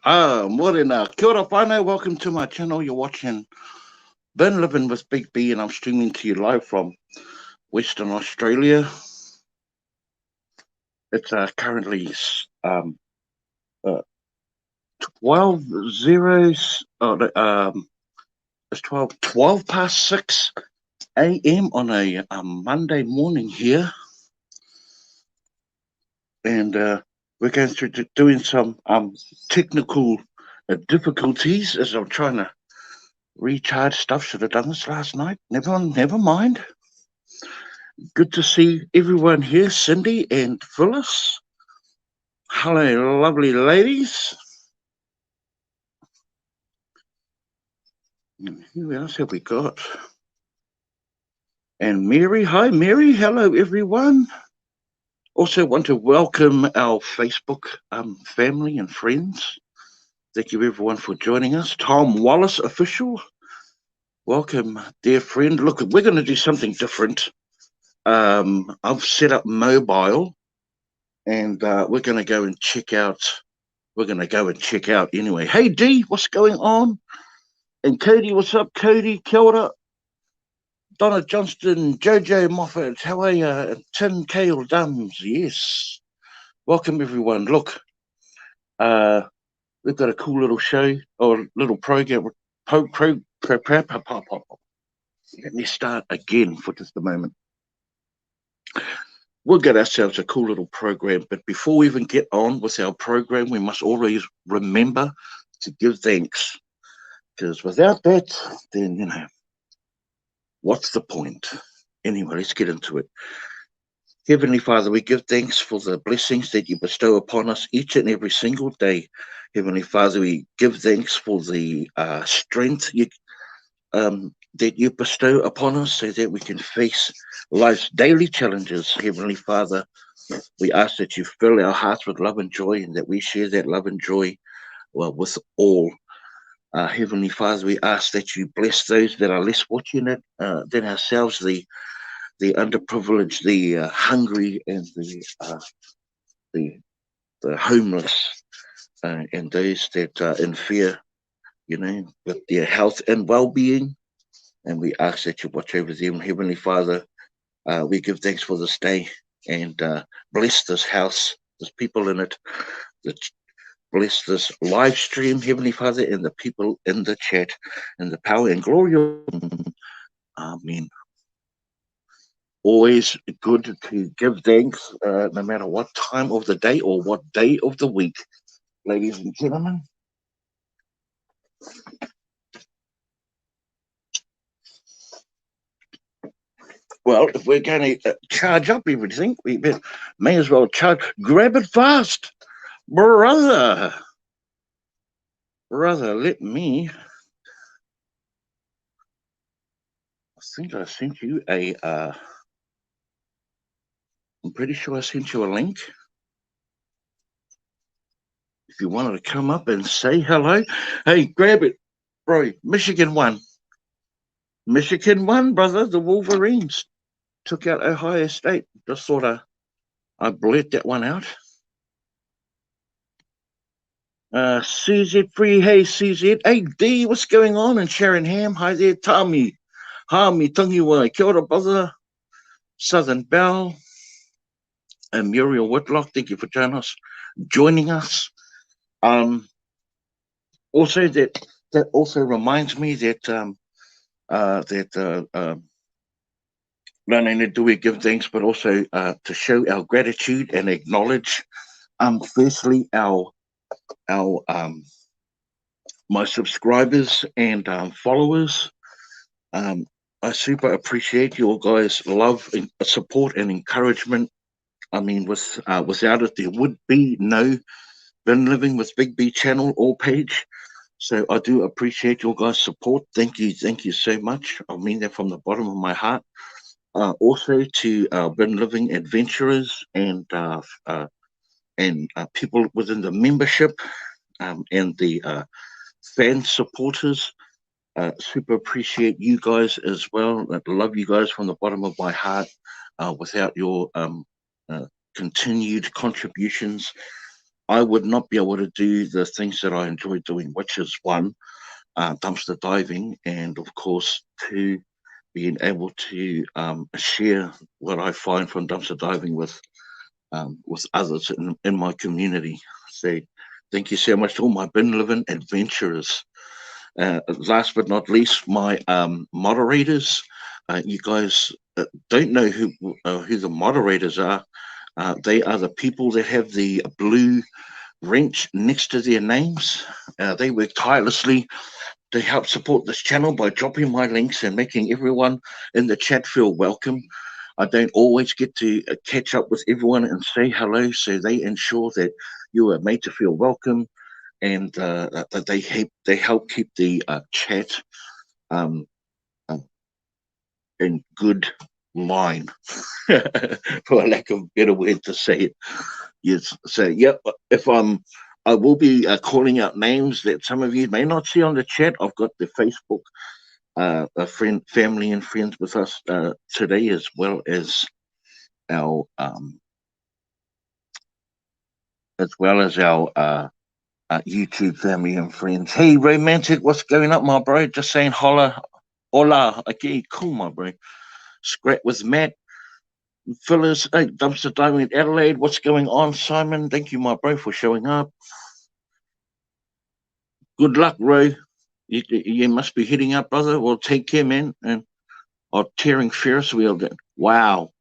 Morena. Kia ora whānau. Welcome to my channel. You're watching Been Living with Big B, and I'm streaming to you live from Western Australia. It's currently uh, 12 zeros. It's 12 past 6 a.m. on a Monday morning here, and we're going through doing some technical difficulties as I'm trying to recharge stuff. Should have done this last night. Never mind. Good to see everyone here, Cindy and Phyllis. Hello, lovely ladies. And who else have we got? And Mary. Hi, Mary. Hello, everyone. Also want to welcome our Facebook family and friends. Thank you, everyone, for joining us. Tom Wallace, official. Welcome, dear friend. Look, we're going to do something different. I've set up mobile, and we're going to go and check out. We're going to go and check out anyway. Hey, Dee, what's going on? And Cody, what's up, Cody? Kia ora. Donna Johnston, Jojo Moffat, how are you? Tin Kale Dums, yes. Welcome, everyone. Look, we've got a cool little show, or little program. Let me start again for just a moment. We'll get ourselves a cool little program, but before we even get on with our program, we must always remember to give thanks, because without that, then, you know, what's the point? Anyway, let's get into it. Heavenly Father, we give thanks for the blessings that you bestow upon us each and every single day. Heavenly Father, we give thanks for the strength that you bestow upon us so that we can face life's daily challenges. Heavenly Father, we ask that you fill our hearts with love and joy, and that we share that love and joy with all. Heavenly Father, we ask that you bless those that are less fortunate than ourselves, the underprivileged, the hungry, and the homeless, and those that are in fear, you know, with their health and well-being. And we ask that you watch over them. Heavenly Father, we give thanks for this day, and bless this house, there's people in it, that bless this live stream, Heavenly Father, and the people in the chat, and the power and glory of Amen. Always good to give thanks, no matter what time of the day or what day of the week, ladies and gentlemen. Well, if we're going to charge up everything, we may as well grab it fast, brother. Let me. I think I sent you a. I'm pretty sure I sent you a link. If you wanted to come up and say hello, hey, grab it, bro. Michigan won, brother. The Wolverines took out Ohio State. Just thought I blurt that one out. CZ Free, hey CZ, hey D, what's going on? And Sharon Ham, hi there, Tommy, Hami Tungiwa, kia ora, brother, Southern Belle, and Muriel Whitlock, thank you for joining us. Also, that also reminds me that not only do we give thanks, but also to show our gratitude and acknowledge, firstly, our my subscribers and followers. I super appreciate your guys' love and support and encouragement. I mean, without it, there would be no Been Living with Big B channel or page. So I do appreciate your guys' support. Thank you so much. I mean that from the bottom of my heart. Also to Been Living adventurers and people within the membership, and the fan supporters. Super appreciate you guys as well. I love you guys from the bottom of my heart. Without your continued contributions, I would not be able to do the things that I enjoy doing, which is one, dumpster diving, and of course, two, being able to share what I find from dumpster diving with others in my community. So, thank you so much to all my bin living adventurers. Last but not least, my moderators. You guys don't know who the moderators are. They are the people that have the blue wrench next to their names. They work tirelessly to help support this channel by dropping my links and making everyone in the chat feel welcome. I don't always get to catch up with everyone and say hello, so they ensure that you are made to feel welcome, and that they help keep the chat um, uh, in good line, for a lack of a better word to say it. Yes. So, yep. If I will be calling out names that some of you may not see on the chat. I've got the Facebook family and friends with us today, as well as our YouTube family and friends. Hey, romantic, what's going up, my bro? Just saying holla, hola. Okay, cool, my bro. Scrap with Matt. Phyllis, hey, dumpster diving in Adelaide. What's going on, Simon? Thank you, my bro, for showing up. Good luck, Ray. You must be heading up, brother. Well, take care, man. And tearing Ferris wheel. Wow,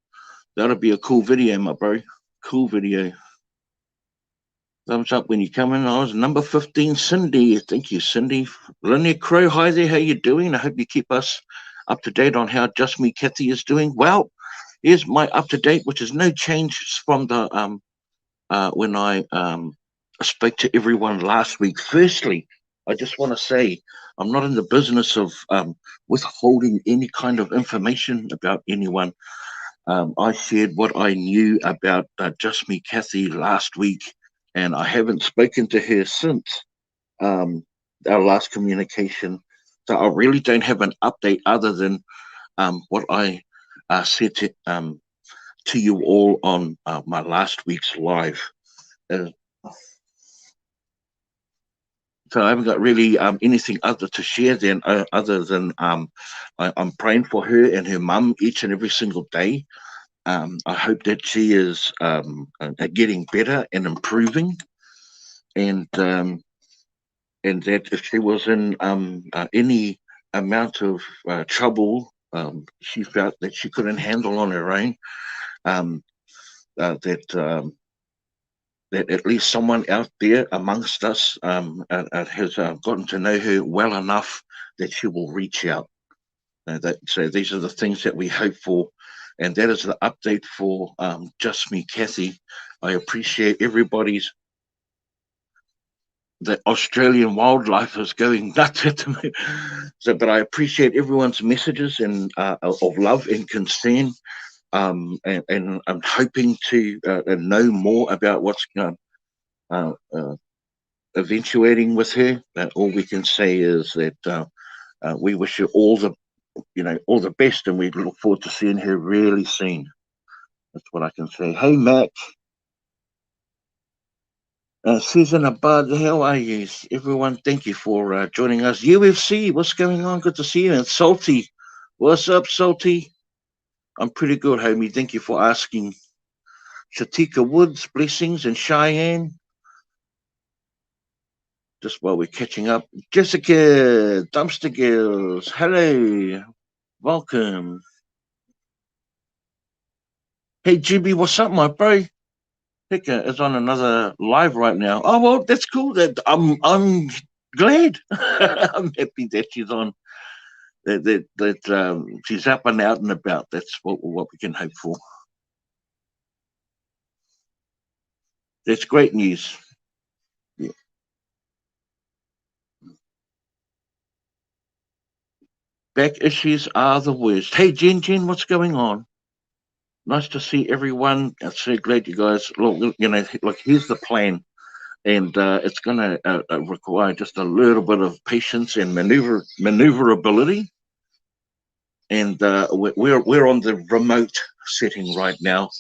that'll be a cool video, my bro. Cool video. Thumbs up when you come in. I was number 15, Cindy. Thank you, Cindy. Linear Crow, hi there. How you doing? I hope you keep us up to date on how Just Me Kathy is doing. Well, here's my up to date, which is no change from the when I spoke to everyone last week. Firstly, I just want to say I'm not in the business of withholding any kind of information about anyone. I shared what I knew about Just Me Kathy last week, and I haven't spoken to her since our last communication. So I really don't have an update other than what I said to you all on my last week's live. Uh, so I haven't got really anything other to share than other than I'm praying for her and her mum each and every single day. I hope that she is getting better and improving, and that if she was in any amount of trouble, she felt that she couldn't handle on her own, um, that that at least someone out there amongst us has gotten to know her well enough that she will reach out. So these are the things that we hope for, and that is the update for Just Me Kathy. I appreciate everybody's. The Australian wildlife is going nuts at the moment. So, but I appreciate everyone's messages and of love and concern. And I'm hoping to know more about what's uh, uh, eventuating with her. All we can say is that we wish her all the best, and we look forward to seeing her really soon. That's what I can say. Hey, Matt. Susan Abad, how are you? Everyone, thank you for joining us. UFC, what's going on? Good to see you. And Salty, what's up, Salty? I'm pretty good, homie. Thank you for asking. Shatika Woods, blessings, and Cheyenne. Just while we're catching up. Jessica, Dumpster Girls, hello. Welcome. Hey, GB, what's up, my bro? Hicka is on another live right now. Oh, well, that's cool. I'm glad. I'm happy that she's on. That she's up and out and about. That's what we can hope for. That's great news. Yeah. Back issues are the worst. Hey, Jen, what's going on? Nice to see everyone. I'm so glad you guys. Look, look. Here's the plan, and it's going to require just a little bit of patience and maneuverability. And we're on the remote setting right now.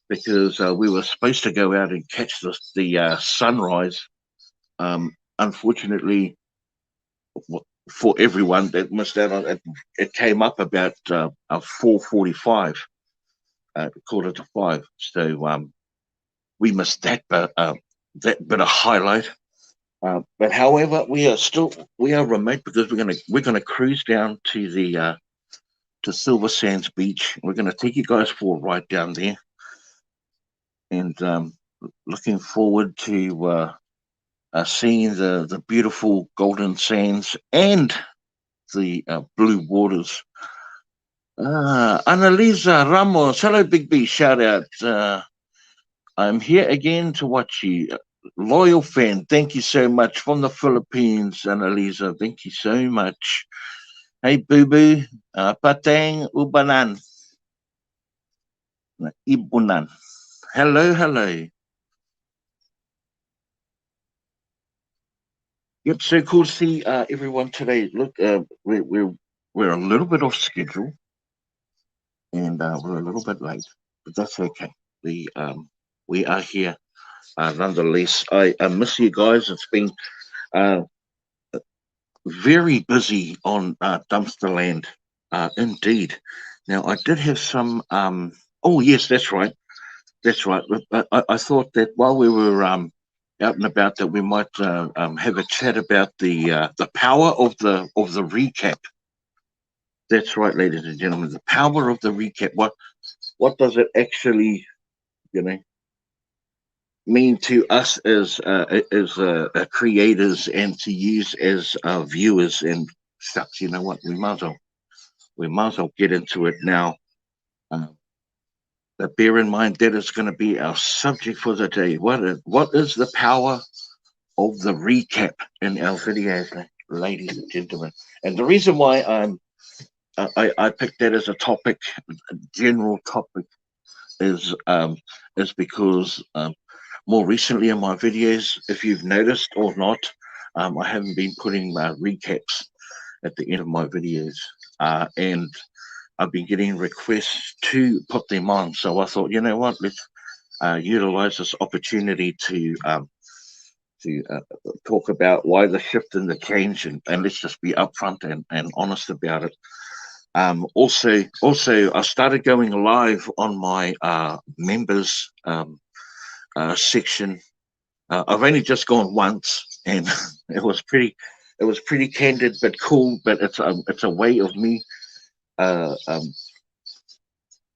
because we were supposed to go out and catch the sunrise. Unfortunately, for everyone that missed out on it, it came up about 4:45, quarter to 5. So we missed that bit of highlight. But however, we are remote because we're gonna cruise down to the to Silver Sands Beach. We're gonna take you guys for a ride down there, and looking forward to seeing the beautiful golden sands and the blue waters. Annalisa Ramos, hello, Big B, shout out. I'm here again to watch you. Loyal fan, thank you so much from the Philippines, Annalisa. Thank you so much. Hey, Boo Boo, Patang Ubanan, Ibunan. Hello, hello. Yep, so cool to see everyone today. Look, we're a little bit off schedule, and we're a little bit late, but that's okay. We are here nonetheless. I miss you guys. It's been uh, very busy on Dumpster Land, indeed. Now I did have some. Oh yes, that's right. That's right. I thought that while we were out and about, that we might have a chat about the power of the recap. That's right, ladies and gentlemen. The power of the recap. What does it actually, you know, mean to us as creators and to use as viewers and stuff? You know what? We might as well get into it now. Uh, but bear in mind that is going to be our subject for the day. What is the power of the recap in our videos, ladies and gentlemen? And the reason why I picked that as a topic, a general topic, is because more recently in my videos, if you've noticed or not, I haven't been putting recaps at the end of my videos, and I've been getting requests to put them on. So I thought, you know what, let's utilize this opportunity to talk about why the shift and the change, and let's just be upfront and honest about it. Also, I started going live on my members section. I've only just gone once, and it was pretty candid but cool. But it's a way of me uh, um,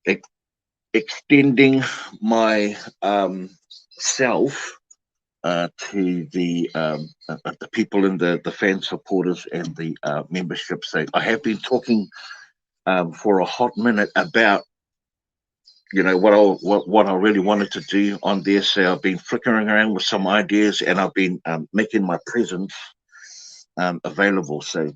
ex- extending my self to the people in the fan supporters and the membership. So I have been talking for a hot minute about what I really wanted to do on there. So I've been flickering around with some ideas, and I've been making my presence available. So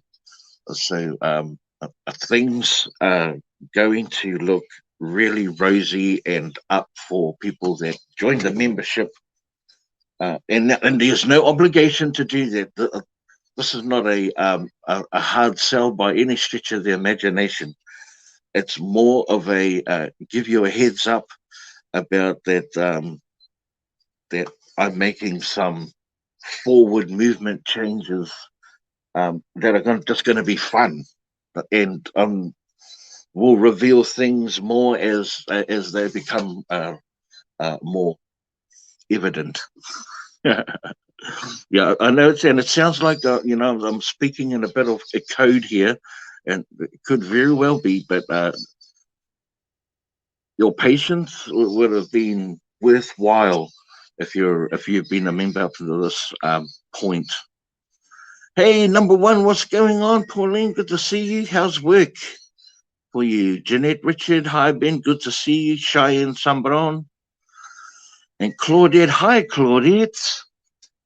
things are going to look really rosy and up for people that join the membership. And there's no obligation to do that. This is not a hard sell by any stretch of the imagination. It's more of a give you a heads up about that I'm making some forward movement changes that are just going to be fun, and we'll reveal things more as they become more evident. Yeah, I know it sounds like I'm speaking in a bit of a code here, and it could very well be, but your patience would have been worthwhile if you've been a member up to this point. Hey, number one, what's going on, Pauline? Good to see you. How's work for you? Jeanette Richard, hi Ben, good to see you. Cheyenne Sambron and Claudette. Hi, Claudette.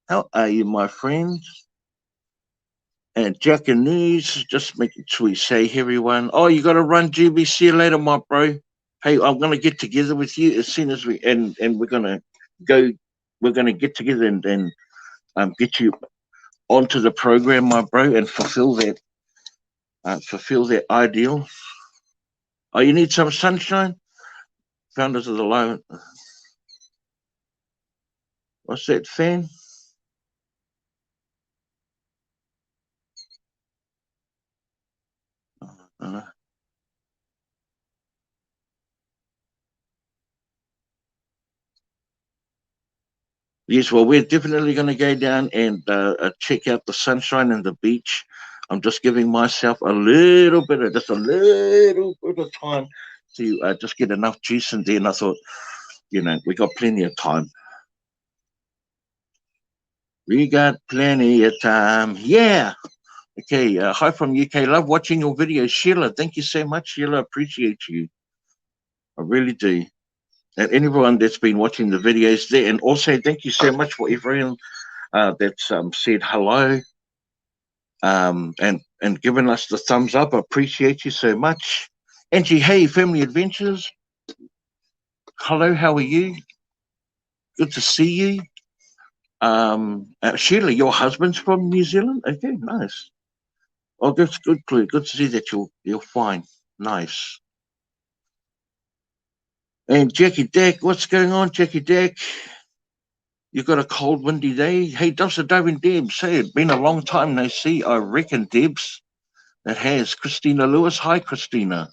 How are you, my friend? And Jack and News, just making sure you say, hey, everyone. Oh, you got to run, GB. See you later, my bro. Hey, I'm gonna get together with you as soon as and we're gonna go. We're gonna get together and get you onto the program, my bro, and fulfill that ideal. Oh, you need some sunshine? Founders of the Lion. What's that, fan? Uh, yes, well, we're definitely going to go down and check out the sunshine and the beach. I'm just giving myself a little bit of, just a little bit of time to just get enough juice in there. And I thought, we got plenty of time. We got plenty of time. Yeah. Okay. Hi from UK. Love watching your videos, Sheila. Thank you so much, Sheila. Appreciate you. I really do. And everyone that's been watching the videos there, and also thank you so much for everyone that's said hello and given us the thumbs up. I appreciate you so much. Angie, hey, Family Adventures. Hello, how are you? Good to see you. Sheila, your husband's from New Zealand. Okay, nice. Oh, that's good, Clue. Good to see that you're fine. Nice. And Jackie Deck, what's going on, Jackie Deck? You got a cold, windy day. Hey, Dumpster Diving Debs. Hey, it's been a long time no see. I reckon, Debs. It has. Christina Lewis. Hi, Christina.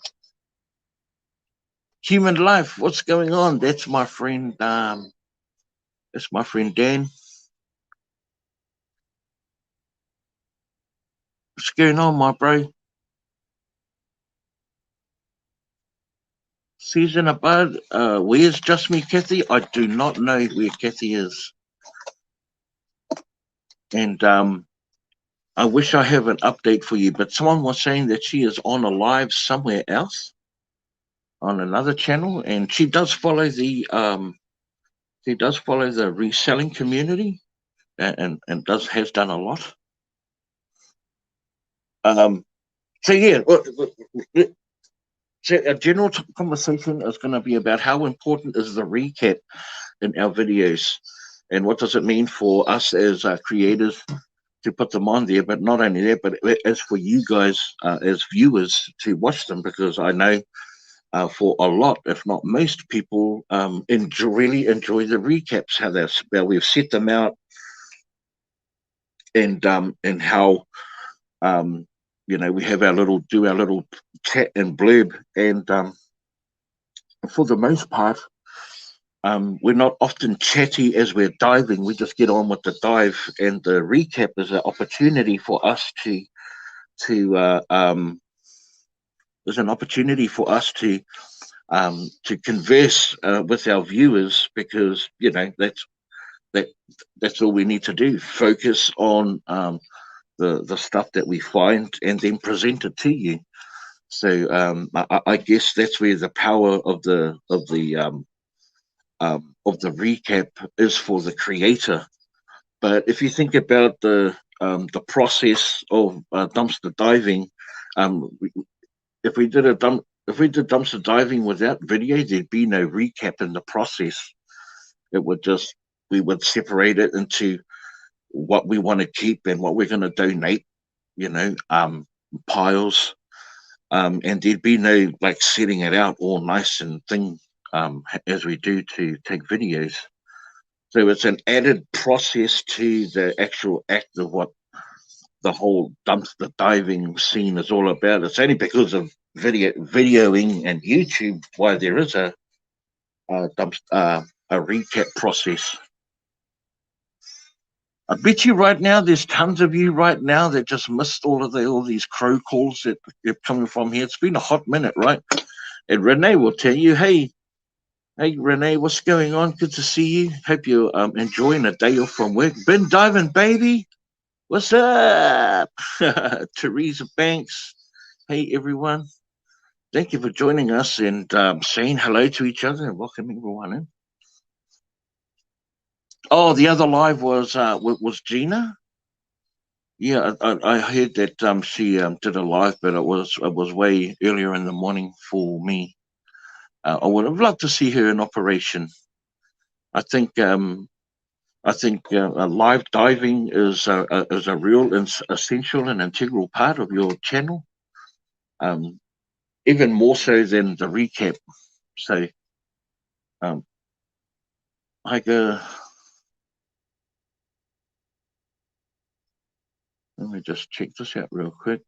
Human Life. What's going on? That's my friend. That's my friend Dan. What's going on, my bro? Season above. Where's Just Me, Kathy? I do not know where Kathy is, and I wish I have an update for you. But someone was saying that she is on a live somewhere else on another channel, and she does follow the reselling community, and has done a lot. So yeah, so a general conversation is going to be about how important is the recap in our videos, and what does it mean for us as creators to put them on there, but not only that, but as for you guys as viewers to watch them, because I know for a lot, if not most people, really enjoy the recaps, how we've set them out, and how we have our little chat and blurb, and for the most part, we're not often chatty as we're diving. We just get on with the dive, and the recap is an opportunity for us to is an opportunity for us to converse with our viewers, because that that's all we need to do. Focus on the stuff that we find, and then present it to you. So I guess that's where the power of the recap is for the creator. But if you think about the process of dumpster diving, um, if we did dumpster diving without video, there'd be no recap in the process. It would just We would separate it into what we want to keep and what we're going to donate. You know, piles, and there'd be no like setting it out all nice and thing as we do to take videos. So it's an added process to the actual act of what the whole dumpster diving scene is all about. It's only because of videoing and YouTube why there is a recap process. I bet you right now there's tons of you right now that just missed all these crow calls that are coming from here. It's been a hot minute, right? And Renee will tell you, hey Renee, what's going on? Good to see you. Hope you're enjoying a day off from work. Been diving, baby. What's up? Teresa Banks. Hey everyone. Thank you for joining us and saying hello to each other and welcoming everyone in. Oh, the other live was Gina. Yeah, I heard that she did a live, but it was way earlier in the morning for me. I would have loved to see her in operation. I think live diving is a real essential and integral part of your channel, um, even more so than the recap. So, um, I go. Let me just check this out real quick.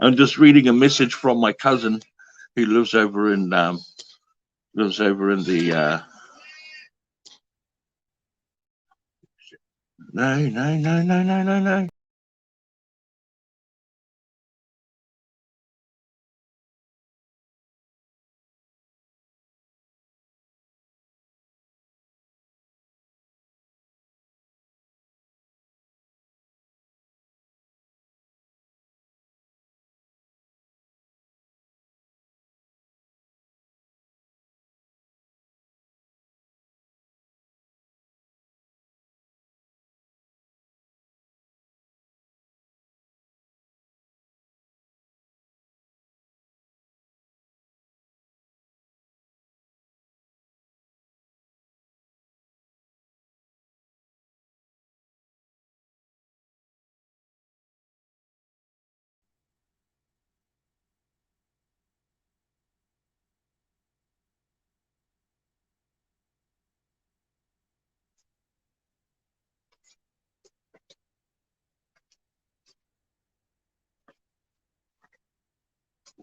I'm just reading a message from my cousin who lives over in the no.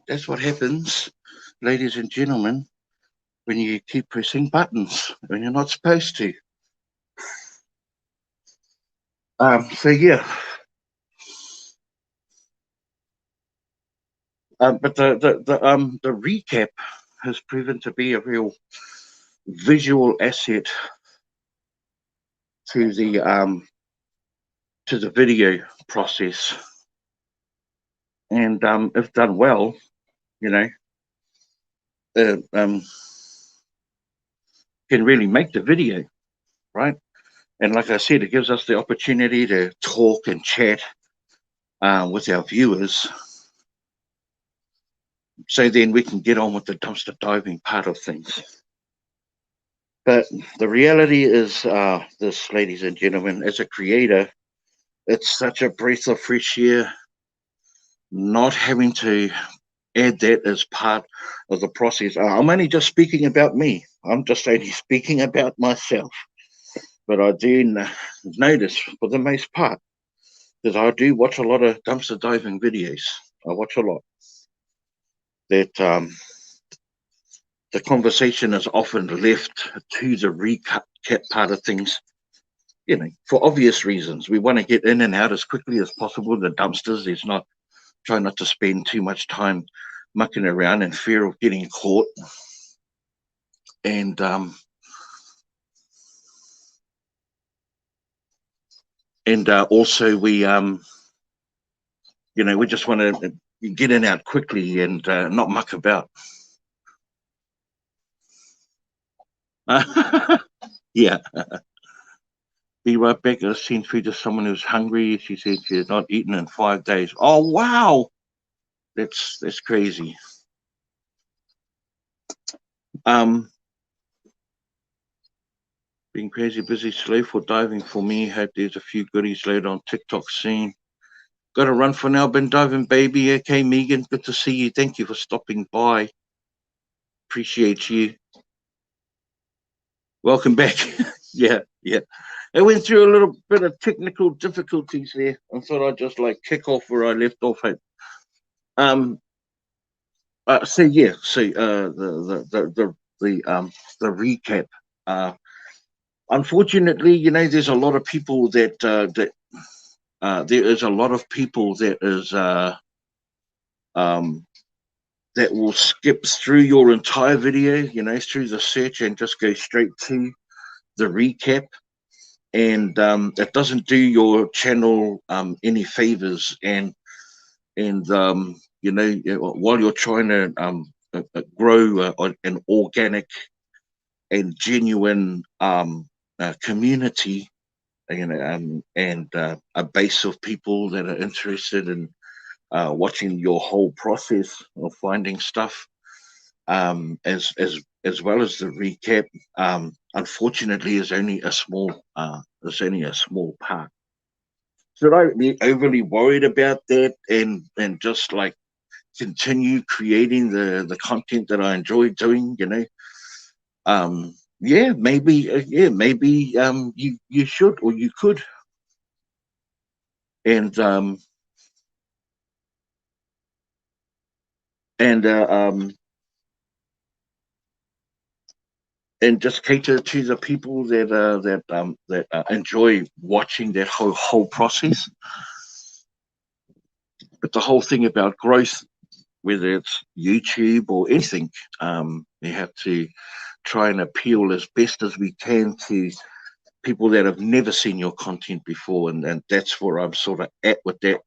That's what happens, ladies and gentlemen, when you keep pressing buttons when you're not supposed to. So yeah. But the recap has proven to be a real visual asset to the video process, and if done well, you know, can really make the video, right? And like I said, it gives us the opportunity to talk and chat with our viewers, so then we can get on with the dumpster diving part of things. But the reality is this, ladies and gentlemen, as a creator, it's such a breath of fresh air not having to add that as part of the process. I'm only just speaking about me. I'm just only speaking about myself. But I do notice, for the most part, that I do watch a lot of dumpster diving videos. I watch a lot. That the conversation is often left to the recap part of things, you know, for obvious reasons. We want to get in and out as quickly as possible. The dumpsters, try not to spend too much time mucking around in fear of getting caught. And also we we just want to get in out quickly and not muck about. Yeah. Be right back. I sent food to someone who's hungry. She said she had not eaten in 5 days. Oh wow, that's crazy. Being crazy busy, slow for diving for me. Hope there's a few goodies later on TikTok scene. Got to run for now. Been diving, baby. Okay, Megan, good to see you. Thank you for stopping by. Appreciate you. Welcome back. Yeah. I went through a little bit of technical difficulties there. I thought I'd just like kick off where I left off at. So yeah, the recap. Unfortunately, there's a lot of people that there is a lot of people that is that will skip through your entire video, through the search and just go straight to the recap. And it doesn't do your channel any favors. And while you're trying to grow an organic and genuine community, and a base of people that are interested in watching your whole process of finding stuff, as well as the recap, unfortunately, is only a small part. should I be overly worried about that and just like continue creating the content that I enjoy doing? Yeah, maybe you should or you could, and and uh, um and just cater to the people that enjoy watching that whole process. But the whole thing about growth, whether it's YouTube or anything, you have to try and appeal as best as we can to people that have never seen your content before, and that's where I'm sort of at with that.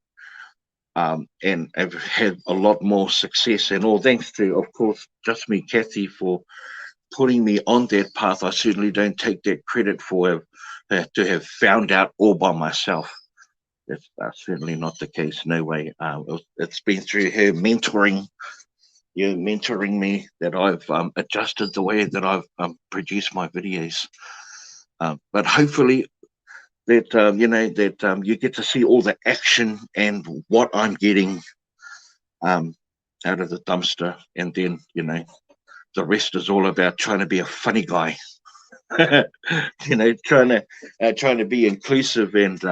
And I've had a lot more success, and all thanks to, of course, just me, Kathy, for putting me on that path. I certainly don't take that credit for to have found out all by myself. That's certainly not the case. No way. It's been through her mentoring me that I've adjusted the way that I've produced my videos. But hopefully that you get to see all the action and what I'm getting um, out of the dumpster, and then the rest is all about trying to be a funny guy. Trying to be inclusive and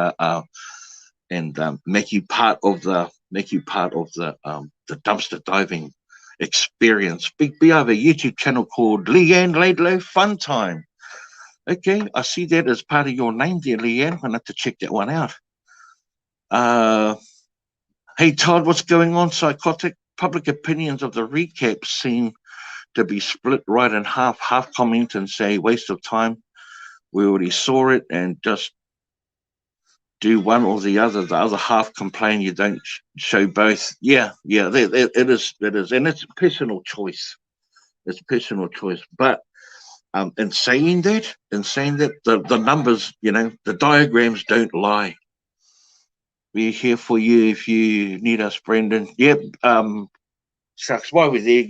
make you part of the dumpster diving experience. We have a YouTube channel called Leanne Laidlow Fun Time. Okay, I see that as part of your name there, Leanne. I'm gonna have to check that one out. Hey Todd, what's going on? Psychotic public opinions of the recap seem to be split right in half. Half comment and say waste of time. We already saw it, and just do one or the other. The other half complain you don't show both. Yeah, it is, and it's personal choice. It's personal choice. But in saying that, the numbers, the diagrams don't lie. We're here for you if you need us, Brendan. Yep. Shucks, while we're there,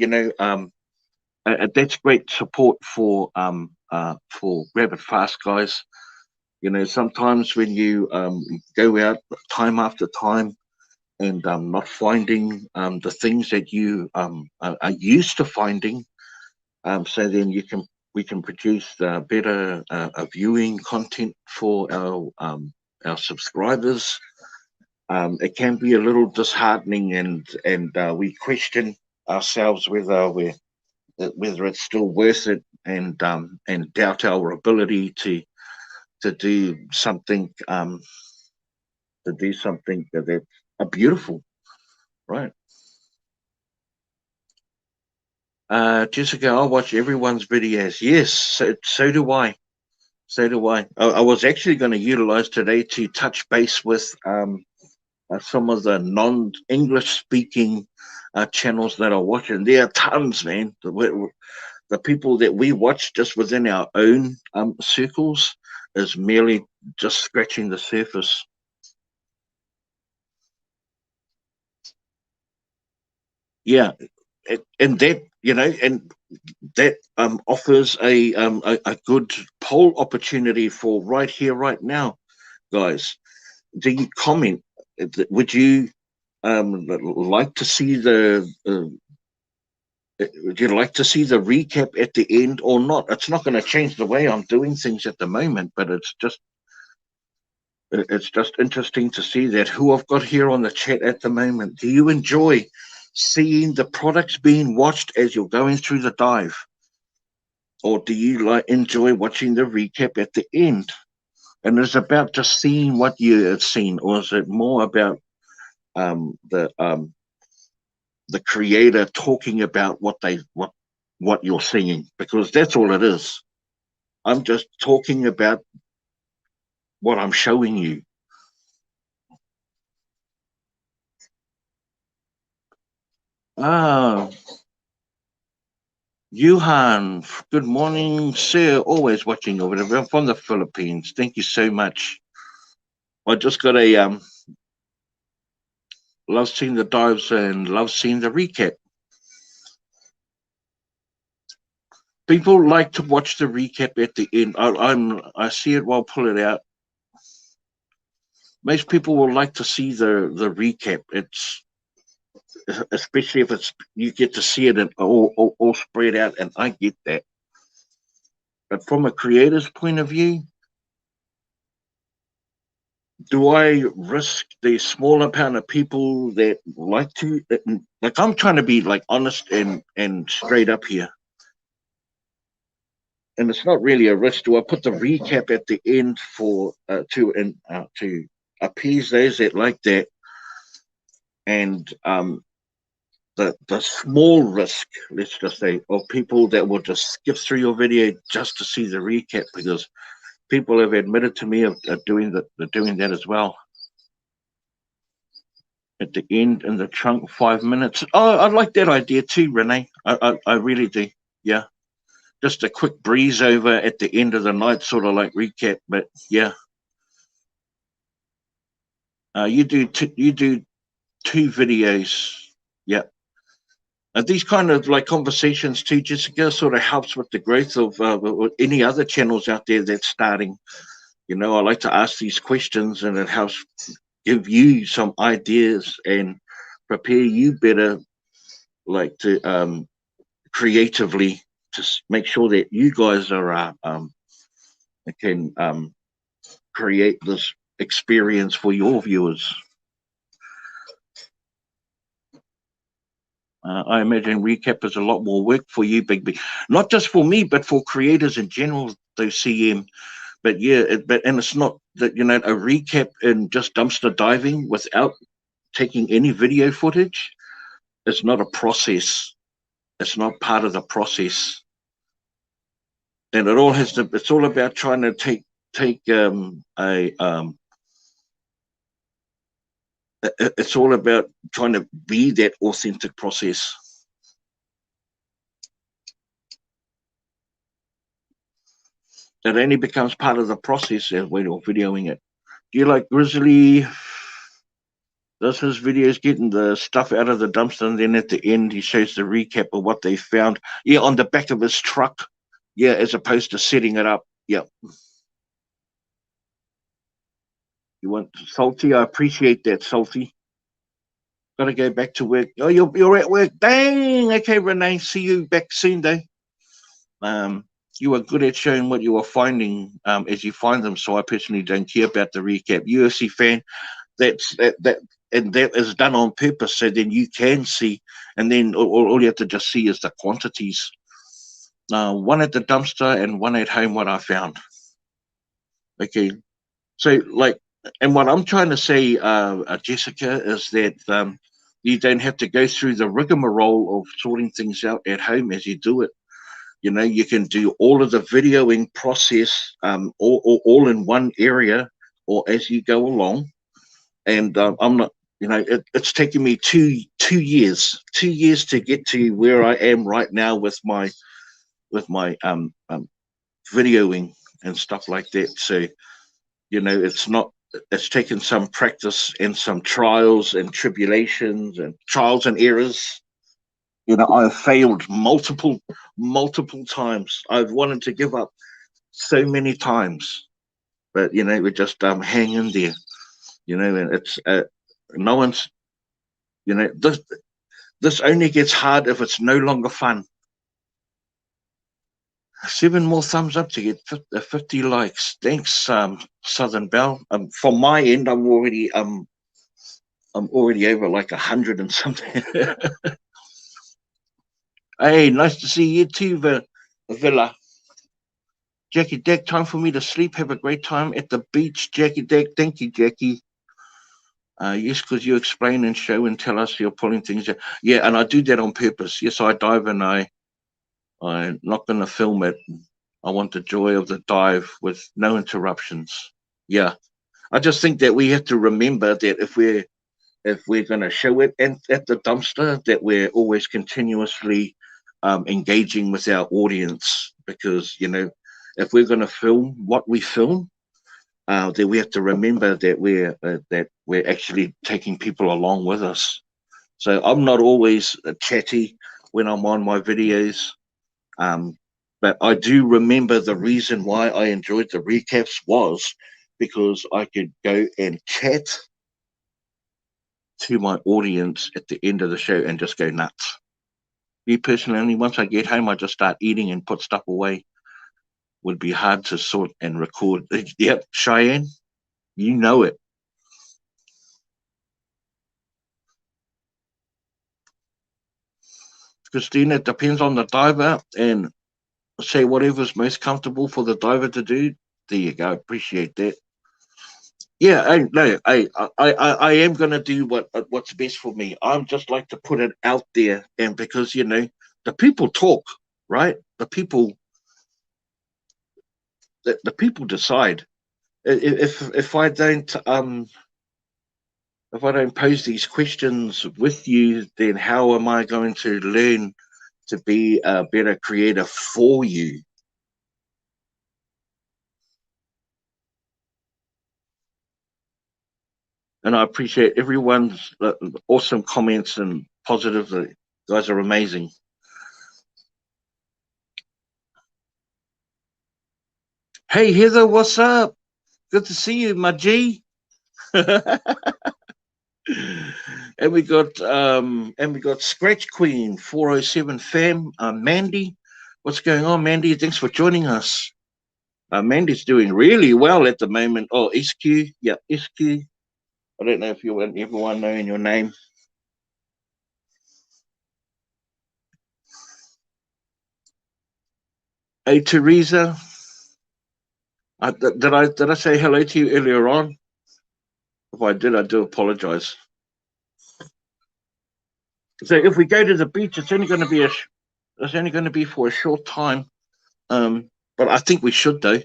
that's great support for Rabbit Fast, guys. Sometimes when you go out time after time and not finding the things that you are used to finding, so then we can produce better viewing content for our subscribers. It can be a little disheartening, and we question ourselves whether it's still worth it, and doubt our ability to do something that's beautiful, right? Jessica, I watch everyone's videos. Yes, so do I. So do I. I was actually going to utilize today to touch base with some of the non-English speaking channels that I watch, and there are tons, man. The people that we watch just within our own circles is merely just scratching the surface. Yeah, and that and that offers a good poll opportunity for right here, right now, guys. Do you comment? Would you like to see would you like to see the recap at the end or not? It's not going to change the way I'm doing things at the moment, but it's just interesting to see that who I've got here on the chat at the moment. Do you enjoy seeing the products being watched as you're going through the dive? Or do you enjoy watching the recap at the end? And is it about just seeing what you have seen, or is it more about um, the um, the creator talking about what you're seeing? Because that's all it is. I'm just talking about what I'm showing you. Ah, Yuhan, good morning, sir. Always watching over there. I'm from the Philippines. Thank you so much. I just got a love seeing the dives and love seeing the recap. People like to watch the recap at the end. I see it while pull it out. most people will like to see the recap. It's especially if it's you get to see it all spread out, and I get that. But from a creator's point of view, do I risk the small amount of people that like to like? I'm trying to be like honest and straight up here, and it's not really a risk. Do I put the recap at the end for to appease those that like that, and the small risk, let's just say, of people that will just skip through your video just to see the recap, because people have admitted to me of doing that as well. At the end in the trunk, 5 minutes. Oh, I like that idea too, Renee. I really do. Yeah, just a quick breeze over at the end of the night, sort of like recap. But yeah, you do two videos. Yeah. These kind of like conversations too, Jessica, sort of helps with the growth of any other channels out there that's starting. You know, I like to ask these questions, and it helps give you some ideas and prepare you better, like to creatively to make sure that you guys are can create this experience for your viewers. I imagine recap is a lot more work for you, Big B. Not just for me, but for creators in general, though, CM. But yeah, and it's not that, a recap in just dumpster diving without taking any video footage. It's not a process. It's not part of the process. And it all has to. It's all about trying to take it's all about trying to be that authentic process. It only becomes part of the process when you're videoing it. Do you like Grizzly? Does his videos getting the stuff out of the dumpster, and then at the end he shows the recap of what they found? Yeah, on the back of his truck. Yeah, as opposed to setting it up. Yeah. You want Salty? I appreciate that, Salty. Got to go back to work. Oh, you're at work. Dang. Okay, Renee. See you back soon, though. You are good at showing what you are finding as you find them. So I personally don't care about the recap. UFC fan, and that is done on purpose. So then you can see, and then all you have to just see is the quantities. One at the dumpster and one at home. What I found. Okay, so like, and what I'm trying to say, Jessica, is that you don't have to go through the rigmarole of sorting things out at home as you do it. You can do all of the videoing process all in one area or as you go along. And I'm not, it's taken me two years to get to where I am right now with my videoing and stuff like that. So, it's taken some practice and some trials and tribulations and trials and errors. I've failed multiple times. I've wanted to give up so many times, but we just hang in there. And it's no one's. This only gets hard if it's no longer fun. 7 more thumbs up to get 50 likes. Thanks, Southern Belle. From my end, I'm already over like 100 and something. Hey, nice to see you too, Villa. Jackie Deck, time for me to sleep. Have a great time at the beach, Jackie Deck. Thank you, Jackie. Yes, because you explain and show and tell us you're pulling things out. Yeah, and I do that on purpose. Yes, I dive and I'm not going to film it. I want the joy of the dive with no interruptions. Yeah, I just think that we have to remember that if we're going to show it at the dumpster, that we're always continuously engaging with our audience, because if we're going to film what we film, then we have to remember that we're actually taking people along with us. So I'm not always chatty when I'm on my videos, but I do remember the reason why I enjoyed the recaps was because I could go and chat to my audience at the end of the show and just go nuts. Me personally, once I get home, I just start eating and put stuff away. Would be hard to sort and record. Yep, Cheyenne, you know it. Christina, it depends on the diver and say whatever's most comfortable for the diver to do. There you go. Appreciate that. Yeah, I am gonna do what's best for me. I'm just like to put it out there, and because the people talk, right? The people decide. If I don't pose these questions with you, then how am I going to learn to be a better creator for you? And I appreciate everyone's awesome comments and positive. You guys are amazing. Hey Heather, what's up? Good to see you, my G. And we got Scratch Queen 407 fam, Mandy. What's going on, Mandy? Thanks for joining us. Mandy's doing really well at the moment. Oh, SQ, yeah, SQ. I don't know if you want everyone knowing your name. Hey, Teresa. Did I say hello to you earlier on? If I did, I do apologize. So if we go to the beach, it's only going to be for a short time. But I think we should though.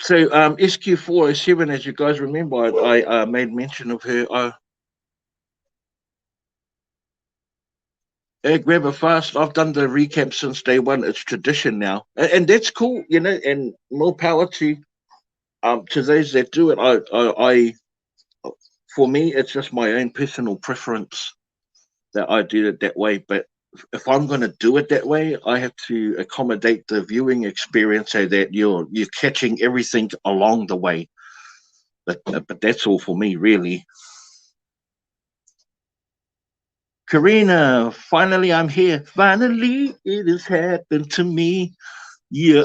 So SQ407, as you guys remember, I made mention of her. Grab a fast. I've done the recap since day one. It's tradition now, and that's cool, And more power to those that do it. For me, it's just my own personal preference that I do it that way. But if I'm going to do it that way, I have to accommodate the viewing experience so that you're catching everything along the way. But that's all for me, really. Karina, finally I'm here. Finally, it has happened to me. Yeah.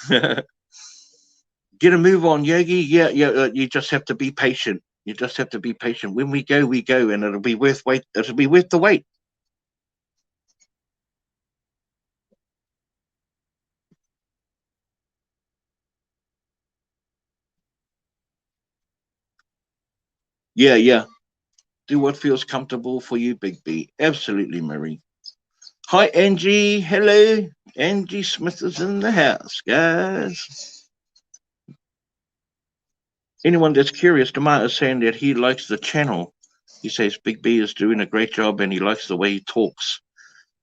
Get a move on, Yogi. Yeah, yeah. You just have to be patient. You just have to be patient. When we go, and it'll be worth wait. It'll be worth the wait. Yeah, yeah. Do what feels comfortable for you, Big B. Absolutely, Marie. Hi, Angie. Hello. Angie Smith is in the house, guys. Anyone that's curious, Demar is saying that he likes the channel. He says Big B is doing a great job and he likes the way he talks.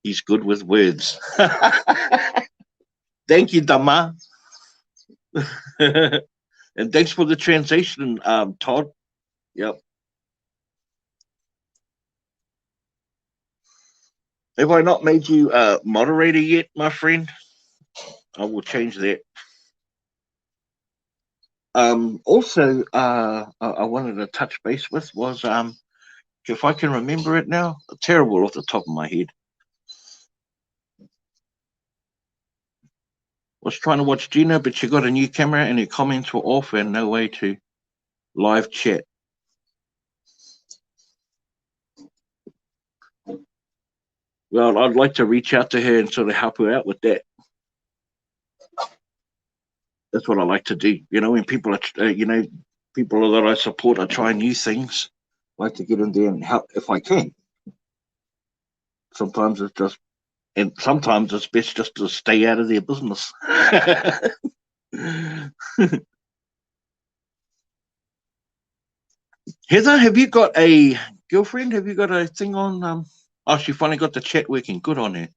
He's good with words. Thank you, Dama. And thanks for the translation, Todd. Yep. Have I not made you moderator yet, my friend? I will change that. Also, I wanted to touch base with was if I can remember it now, terrible off the top of my head. Was trying to watch Gina, but she got a new camera and her comments were off and no way to live chat. Well, I'd like to reach out to her and sort of help her out with that. That's what I like to do. When people are, people that I support are trying new things, I like to get in there and help if I can. Sometimes it's just, and sometimes it's best just to stay out of their business. Heather, have you got a girlfriend? Have you got a thing on? Oh, she finally got the chat working. Good on her.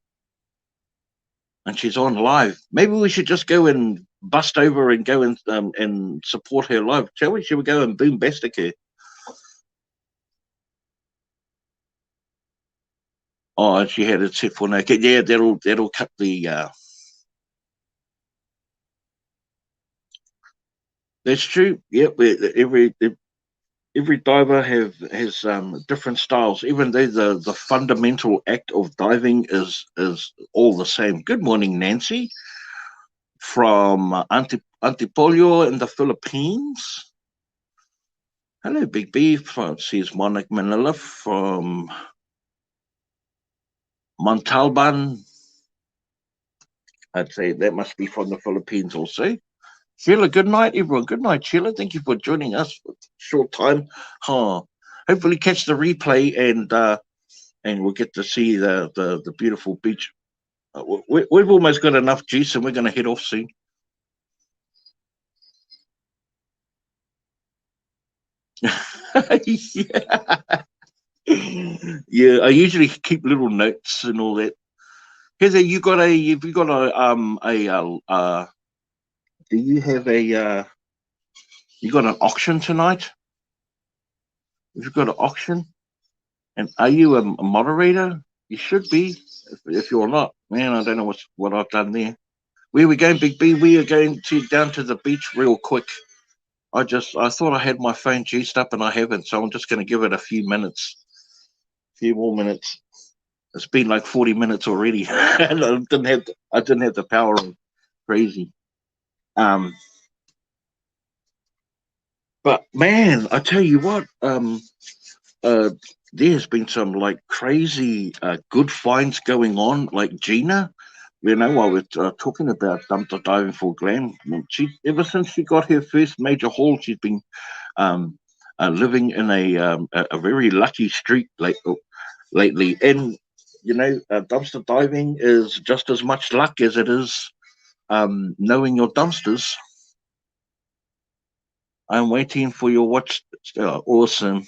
And she's on live. Maybe we should just go and bust over and go and support her live, shall we? Should we go and boom bastic her? Oh, she had it set for no. Yeah, that'll cut the. That's true. Yep. Every diver has different styles. Even though the fundamental act of diving is all the same. Good morning, Nancy, from Antipolo in the Philippines. Hello, Big B. Says Monica Manila from Montalban. I'd say that must be from the Philippines also. Sheila, good night, everyone. Good night, Sheila. Thank you for joining us for a short time. Hopefully catch the replay and we'll get to see the beautiful beach. We've almost got enough juice and we're going to head off soon. Yeah. Yeah, I usually keep little notes and all that. Heather, have you got do you have you got an auction tonight? Have you got an auction? And are you a moderator? You should be. If you're not, man, I don't know what I've done there. Where we going, Big B? We are going to down to the beach real quick. I thought I had my phone juiced up and I haven't, so I'm just going to give it a few minutes, few more minutes. It's been like 40 minutes already, and I didn't have the power on. Crazy. Um, but man, I tell you what, uh, there's been some like crazy good finds going on. Like Gina, while we're talking about dumpster diving for glam, she ever since she got her first major haul, she's been um, living in a very lucky streak lately. And dumpster diving is just as much luck as it is knowing your dumpsters. I'm waiting for your watch. Awesome.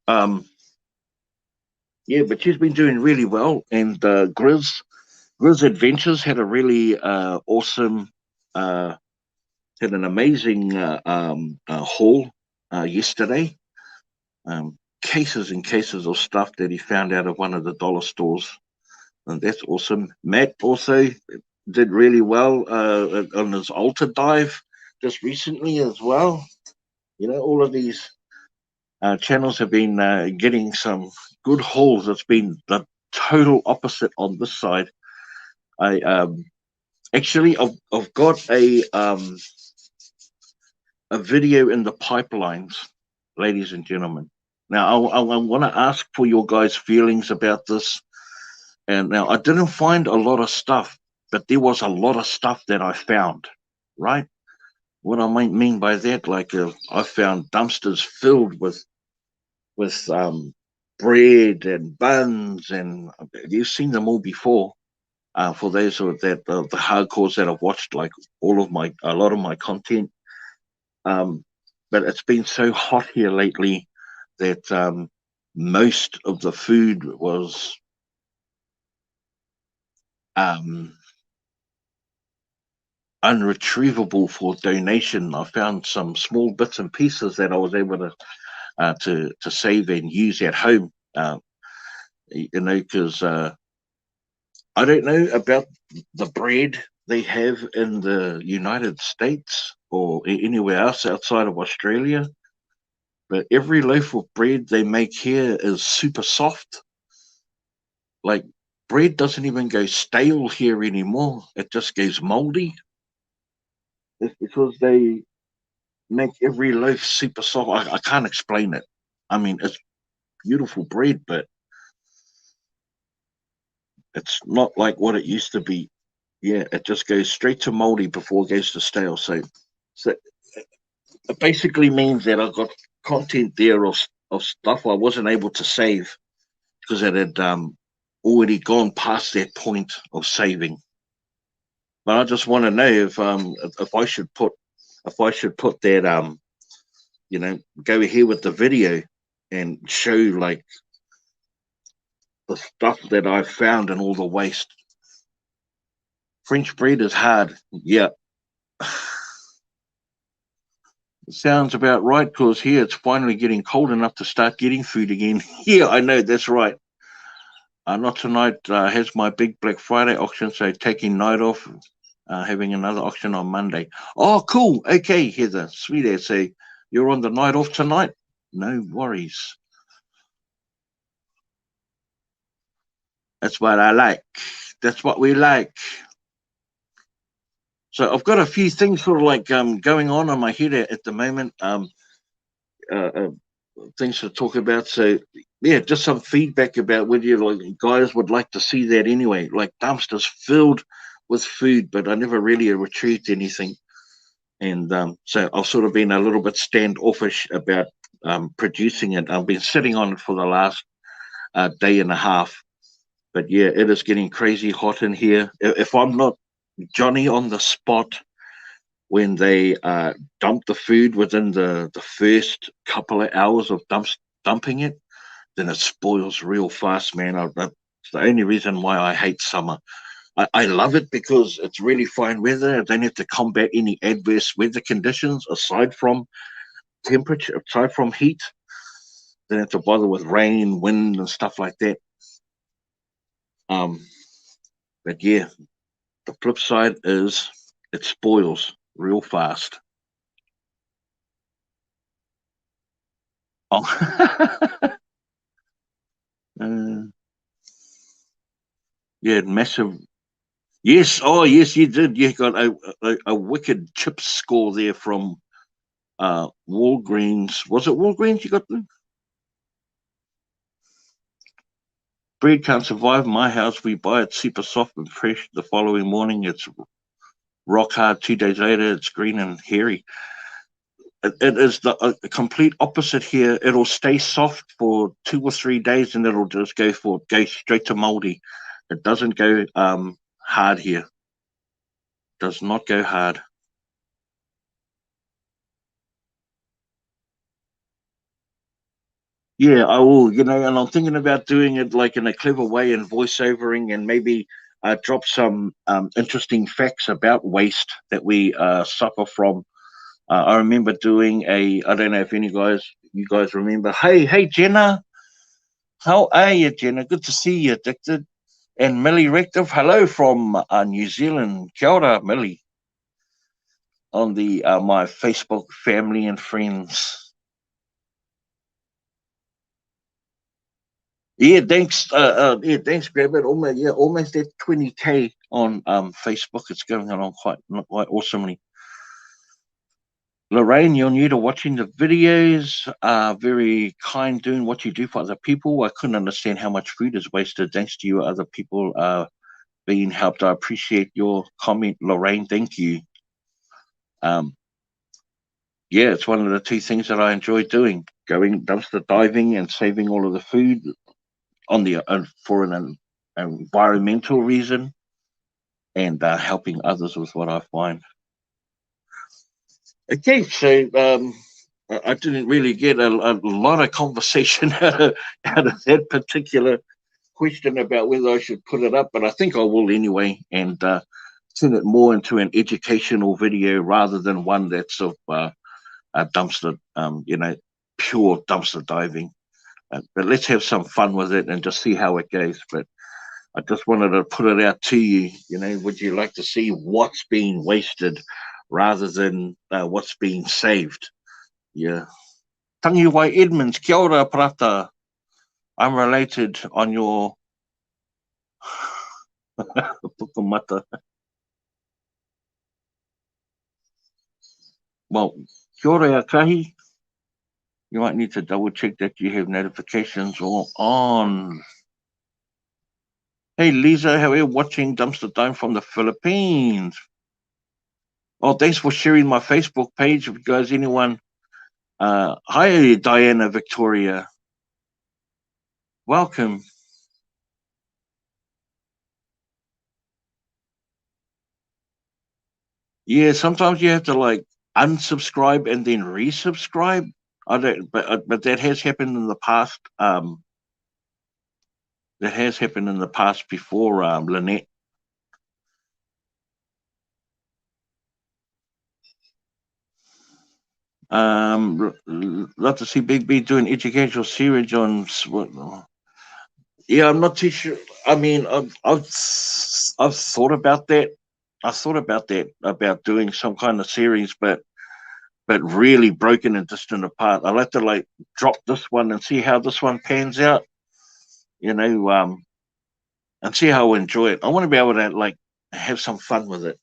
Um, yeah, but she's been doing really well. And Grizz Adventures had a really awesome, had an amazing haul yesterday. Cases and cases of stuff that he found out of one of the dollar stores. And that's awesome. Matt also did really well on his altar dive just recently as well. All of these channels have been getting some good hauls. It's been the total opposite on this side. I actually I've got a video in the pipelines, ladies and gentlemen. Now I want to ask for your guys' feelings about this. And now I didn't find a lot of stuff, but there was a lot of stuff that I found. Right? What I might mean by that, like I found dumpsters filled with bread and buns, and you've seen them all before. For those that the hardcores that have watched like a lot of my content, but it's been so hot here lately that most of the food was um, unretrievable for donation. I found some small bits and pieces that I was able to save and use at home. Because I don't know about the bread they have in the United States or anywhere else outside of Australia, but every loaf of bread they make here is super soft. Like bread doesn't even go stale here anymore; it just goes moldy. It's because they make every loaf super soft. I can't explain it. I mean, it's beautiful bread, but it's not like what it used to be. Yeah, it just goes straight to moldy before it goes to stale. So it basically means that I've got content there of stuff I wasn't able to save because it had already gone past that point of saving. But I just want to know if I should put that go ahead with the video and show like the stuff that I found and all the waste. French bread is hard. Yeah. Sounds about right, because here it's finally getting cold enough to start getting food again. Yeah, I know, that's right. Not tonight. Has my big Black Friday auction, so taking night off, having another auction on Monday. Oh, cool. Okay, Heather, sweet ass. So you're on the night off tonight? No worries. That's what I like. That's what we like. So I've got a few things sort of like going on my head at the moment. Uh, uh, Things to talk about. So yeah, just some feedback about whether you like guys would like to see that anyway. Like dumpsters filled with food, but I never really retrieved anything. And so I've sort of been a little bit standoffish about producing it. I've been sitting on it for the last day and a half. But yeah, it is getting crazy hot in here. If I'm not Johnny on the spot when they dump the food within the first couple of hours of dumping it, then it spoils real fast, man. That's the only reason why I hate summer. I love it because it's really fine weather. I don't have to combat any adverse weather conditions aside from temperature, aside from heat. Don't have to bother with rain, wind, and stuff like that. Um, but yeah, the flip side is it spoils real fast. Oh, uh, yeah, massive. Yes, oh yes, you did. You got a wicked chip score there from Walgreens. Was it Walgreens? You got the bread can't survive my house. We buy it super soft and fresh. The following morning, it's rock hard. 2 days later, it's green and hairy. It is the complete opposite here. It'll stay soft for 2 or 3 days, and it'll just go straight to moldy. It doesn't go hard here. Does not go hard. Yeah, I will. And I'm thinking about doing it like in a clever way and voiceovering, and maybe drop some interesting facts about waste that we suffer from. I remember doing I don't know if you guys remember. Hey, Jenna. How are you, Jenna? Good to see you, Addicted. And Millie Rector, hello from New Zealand. Kia ora, Millie, on the my Facebook family and friends. Yeah, thanks, Grab it. Almost at 20K on Facebook. It's going along quite awesomely. Lorraine, you're new to watching the videos. Very kind doing what you do for other people. I couldn't understand how much food is wasted. Thanks to you, other people being helped. I appreciate your comment, Lorraine. Thank you. Um, yeah, it's one of the two things that I enjoy doing: going dumpster diving and saving all of the food on the for an environmental reason, and helping others with what I find. Okay, so I didn't really get a lot of conversation out of that particular question about whether I should put it up, but I think I will anyway, and turn it more into an educational video rather than one that's of a dumpster, pure dumpster diving. But let's have some fun with it and just see how it goes. But I just wanted to put it out to you. Would you like to see what's being wasted rather than what's being saved? Yeah. Tangiwai Edmonds, kia ora, prata. I'm related on your pukumata. Well, kia ora, kahi. You might need to double check that you have notifications all on. Hey, Lisa, how are you watching Dumpster Time from the Philippines? Oh, thanks for sharing my Facebook page. If you guys, anyone, hi, Diana Victoria. Welcome. Yeah, sometimes you have to like unsubscribe and then resubscribe. I don't, but that has happened in the past. That has happened in the past before, Lynette. Love to see Big B doing educational series on. Yeah, I'm not too sure. I mean, I've thought about that. I thought about that about doing some kind of series, but really broken and distant apart. I like to like drop this one and see how this one pans out. You know, and see how I enjoy it. I want to be able to like have some fun with it.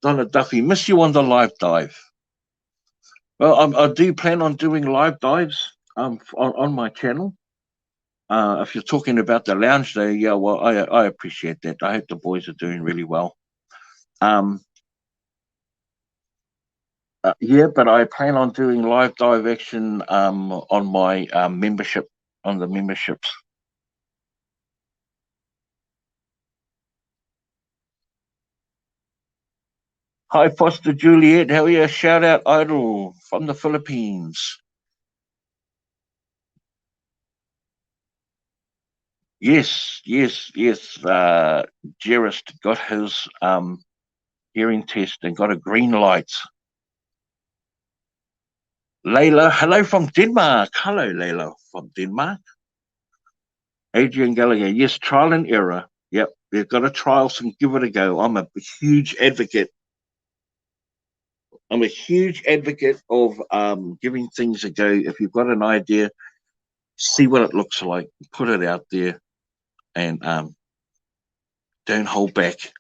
Donna Duffy, miss you on the live dive. Well, I do plan on doing live dives on my channel. If you're talking about the lounge day, yeah, well, I appreciate that. I hope the boys are doing really well. Um, yeah, but I plan on doing live dive action on my membership, on the memberships. Hi, Foster Juliet. How are you? Shout out Idol from the Philippines. Yes, yes, yes. Jerist got his hearing test and got a green light. Layla, hello from Denmark. Hello, Layla from Denmark. Adrian Gallagher, yes, trial and error. Yep, they've got to trial some, give it a go. I'm a huge advocate. I'm a huge advocate of giving things a go. If you've got an idea, see what it looks like, put it out there, and don't hold back.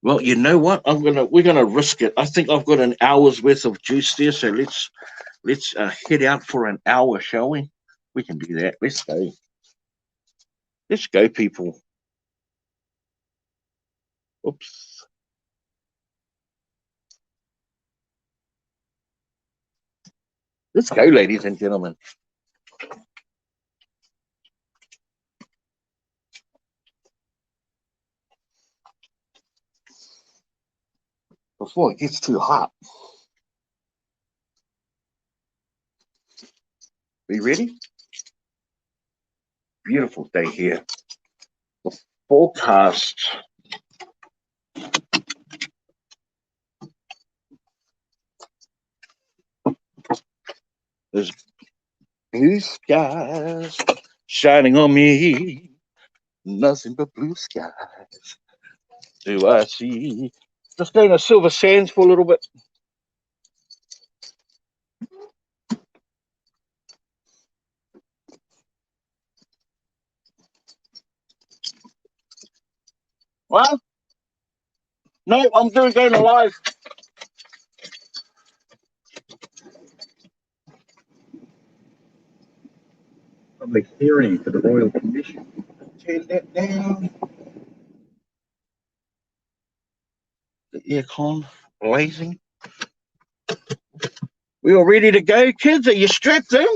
Well, you know what? We're gonna risk it. I think I've got an hour's worth of juice there, so let's head out for an hour, shall we? We can do that. Let's go. Let's go, people. Oops. Let's go, ladies and gentlemen. Before it gets too hot. Are you ready? Beautiful day here. The forecast. There's blue skies shining on me. Nothing but blue skies do I see. Just going to Silver Sands for a little bit. Well, no, I'm doing going live. Public hearing for the Royal Commission. Turn that down. The aircon blazing. We all ready to go, kids? Are you strapped in?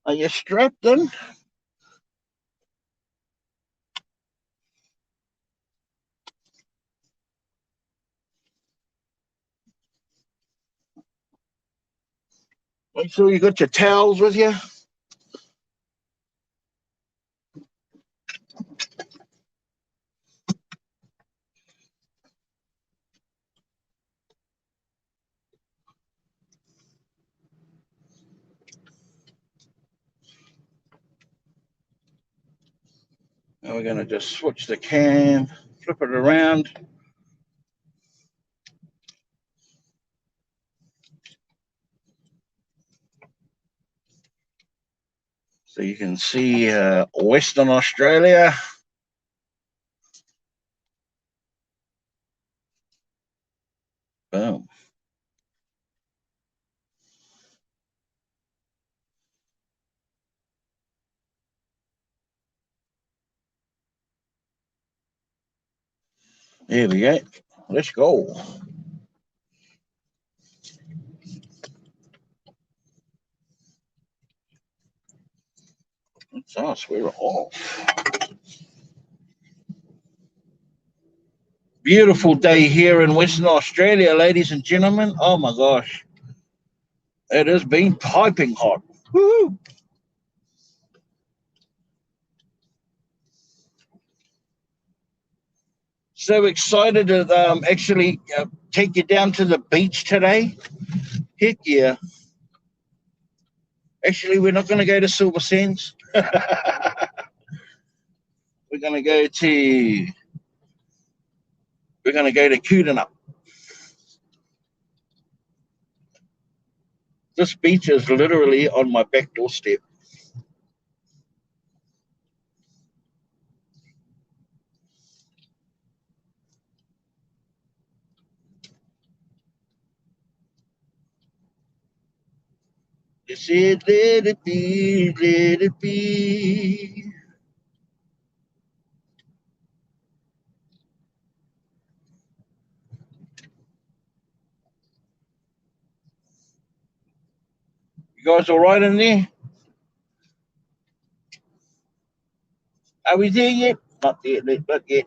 Are you strapped in? Make sure you got your towels with you. And we're going to just switch the cam, flip it around. So you can see Western Australia. Boom. There we go. Let's go. That's us. We're off. Beautiful day here in Western Australia, ladies and gentlemen. Oh my gosh. It has been piping hot. Woo! So excited to actually take you down to the beach today. Heck yeah. Actually, we're not going to go to Silver Sands. We're going to go to Koodanup. This beach is literally on my back doorstep. They said, let it be, let it be. You guys all right in there? Are we there yet? Not yet, not yet.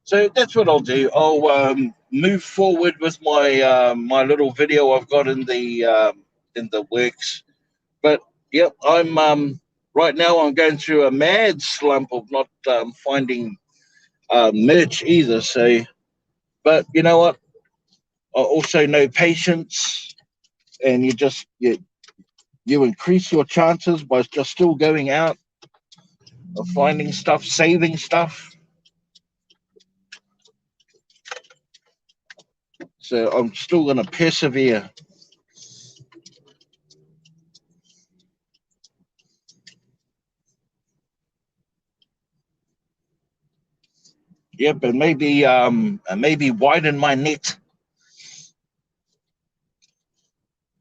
So that's what I'll do. I'll move forward with my my little video I've got in the works. But yep, I'm right now I'm going through a mad slump of not finding merch either. So, but you know what? I also know patience, and you increase your chances by just still going out of finding stuff, saving stuff. So I'm still going to persevere. Yep, and maybe widen my net,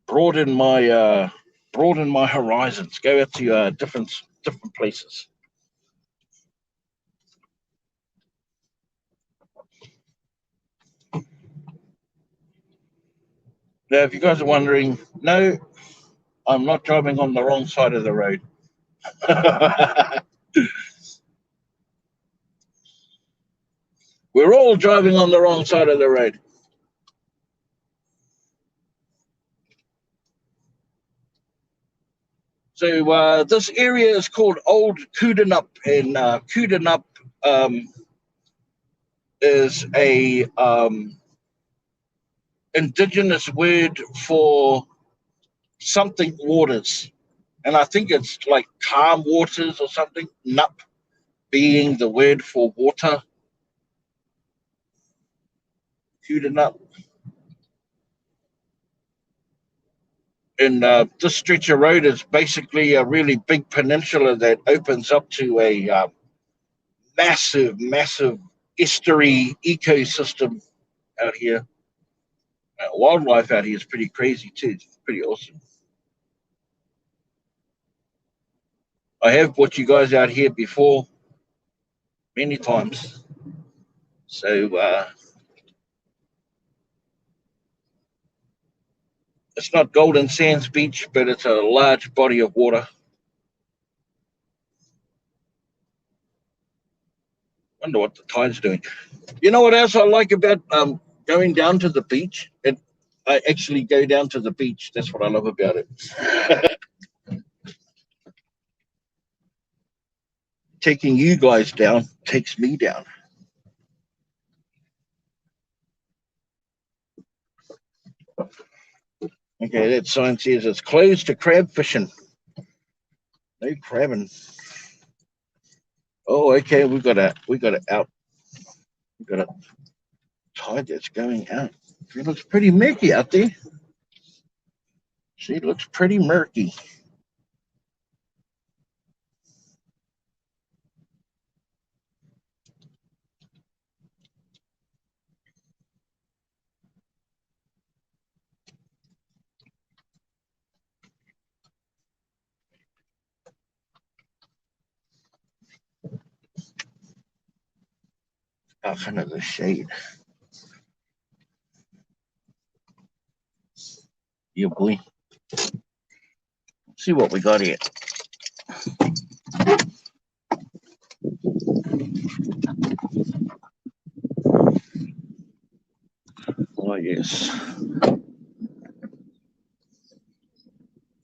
broaden my horizons, go out to different places. Now, if you guys are wondering, no, I'm not driving on the wrong side of the road. We're all driving on the wrong side of the road. So this area is called Old Koodanup, and Koodanup is a indigenous word for something waters, and I think it's like calm waters or something. Nup being the word for water. Koodanup. And this stretch of road is basically a really big peninsula that opens up to a massive estuary ecosystem out here. Wildlife out here is pretty crazy too. It's pretty awesome. I have brought you guys out here before many times. So it's not Golden Sands Beach, but it's a large body of water. Wonder what the tide's doing. You know what else I like about going down to the beach? I actually go down to the beach. That's what I love about it. Taking you guys down takes me down. Okay, that sign says it's closed to crab fishing. No crabbing. Oh, okay, we got a tide that's going out. It looks pretty murky out there. See, it looks pretty murky. Off into the shade. Yeah, boy. See what we got here. yes.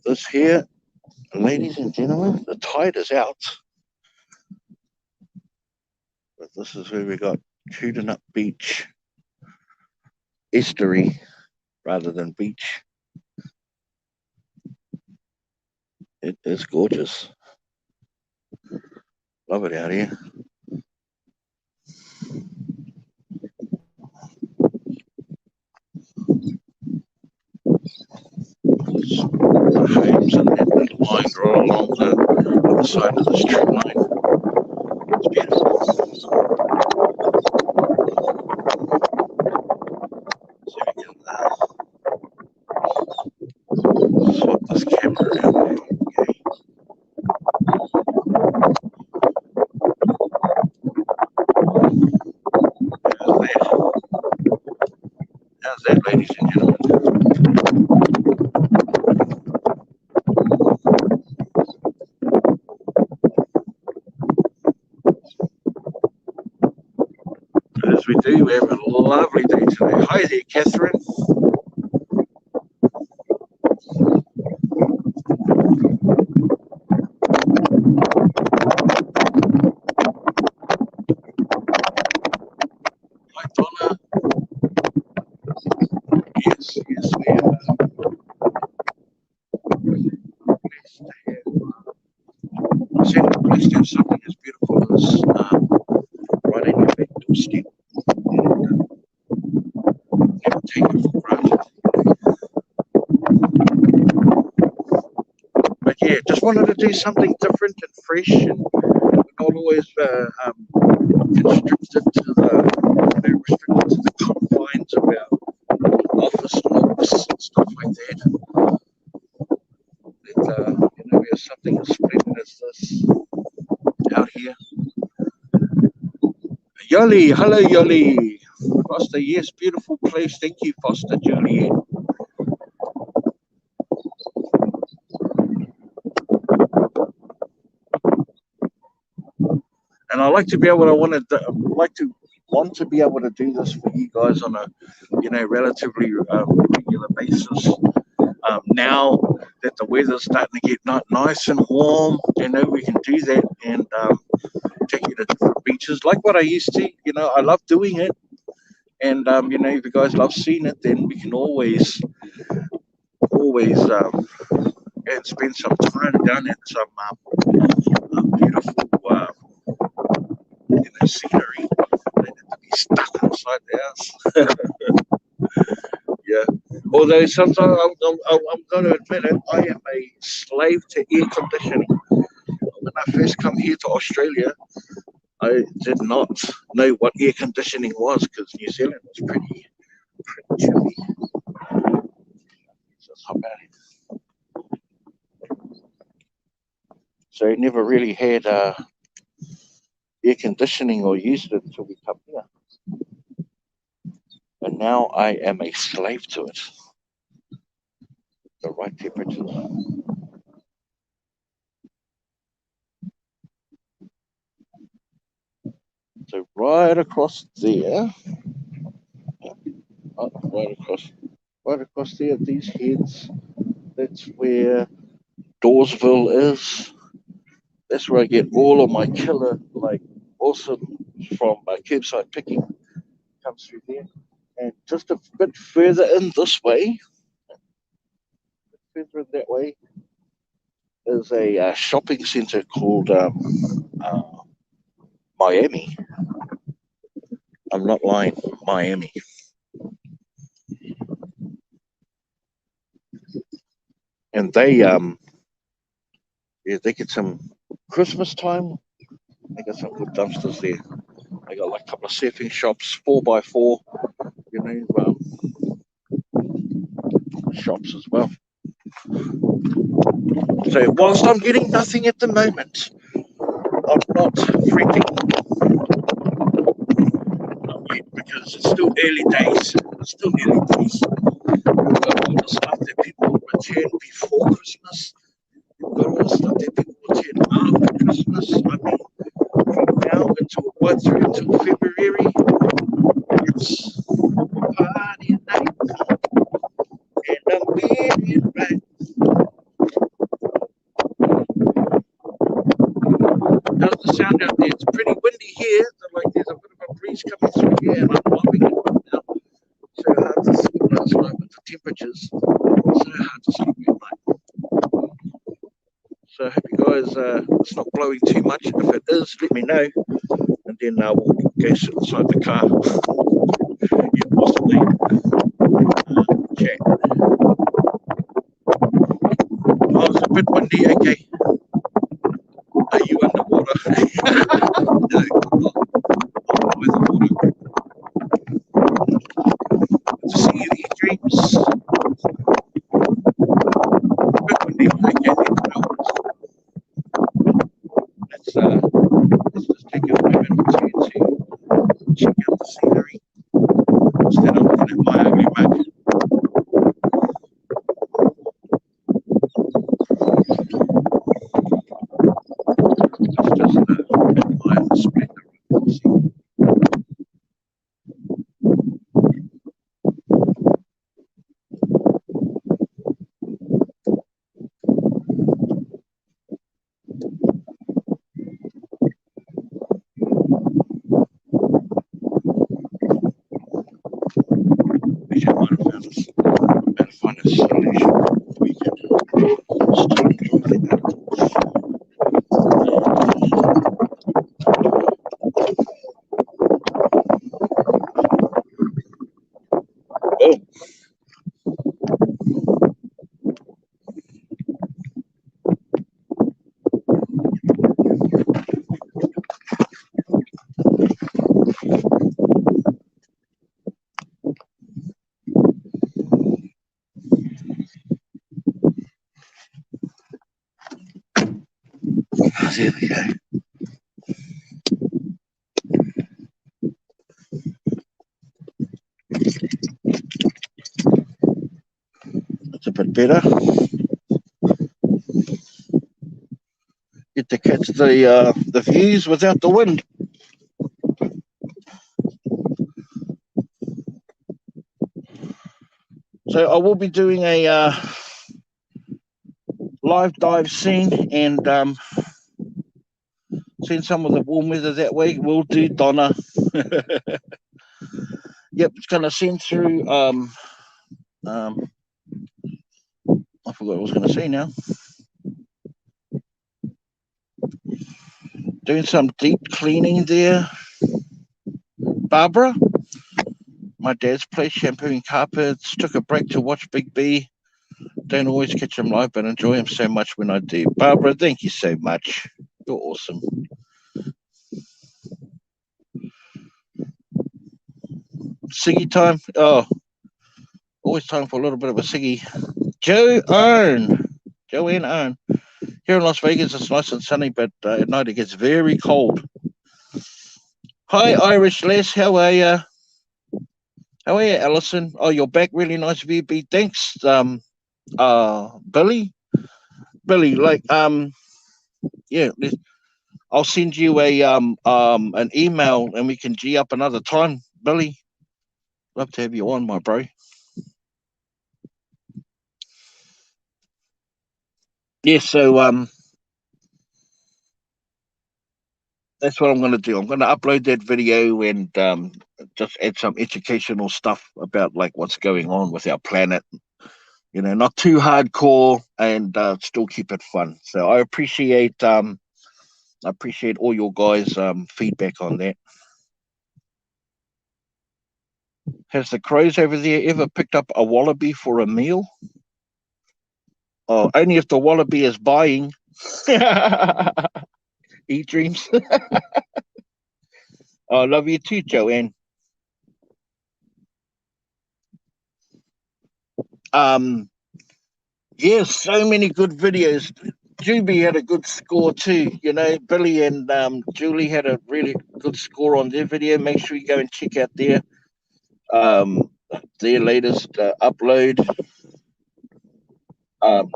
This here, ladies and gentlemen, the tide is out. But this is where we got Koodanup Beach estuary rather than beach. It is gorgeous. Love it out here. Homes and that little line right along the other side of the street line. It's beautiful. So we can swap this camera around. Okay. How's that, ladies and gentlemen? As we do, we have a lovely day today. Hi there, Catherine. Hi, Donna. Yes, we are blessed to have something as beautiful as right in your back doorstep. Never take it for granted. But yeah, just wanted to do something different and fresh, and not always restricted to the confines of our office looks and stuff like that. That we have something as splendid as this out here. Yoli, hello Yoli. Foster, yes, beautiful place. Thank you, Foster, Juliet. And I like to be able to want to be able to do this for you guys on a relatively regular basis. Now that the weather's starting to get nice and warm, we can do that and take you to different beaches like what I used to. I love doing it, and if you guys love seeing it, then we can always and spend some time down in some beautiful scenery. They need to be stuck inside the house. Yeah. Although sometimes I'm going to admit it, I am a slave to air conditioning. When I first come here to Australia, I did not know what air conditioning was because New Zealand was pretty chilly. Just hop out here. So I never really had air conditioning or used it until we come here. And now I am a slave to it. The right temperature. So right across there, right across there, these heads, that's where Dawesville is. That's where I get all of my killer, awesome from curbside picking. Comes through there. And just a bit further in this way, further in that way, is a shopping centre called Miami. I'm not lying, Miami. And they get some Christmas time. They got some good dumpsters there. They got a couple of surfing shops, 4x4, shops as well. So whilst I'm getting nothing at the moment, I'm not freaking because it's still early days. We've got all the stuff that people return before Christmas. We've got all the stuff that people return after Christmas. I mean, from now until February, it's party night. like there's a bit of a breeze coming through here, and I'm loving it right now. So hard to sleep last night with the temperatures. So hard to sleep at night. So I hope you guys, it's not blowing too much. If it is, let me know, and then we'll go sit inside the car. Yeah, possibly chat. Oh, it's a bit windy. Okay. Are you underwater? No, I'm with the water. Good to see you, E-Dreams. A bit windy. Okay, let's just take a moment or two to check out the scenery instead of looking at my ugly mug. Let's just admire the splendor of the sea. Wish I might have found us. Better find a solution. We can still enjoy that. Oh, there we go. That's a bit better. Get to catch the views without the wind. So I will be doing a live dive scene and send some of the warm weather that way. We'll do Donna. Yep, it's gonna send through I forgot what I was gonna say now. Doing some deep cleaning there, Barbara. My dad's place, shampooing carpets. Took a break to watch Big B. Don't always catch him live, but enjoy him so much when I do. Barbara, thank you so much. You're awesome. Siggy time. Oh, always time for a little bit of a Siggy. Joanne Owen. Here in Las Vegas, it's nice and sunny, but at night it gets very cold. Hi, Irish Les. How are you? How are you, Alison? Oh, you're back. Really nice of you, B. Thanks, Billy. Billy, yeah. I'll send you an email and we can G up another time, Billy. Love to have you on, my bro. Yeah, so that's what I'm going to do. I'm going to upload that video and just add some educational stuff about like what's going on with our planet. You know, not too hardcore and still keep it fun. So I appreciate all your guys' feedback on that. Has the crows over there ever picked up a wallaby for a meal? Oh, only if the wallaby is buying. Eat dreams. I love you too, Joanne. Um, yeah, so many good videos. Juby had a good score too. You know, Billy and Julie had a really good score on their video. Make sure you go and check out their latest upload. Um,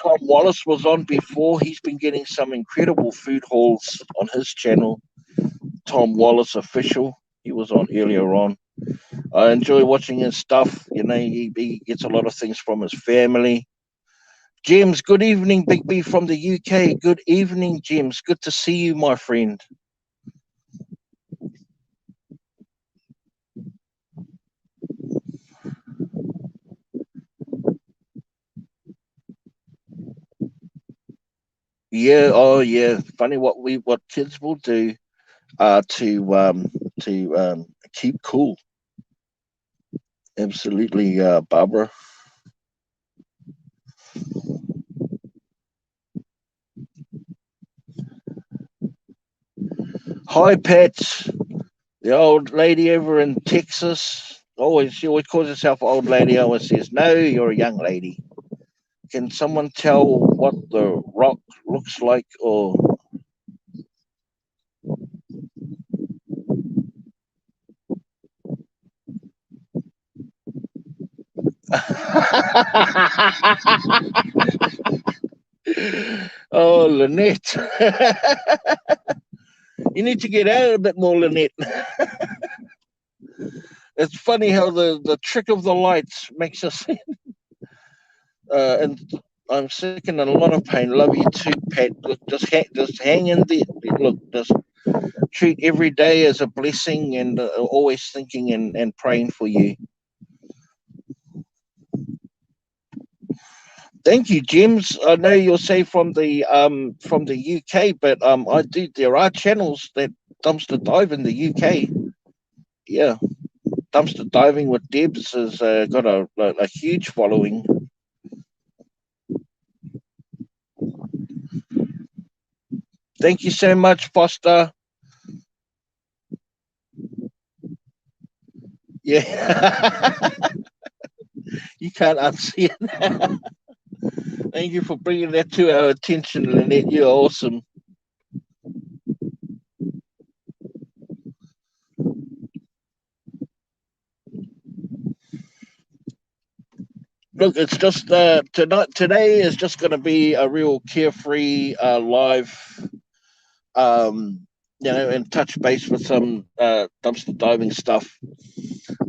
Tom Wallace was on before. He's been getting some incredible food hauls on his channel, Tom Wallace Official. He was on earlier on. I enjoy watching his stuff. You know, he gets a lot of things from his family. James, good evening, Big B from the UK. Good evening, James. Good to see you, my friend. Yeah, oh yeah. Funny what kids will do to keep cool. Absolutely, Barbara. Hi, Pat. The old lady over in Texas. Always, she always calls herself old lady. Always says, "No, you're a young lady." Can someone tell what the rock looks like, or? Oh, Lynette. You need to get out a bit more, Lynette. It's funny how the trick of the lights makes us. And I'm sick and in a lot of pain. Love you too, Pat. Look, just hang in there. Look, just treat every day as a blessing, and always thinking and praying for you. Thank you, James. I know you're say from the UK, but I do. There are channels that dumpster dive in the UK. Yeah, dumpster diving with Debs has got a huge following. Thank you so much, Foster. Yeah, you can't unsee it. Thank you for bringing that to our attention, Lynette. You're awesome. Look, it's just tonight. Today is just going to be a real carefree live, um, and touch base with some dumpster diving stuff.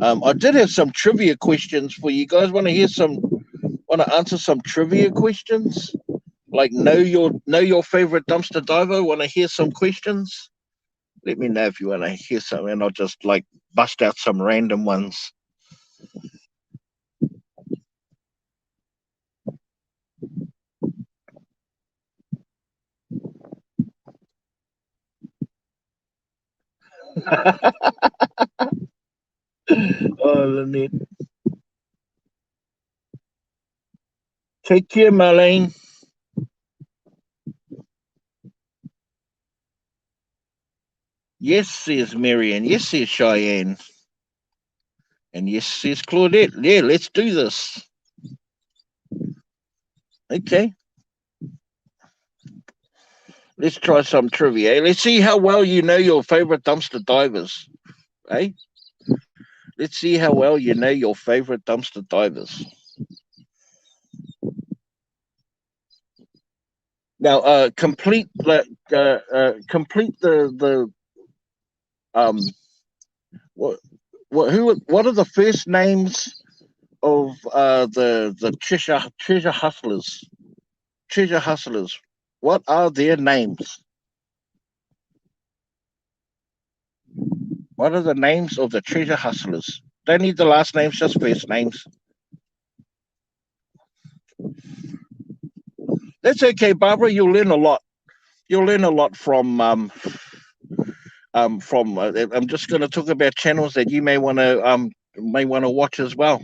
I did have some trivia questions for you guys. Want to answer some trivia questions? Like know your favorite dumpster diver. Want to hear some questions? Let me know if you want to hear some, and I'll just like bust out some random ones. Oh, Lynette. Take care, Marlene. Yes, says Marion. Yes, says Cheyenne. And yes, says Claudette. Yeah, let's do this. Okay, let's try some trivia. Let's see how well you know your favorite dumpster divers. Eh? Let's see how well you know your favorite dumpster divers. Now, complete the um what what are the first names of the treasure hustlers? Treasure hustlers. What are their names? What are the names of the treasure hustlers? Don't need the last names, just first names. That's okay, Barbara. You'll learn a lot. You'll learn a lot from. I'm just going to talk about channels that you may want to watch as well.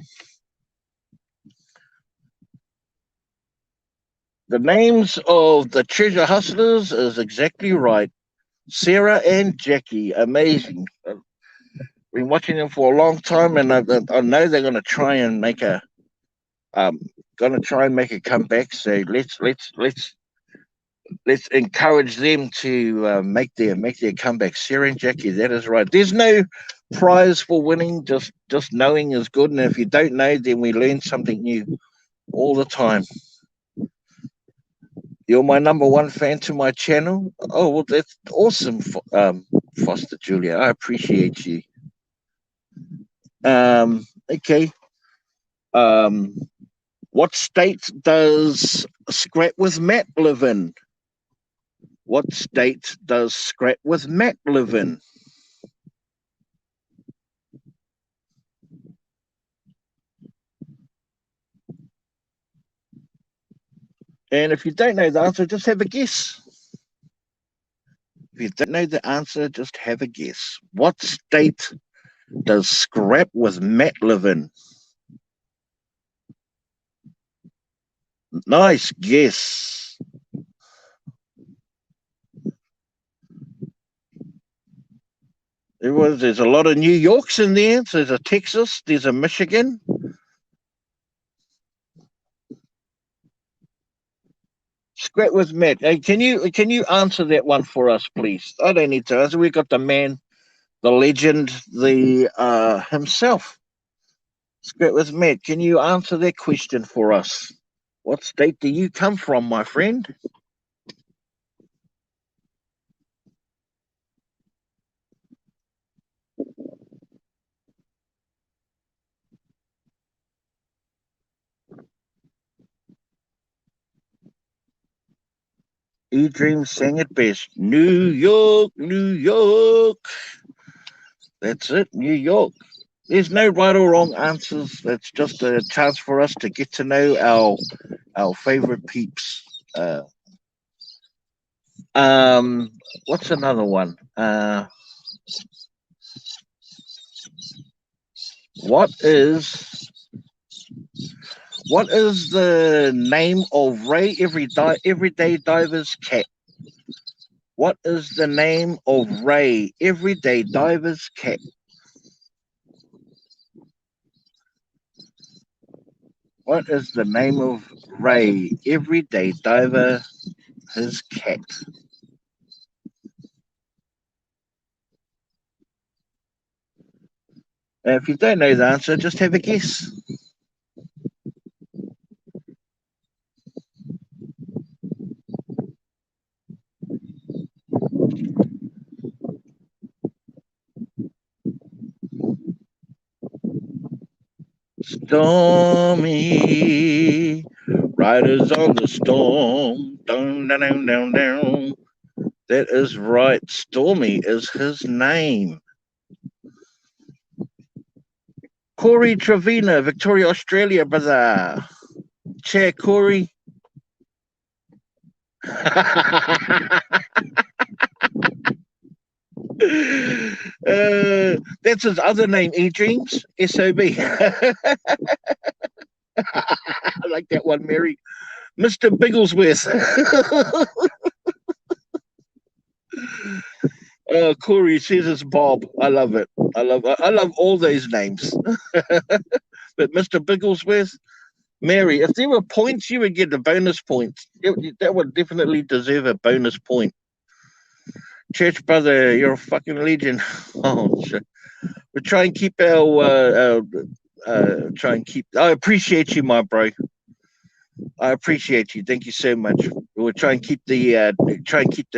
The names of the treasure hustlers is exactly right. Sarah and Jackie, amazing. I've been watching them for a long time, and I know they're going to try and make a um, going to try and make a comeback. So let's encourage them to make their comeback. Sarah and Jackie, that is right. There's no prize for winning. Just knowing is good, and if you don't know, then we learn something new all the time. You're my number one fan to my channel. Oh well, that's awesome, Foster Julia. I appreciate you. Okay. Um, what state does Scrap with Matt live in? What state does Scrap with Matt live in? And if you don't know the answer, just have a guess. If you don't know the answer, just have a guess. What state does Scrap with Matt live in? Nice guess. There's a lot of New Yorks in there. So there's a Texas, there's a Michigan. Scrap with Matt. Hey, can you answer that one for us, please? I don't need to answer. We've got the man, the legend, the himself. Scrap with Matt. Can you answer that question for us? What state do you come from, my friend? E-Dream sang it best. New York, New York. That's it, New York. There's no right or wrong answers. That's just a chance for us to get to know our favorite peeps. What's another one? What is the name of Ray Everyday Diver's cat? What is the name of Ray Everyday Diver's cat? What is the name of Ray Everyday Diver, his cat? If you don't know the answer, just have a guess. Stormy, riders on the storm. Down, down, down, down, down. That is right. Stormy is his name. Corey Trevina, Victoria, Australia, brother. Chair Corey. That's his other name, E-Dreams, S-O-B. I like that one, Mary. Mr. Bigglesworth. Corey says it's Bob. I love it. I love all these names. But Mr. Bigglesworth, Mary, if there were points, you would get a bonus point. That would definitely deserve a bonus point. Church brother, you're a fucking legend. Oh, shit. We try and keep our I appreciate you, my bro. I appreciate you. Thank you so much. We'll try and keep the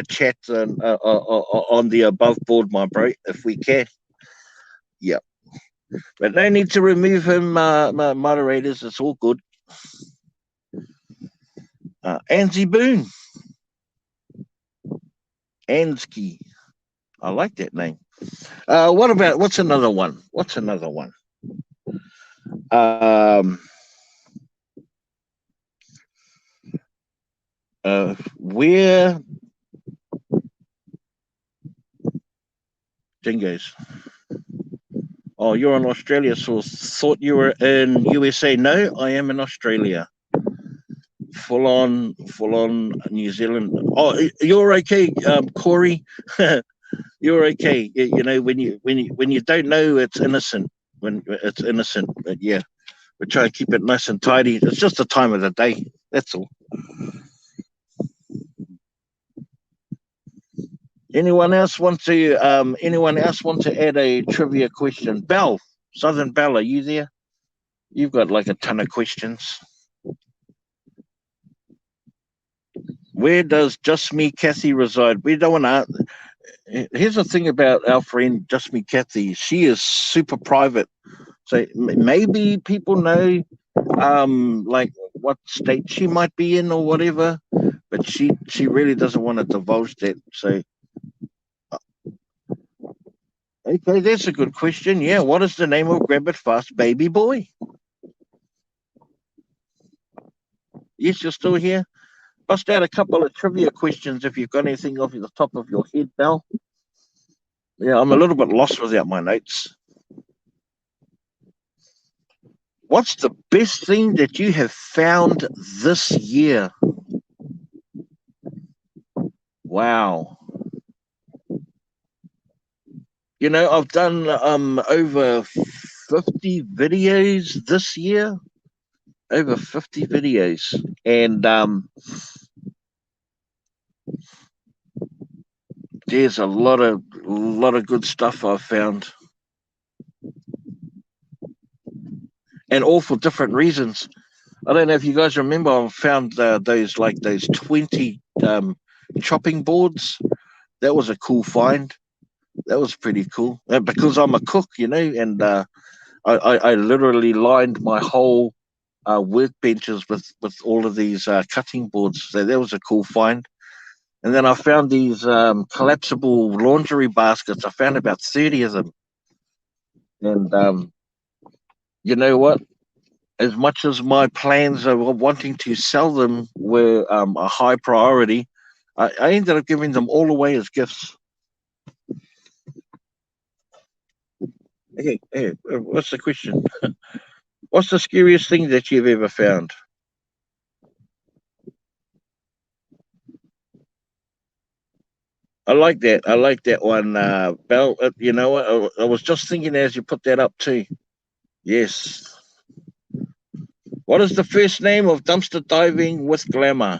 chat on the above board, my bro, if we can. Yeah, but no need to remove him, moderators. It's all good. Anzi Boone, Ansky. I like that name. What's another one? Where Dingoes? Oh, you're in Australia, so thought you were in USA. No, I am in Australia. Full on New Zealand. Oh, you're okay, Corey. You're okay. You know, when you don't know, it's innocent. When it's innocent, but yeah, we try to keep it nice and tidy. It's just the time of the day. That's all. Anyone else want to add a trivia question? Bell, Southern Bell, are you there? You've got like a ton of questions. Where does Just Me Kathy reside? We don't want to. Here's the thing about our friend Just Me Kathy. She is super private. So maybe people know like what state she might be in or whatever, but she really doesn't want to divulge that. So okay, that's a good question. Yeah, what is the name of Grab It Fast baby boy? Yes, you're still here. bust out a couple of trivia questions if you've got anything off the top of your head, Belle. Yeah, I'm a little bit lost without my notes. What's the best thing that you have found this year? Wow. You know, I've done over 50 videos this year. Over 50 videos. And there's a lot of good stuff I've found. And all for different reasons. I don't know if you guys remember, I found those 20 chopping boards. That was a cool find. That was pretty cool. Because I'm a cook, you know, and I literally lined my whole workbenches with all of these cutting boards. So that was a cool find. And then I found these collapsible laundry baskets. I found about 30 of them. And you know what? As much as my plans of wanting to sell them were a high priority, I ended up giving them all away as gifts. Hey, what's the question? What's the scariest thing that you've ever found? I like that. I like that one, Belle. You know what? I was just thinking as you put that up too. Yes. What is the first name of Dumpster Diving with Glamour?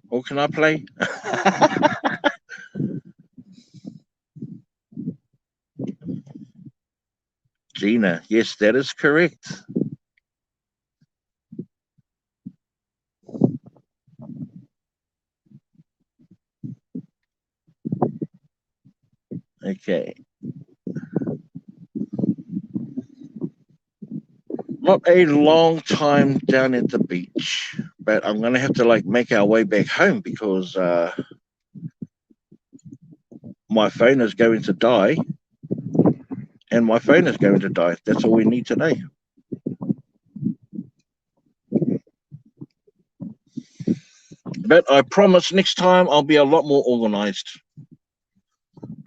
Or can I play? Gina. Yes, that is correct. Okay. Not a long time down at the beach, but I'm gonna have to make our way back home because my phone is going to die, and my phone is going to die. That's all we need to know. But I promise next time I'll be a lot more organized.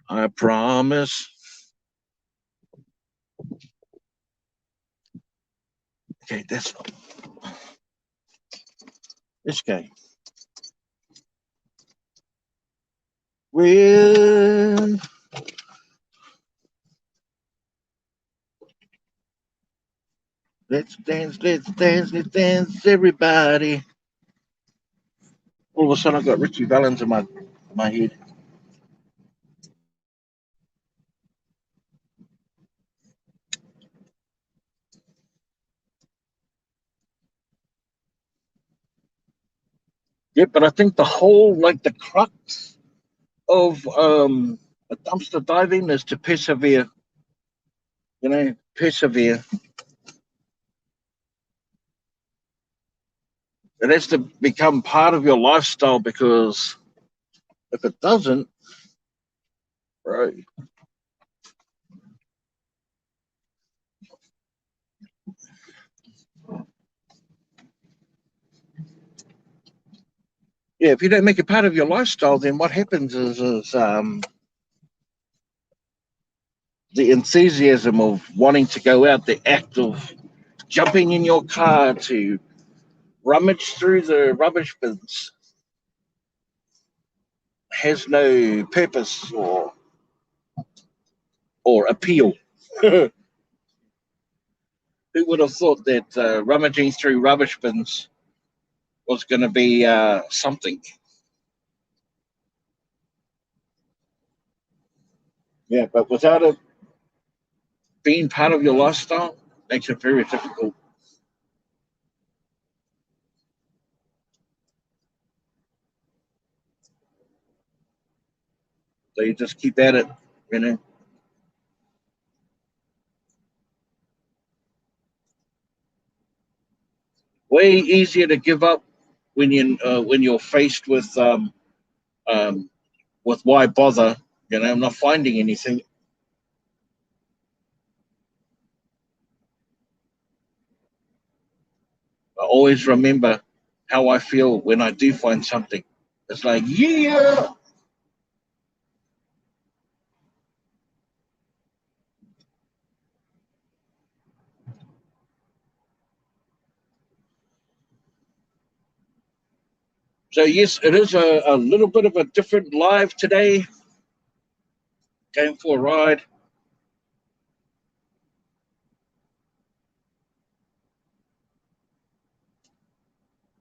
I promise. Okay, let's go. Well, let's dance, everybody. All of a sudden, I got Richie Valens in my head. Yeah, but I think the crux of a dumpster diving is to persevere. You know, persevere. It has to become part of your lifestyle because if it doesn't, bro. Yeah, if you don't make it part of your lifestyle, then what happens is the enthusiasm of wanting to go out, the act of jumping in your car to rummage through the rubbish bins has no purpose or appeal. Who would have thought that rummaging through rubbish bins was going to be something? Yeah, but without it being part of your lifestyle, makes it very difficult. So you just keep at it, you know. Way easier to give up when you're faced um, with why bother? You know, I'm not finding anything. always remember how I feel when I do find something. It's like, yeah. So yes, it is a little bit of a different live today. Going for a ride.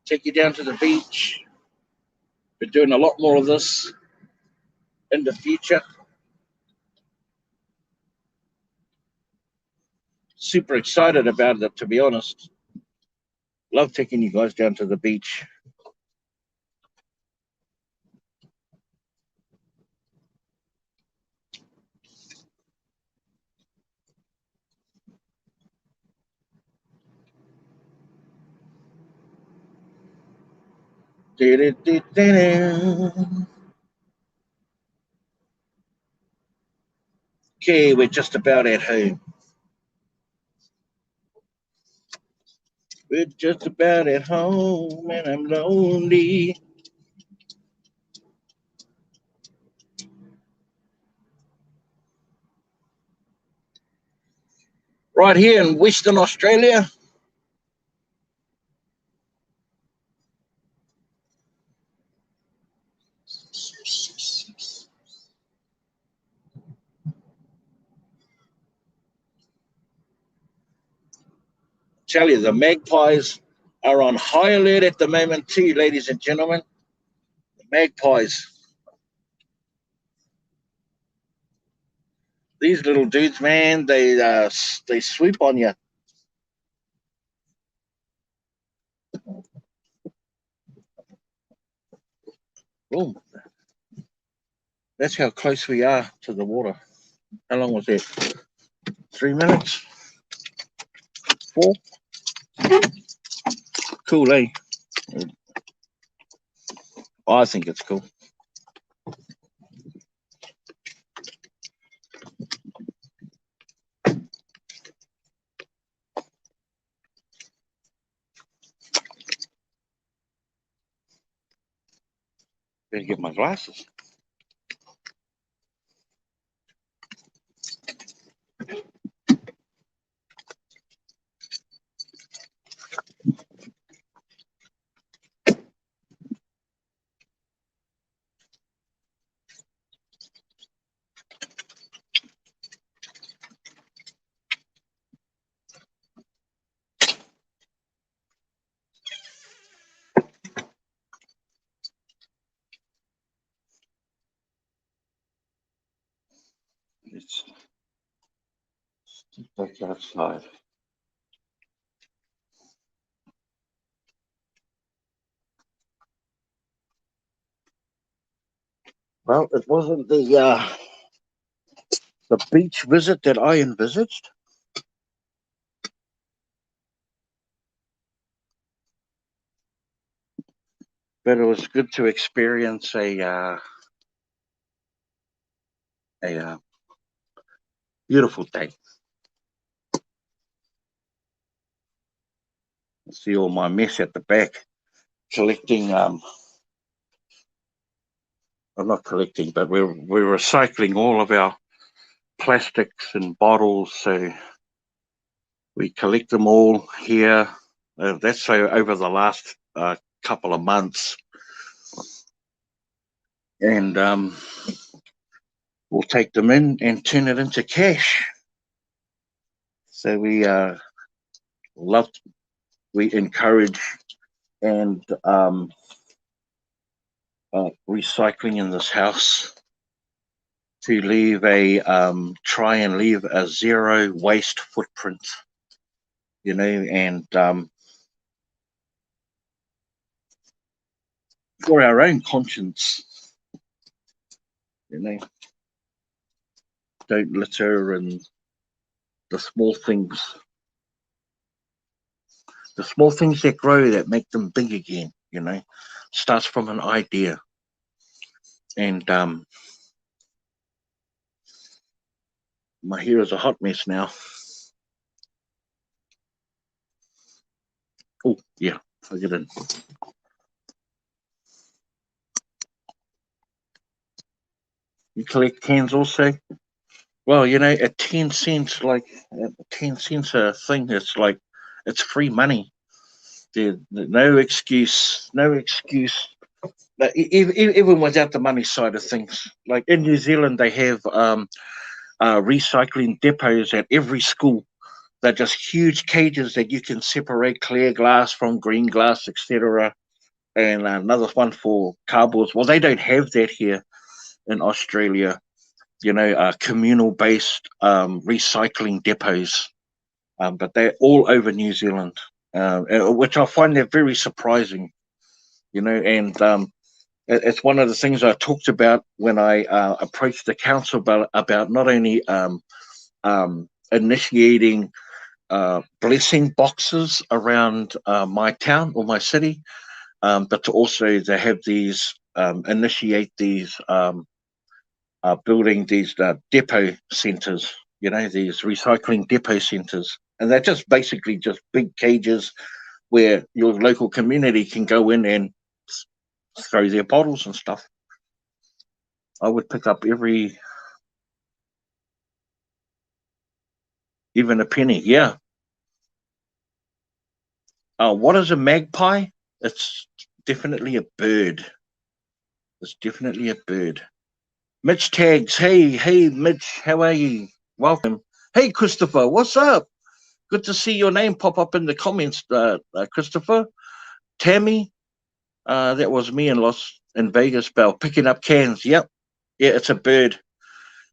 Take you down to the beach. We're doing a lot more of this in the future. Super excited about it, to be honest. Love taking you guys down to the beach. Okay, we're just about at home. We're just about at home and I'm lonely. Right here in Western Australia. Tell you, the magpies are on high alert at the moment too, ladies and gentlemen. The magpies. These little dudes, man, they swoop on you. Boom. That's how close we are to the water. How long was that? 3 minutes? 4? Cool, eh? I think it's cool. Better get my glasses. Let's step back outside. Well, it wasn't the beach visit that I envisaged. But it was good to experience a beautiful day. See all my mess at the back, collecting. I'm not collecting, but we're recycling all of our plastics and bottles. So we collect them all here. That's so over the last couple of months, and we'll take them in and turn it into cash. So love, we encourage and recycling in this house to leave try and leave a zero waste footprint, and for our own conscience, don't litter and the small things, that grow that make them big again, starts from an idea. And my hair is a hot mess now. Oh, yeah, I'll get in. You collect cans also? Well, at 10 cents, like 10 cents a thing, it's free money. No excuse, no excuse. Even without the money side of things, like in New Zealand, they have recycling depots at every school. They're just huge cages that you can separate clear glass from green glass, etc. And another one for cardboards. Well, they don't have that here in Australia. Communal-based recycling depots, but they're all over New Zealand, which I find they're very surprising. And it's one of the things I talked about when I approached the council about not only initiating blessing boxes around my town or my city, but to also to have these initiate these building these depot centres, these recycling depot centres. And they're just basically just big cages where your local community can go in and throw their bottles and stuff. I would pick up even a penny. Yeah. What is a magpie? It's definitely a bird. It's definitely a bird. Mitch tags. Hey, Mitch, how are you? Welcome. Hey, Christopher, what's up? Good to see your name pop up in the comments, Christopher. Tammy, that was me in Vegas, Bell, picking up cans. Yep. Yeah, it's a bird.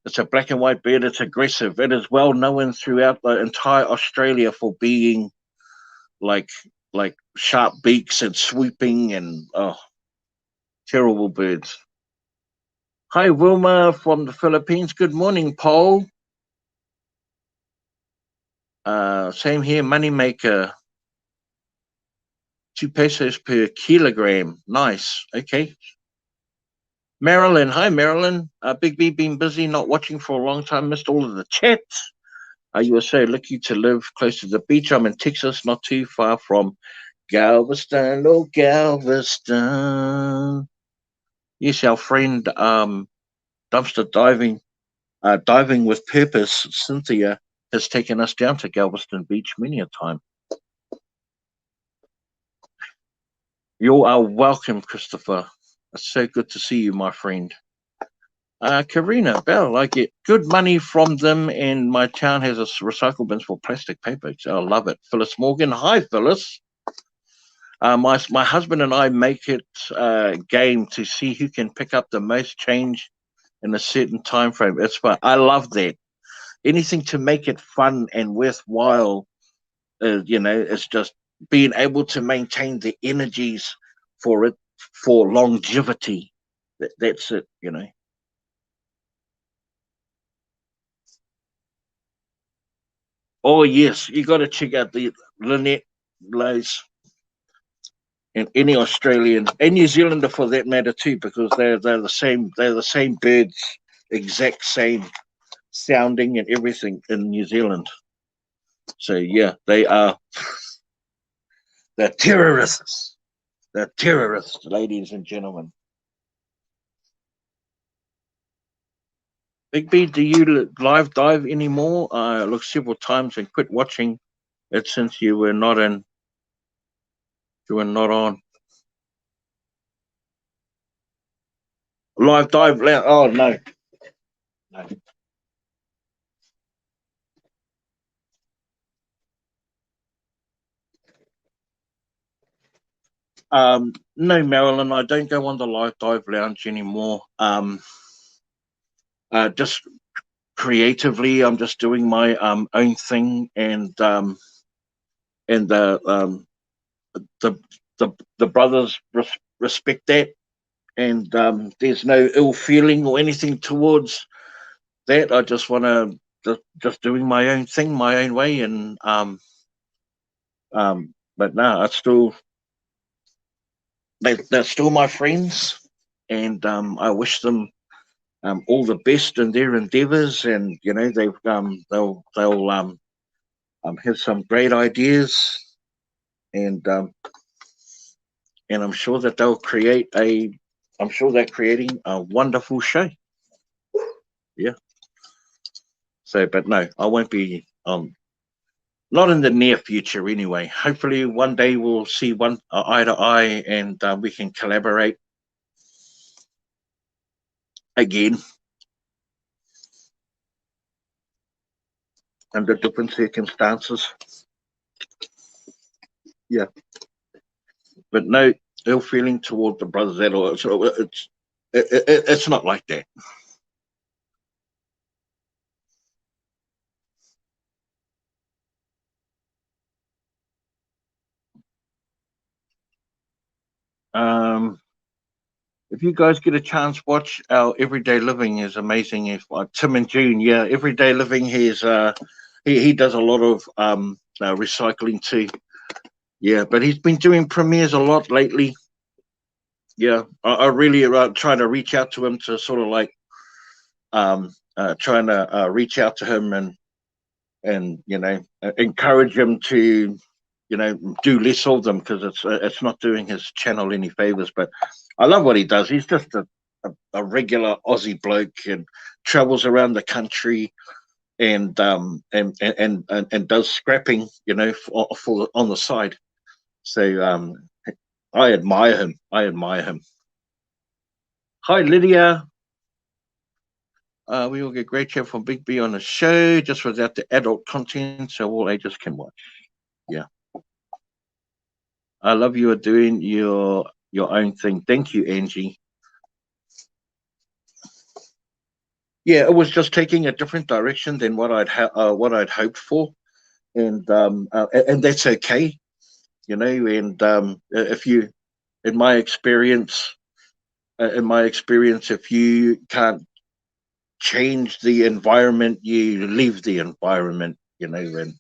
It's a black and white bird. It's aggressive. It is well known throughout the entire Australia for being like sharp beaks and swooping and terrible birds. Hi, Wilma from the Philippines. Good morning, Paul. Same here, moneymaker. 2 pesos per kilogram. Nice. Okay. Marilyn. Hi, Marilyn. Big B been busy, not watching for a long time. Missed all of the chats. You were so lucky to live close to the beach. I'm in Texas, not too far from Galveston. Oh, Galveston. Yes, our friend dumpster diving with purpose, Cynthia, has taken us down to Galveston Beach many a time. You are welcome, Christopher. It's so good to see you, my friend. Karina Bell, I get good money from them, and my town has a recycle bins for plastic paper. So I love it. Phyllis Morgan, hi Phyllis. My husband and I make it a game to see who can pick up the most change in a certain time frame. It's fun. I love that. Anything to make it fun and worthwhile. It's just being able to maintain the energies for it for longevity. That's it. Oh yes, you got to check out the Lynette Lays and any Australian and New Zealander for that matter too, because they're the same. They're the same birds, exact same sounding and everything in New Zealand. So yeah, they're terrorists. They're terrorists, ladies and gentlemen. Big B, do you live dive anymore? I looked several times and quit watching it since you were not in. You were not on live dive. Oh no, no. No, Marilyn, I don't go on the live dive lounge anymore. Just creatively, I'm just doing my own thing, and the the brothers respect that, and there's no ill feeling or anything towards that. I just want to just doing my own thing, my own way, and but no, I still they're still my friends, and I wish them all the best in their endeavours, and they'll have some great ideas, and I'm sure that they'll create a. I'm sure they're creating a wonderful show. Yeah. So, but no, I won't be. Not in the near future, anyway. Hopefully, one day we'll see one eye to eye, and we can collaborate again under different circumstances. Yeah, but no ill feeling toward the brothers at all. So it's not like that. Um, if you guys get a chance, watch our Everyday Living is amazing. If Tim and June, yeah, Everyday Living, he does a lot of recycling too. Yeah, but he's been doing premieres a lot lately. Yeah, I really try to reach out to him to sort of like trying to reach out to him and encourage him to do less of them because it's not doing his channel any favors. But I love what he does. He's just a regular Aussie bloke and travels around the country and does scrapping, for on the side. So I admire him. I admire him. Hi, Lydia. We will get great chat from Big B on the show, just without the adult content, so all ages can watch. Yeah, I love you are doing your own thing. Thank you, Angie. Yeah, it was just taking a different direction than what what I'd hoped for, and that's okay, And if you, in my experience, if you can't change the environment, you leave the environment, And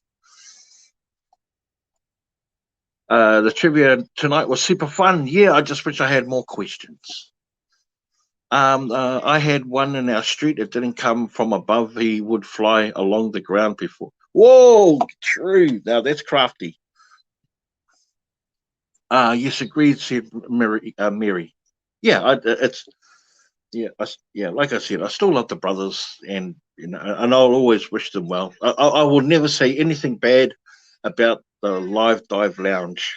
the trivia tonight was super fun. Yeah, I just wish I had more questions. I had one in our street. It didn't come from above. He would fly along the ground before. Whoa, true. Now that's crafty. Yes, agreed, said Mary. Mary. Yeah, it's yeah. Like I said, I still love the brothers, and I'll always wish them well. I will never say anything bad about the Live Dive Lounge.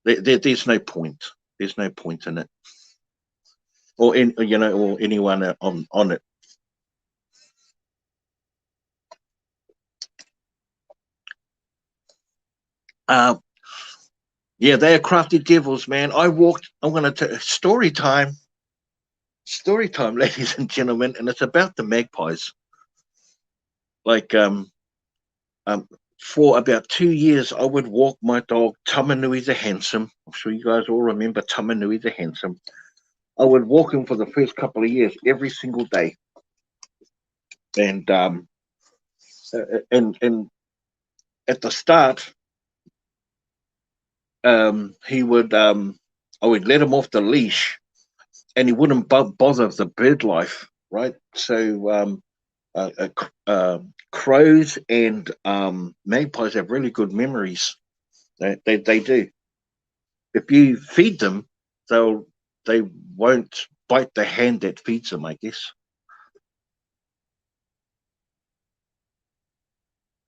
There's no point. There's no point in it, or anyone on it. Uh, yeah, they are crafty devils, man. I'm going to story time. Story time, ladies and gentlemen, and it's about the magpies. Like um, for about 2 years, I would walk my dog Tamanui the Handsome. I'm sure you guys all remember Tamanui the Handsome. I would walk him for the first couple of years every single day, and and at the start, he would I would let him off the leash, and he wouldn't bother the bird life, right? So uh, uh, crows and magpies have really good memories. They do. If you feed them, they won't bite the hand that feeds them, I guess.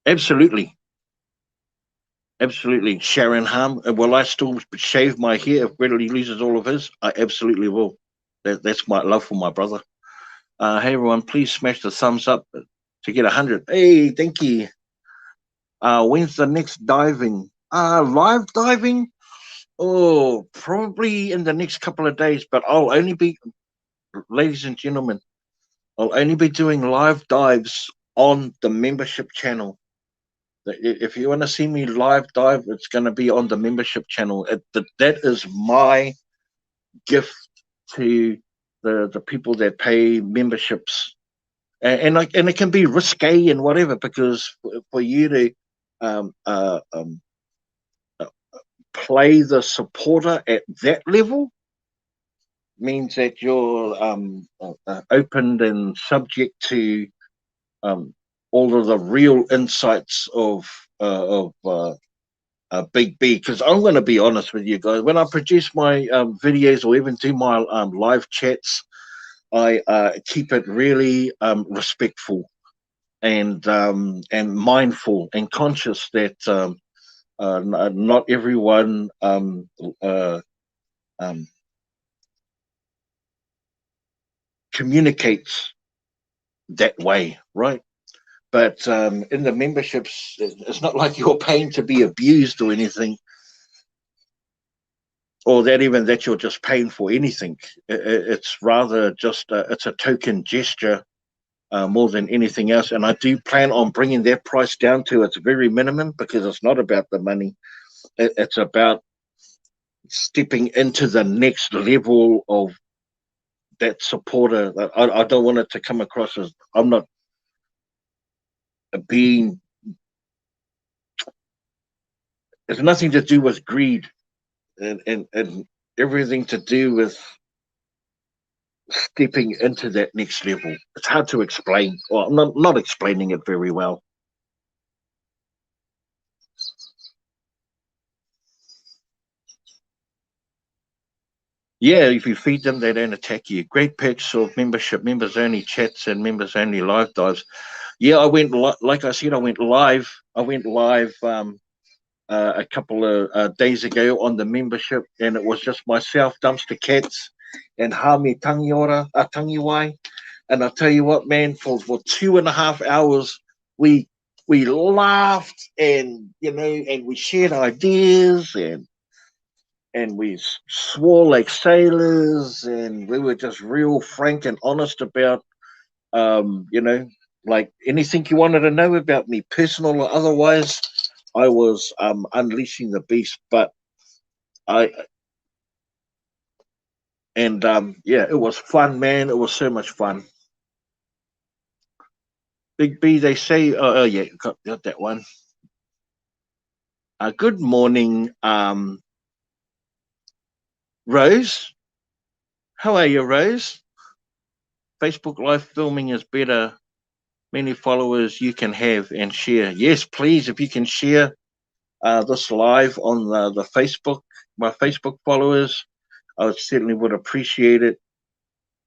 Absolutely. Absolutely. Sharon Harm, will I still shave my hair if Bradley loses all of his? I absolutely will. That's my love for my brother. Hey, everyone, please smash the thumbs up to get 100. Hey, thank you. When's the next diving? Live diving? Oh, probably in the next couple of days, but ladies and gentlemen, I'll only be doing live dives on the membership channel. If you want to see me live dive, it's going to be on the membership channel. That is my gift to the people that pay memberships, and it can be risque and whatever, because for you to um, uh, um, uh, play the supporter at that level means that you're opened and subject to um, all of the real insights of Big B, because I'm going to be honest with you guys. When I produce my videos or even do my live chats, I keep it really respectful and mindful and conscious that not everyone um, communicates that way, right? But in the memberships, it's not like you're paying to be abused or anything, or that even that you're just paying for anything. It's rather just it's a token gesture more than anything else. And I do plan on bringing that price down to its very minimum, because it's not about the money. It's about stepping into the next level of that supporter. I don't want it to come across as I'm not being. It's nothing to do with greed and everything to do with stepping into that next level. It's hard to explain, or I'm not explaining it very well. Yeah, if you feed them, they don't attack you. Great perks of membership, members only chats and members only live dives. Yeah, I went like I said, I went live. I went live a couple of days ago on the membership, and it was just myself, Dumpster Cats, and Hami Tangiwai. And I tell you what, man, for 2.5 hours, we we laughed, and and we shared ideas, and we swore like sailors, and we were just real frank and honest about like anything you wanted to know about me, personal or otherwise. I was unleashing the beast, but I and yeah, it was fun, man. It was so much fun. Big B, they say, oh yeah, got that one. Good morning, Rose. How are you, Rose? Facebook live filming is better. Many followers you can have and share. Yes, please, if you can share this live on the Facebook, my Facebook followers, I certainly would appreciate it.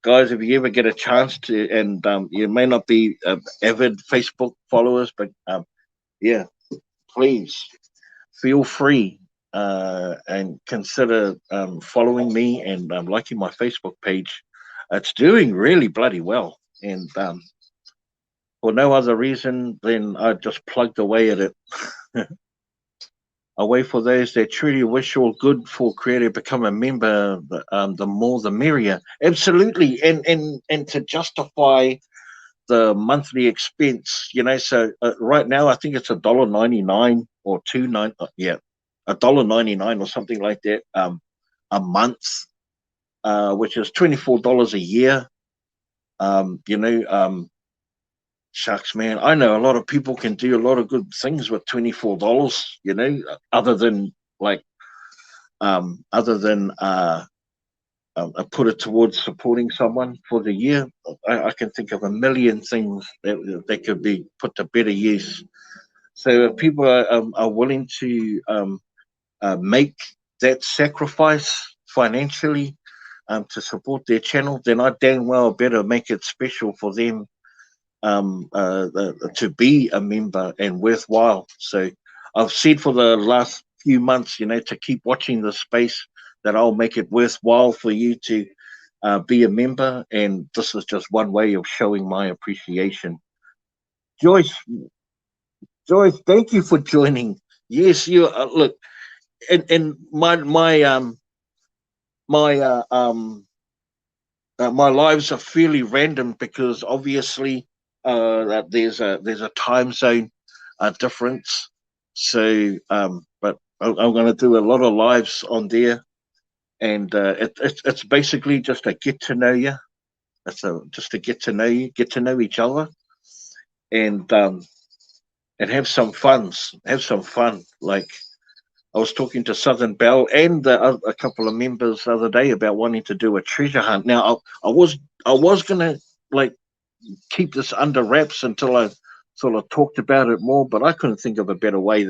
Guys, if you ever get a chance to, and you may not be avid Facebook followers, but yeah, please feel free and consider following me and liking my Facebook page. It's doing really bloody well, and for no other reason than I just plugged away at it. A way for those that truly wish all good for creator become a member. The more, the merrier. Absolutely, and to justify the monthly expense, So right now, I think it's $1.99 or 2.9. Yeah, $1.99 or something like that. A month, which is $24 a year. Um, you know, um, Shucks, man, I know a lot of people can do a lot of good things with $24. Other than like, other than put it towards supporting someone for the year. I can think of a million things that could be put to better use. So if people are willing to make that sacrifice financially to support their channel, then I damn well better make it special for them to be a member and worthwhile. So I've said for the last few months, to keep watching the space, that I'll make it worthwhile for you to be a member. And this is just one way of showing my appreciation. Joyce, Joyce, thank you for joining. Yes, you look, and my my lives are fairly random, because obviously there's a time zone difference. So, but I'm going to do a lot of lives on there, and it's basically just a get to know you. Just to get to know you, get to know each other, and have some funs, have some fun. Like I was talking to Southern Belle and a couple of members the other day about wanting to do a treasure hunt. Now I was gonna like keep this under wraps until I sort of talked about it more, but I couldn't think of a better way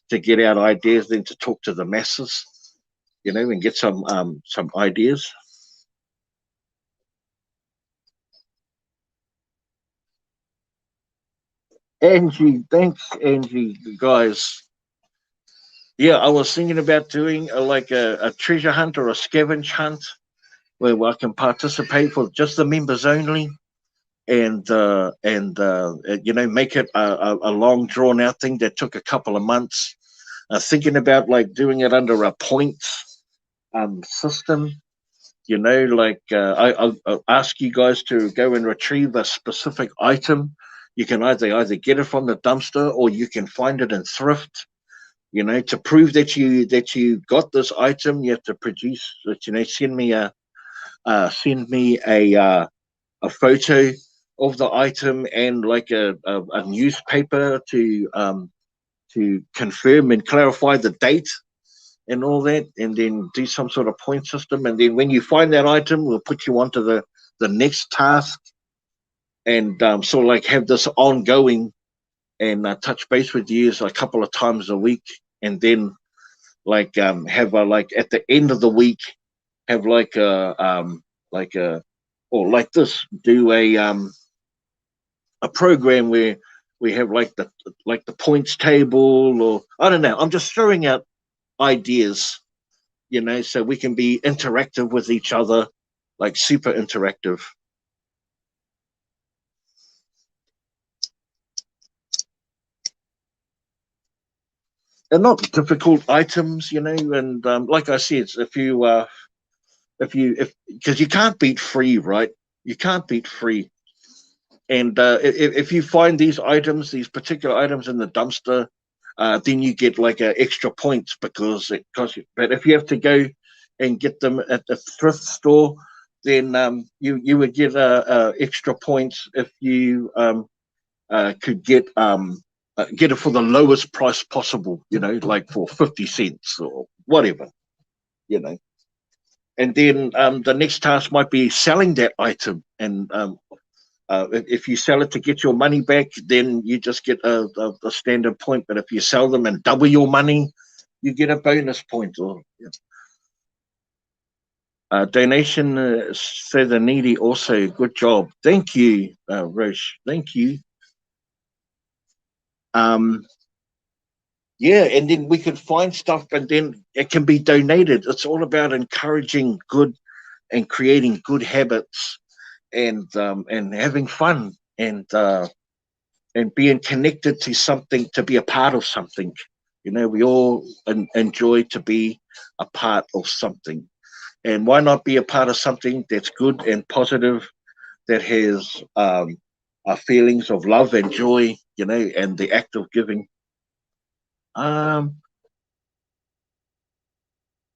to get out ideas than to talk to the masses, you know, and get some ideas. Angie, thanks, Angie, guys. Yeah, I was thinking about doing like a treasure hunt or a scavenge hunt where I can participate for just the members only, and you know, make it a long drawn out thing that took a couple of months. Thinking about like doing it under a points system. You know, like I'll ask you guys to go and retrieve a specific item. You can either get it from the dumpster or you can find it in thrift. You know, to prove that you got this item, you have to produce. You know, send me a photo of the item and like a newspaper to confirm and clarify the date and all that, and then do some sort of point system. And then when you find that item, we'll put you onto the next task, and sort of like have this ongoing, and touch base with you a couple of times a week, and then like have a like at the end of the week have like a or like this do a program where we have like the points table, or I don't know. I'm just throwing out ideas, you know, so we can be interactive with each other, like super interactive. They're not difficult items, you know, and like I said, if because you can't beat free, right? You can't beat free. And if you find these items, these particular items in the dumpster, then you get like extra points because it costs you. But if you have to go and get them at the thrift store, then you would get extra points if you could get it for the lowest price possible. You know, like for 50 cents or whatever. You know, and then the next task might be selling that item, and if you sell it to get your money back, then you just get a standard point. But if you sell them and double your money, you get a bonus point. Or yeah. Donation for the needy also. Good job. Thank you, Roche. Thank you. Um, yeah, and then we can find stuff and then it can be donated. It's all about encouraging good and creating good habits, and having fun, and being connected to something, to be a part of something. You know, we all enjoy to be a part of something. And why not be a part of something that's good and positive, that has feelings of love and joy, you know, and the act of giving. Um,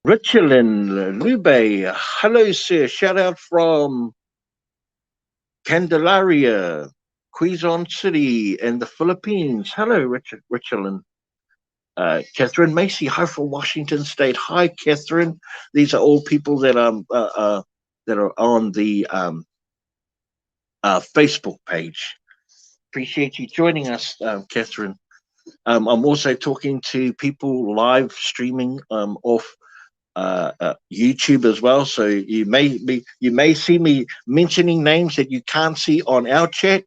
Richelin Lube, hello, sir. Shout out from Candelaria, Quezon City, and the Philippines. Hello, Richelin. Catherine Macy, hi from Washington State. Hi, Catherine. These are all people that are on the Facebook page. Appreciate you joining us, Catherine. I'm also talking to people live streaming off YouTube as well. So you may see me mentioning names that you can't see on our chat.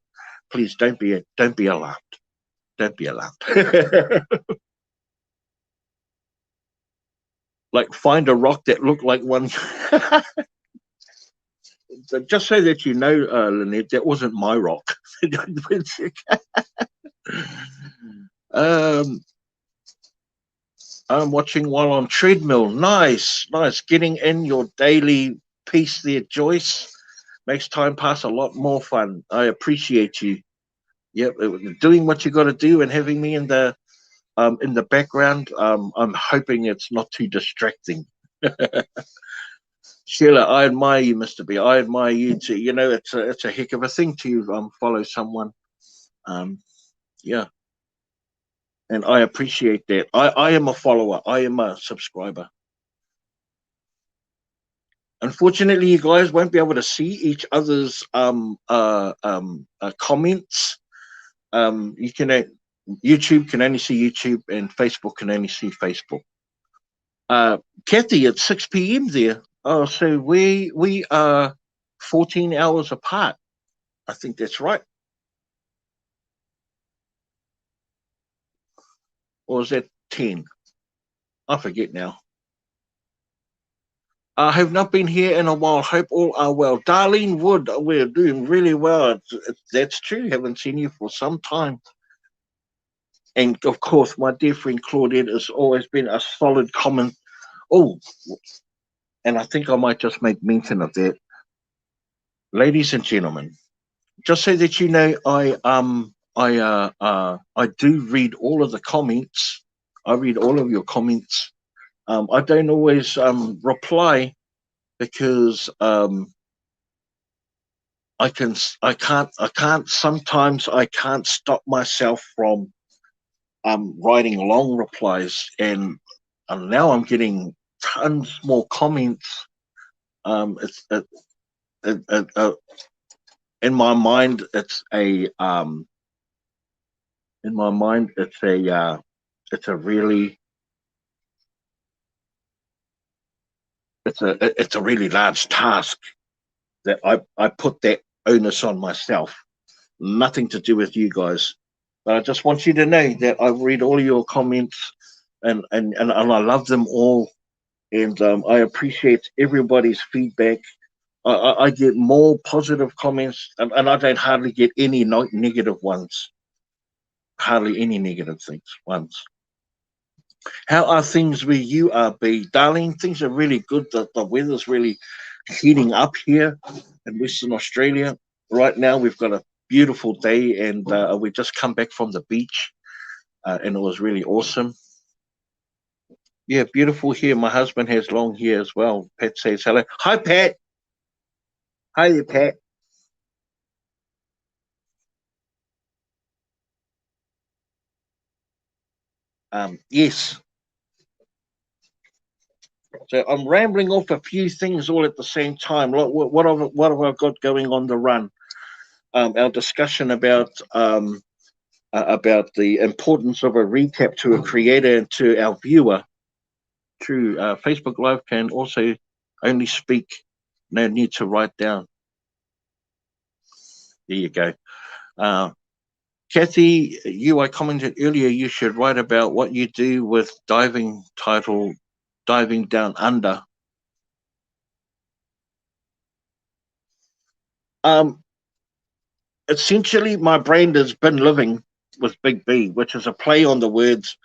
Please don't be alarmed. Don't be alarmed. Like find a rock that looked like one. Just so that you know, Lynette, that wasn't my rock. um, I'm watching while on treadmill. Nice, nice. Getting in your daily piece there, Joyce. Makes time pass a lot more fun. I appreciate you. Yep, doing what you got to do and having me in the background. I'm hoping it's not too distracting. Sheila, I admire you, Mr. B. I admire you too. You know, it's a heck of a thing to follow someone. Yeah, and I appreciate that. I am a follower. I am a subscriber. Unfortunately, you guys won't be able to see each other's comments. You can YouTube can only see YouTube, and Facebook can only see Facebook. Kathy, it's 6 p.m. there. Oh, so we are 14 hours apart. I think that's right. Or is that 10? I forget now. I have not been here in a while. Hope all are well. Darlene Wood, we're doing really well. That's true. Haven't seen you for some time. And of course, my dear friend Claudette has always been a solid comment. Oh, and I think I might just make mention of that. Ladies and gentlemen, just so that you know, I do read all of the comments. I read all of your comments. I don't always reply because I can't sometimes I can't stop myself from writing long replies, and now I'm getting tons more comments. It's in my mind in my mind it's a really it's a really large task that I put that onus on myself. Nothing to do with you guys. But I just want you to know that I read all your comments, and I love them all, and I appreciate everybody's feedback. I get more positive comments, and I don't hardly get any negative ones. Hardly any negative ones. How are things where you are, B? Darling, things are really good. The weather's really heating up here in Western Australia. Right now, we've got a beautiful day, and we just come back from the beach, and it was really awesome. Yeah, beautiful hair. My husband has long hair as well. Pat says hello. Hi, Pat. Hi there, Pat. Yes. So I'm rambling off a few things all at the same time. What have I got going on the run? Our discussion about the importance of a recap to a creator and to our viewer through Facebook Live can also only speak, no need to write down. There you go. Kathy, I commented earlier you should write about what you do with diving title, Diving Down Under. Essentially, my brand has been living with Big B, which is a play on the words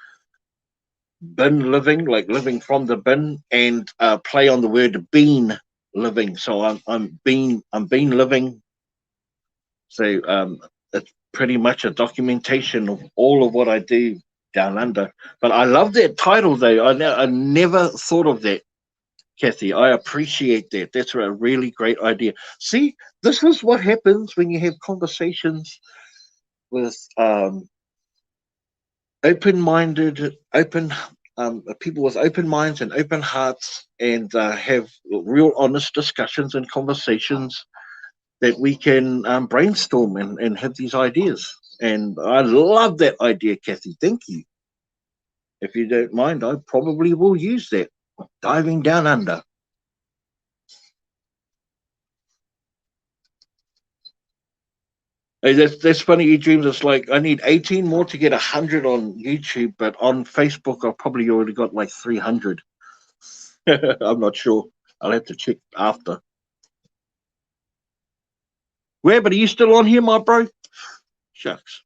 bin living, like living from the bin, and play on the word bean living. So I'm been living. So it's pretty much a documentation of all of what I do down under. But I love that title though. I never thought of that, Kathy. I appreciate that. That's a really great idea. See, this is what happens when you have conversations with open-minded, open people with open minds and open hearts, and have real honest discussions and conversations that we can brainstorm and have these ideas. And I love that idea, Kathy. Thank you. If you don't mind, I probably will use that. Diving down under. Hey, that's funny, you dreams. It's like I need 18 more to get 100 on YouTube, but on Facebook I've probably already got like 300. I'm not sure. I'll have to check after. Where? But are you still on here, my bro? Shucks.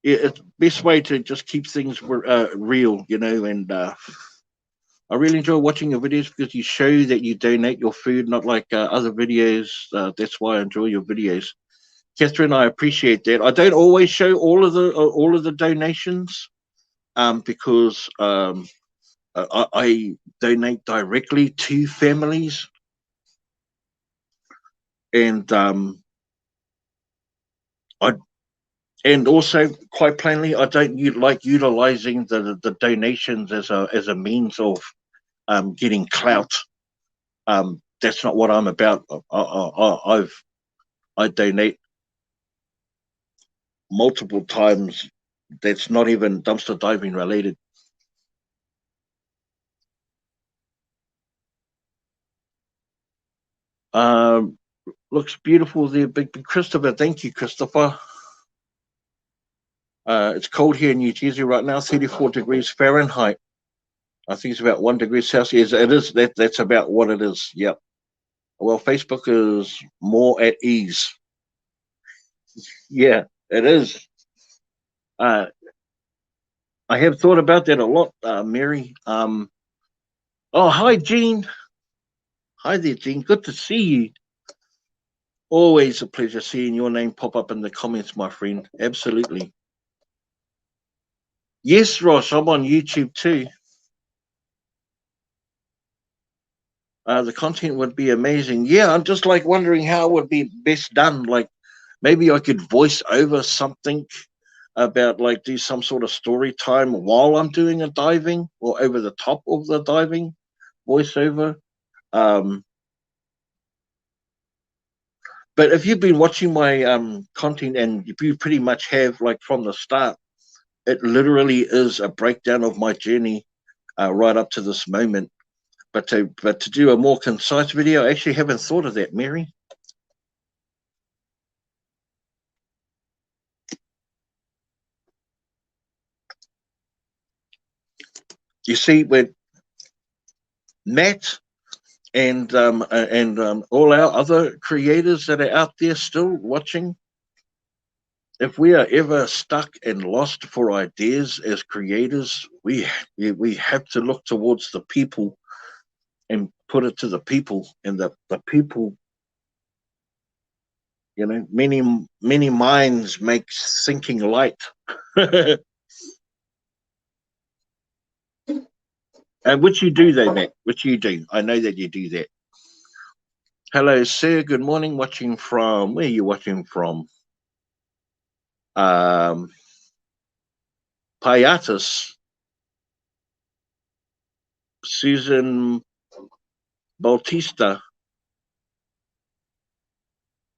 Yeah, it's best way to just keep things real, and I really enjoy watching your videos because you show that you donate your food, not like other videos. That's why I enjoy your videos. Catherine, I appreciate that. I don't always show all of the donations, because I donate directly to families, and I and also, quite plainly, I don't like utilizing the donations as a means of getting clout. That's not what I'm about. I donate multiple times that's not even dumpster diving related. Looks beautiful there, big Christopher. Thank you, Christopher. It's cold here in New Jersey right now, 34 degrees Fahrenheit. I think it's about 1 degree Celsius. It is that's about what it is. Yep. Well, Facebook is more at ease. Yeah, it is. I have thought about that a lot, Mary. Oh, hi, Jean. Hi there, Jean. Good to see you. Always a pleasure seeing your name pop up in the comments, my friend. Absolutely. Yes, Ross, I'm on YouTube too. The content would be amazing. Yeah, I'm just like wondering how it would be best done. Like maybe I could voice over something about like do some sort of story time while I'm doing a diving or over the top of the diving voiceover. Um, but if you've been watching my content and you pretty much have like from the start, it literally is a breakdown of my journey right up to this moment. But to do a more concise video, I actually haven't thought of that, Mary. You see, when Matt and all our other creators that are out there still watching, if we are ever stuck and lost for ideas as creators, we have to look towards the people and put it to the people, and the people, many minds make thinking light. And which you do though, Matt, which you do. I know that you do that. Hello, sir. Good morning. Watching from where are you watching from? Piatus, Susan Bautista.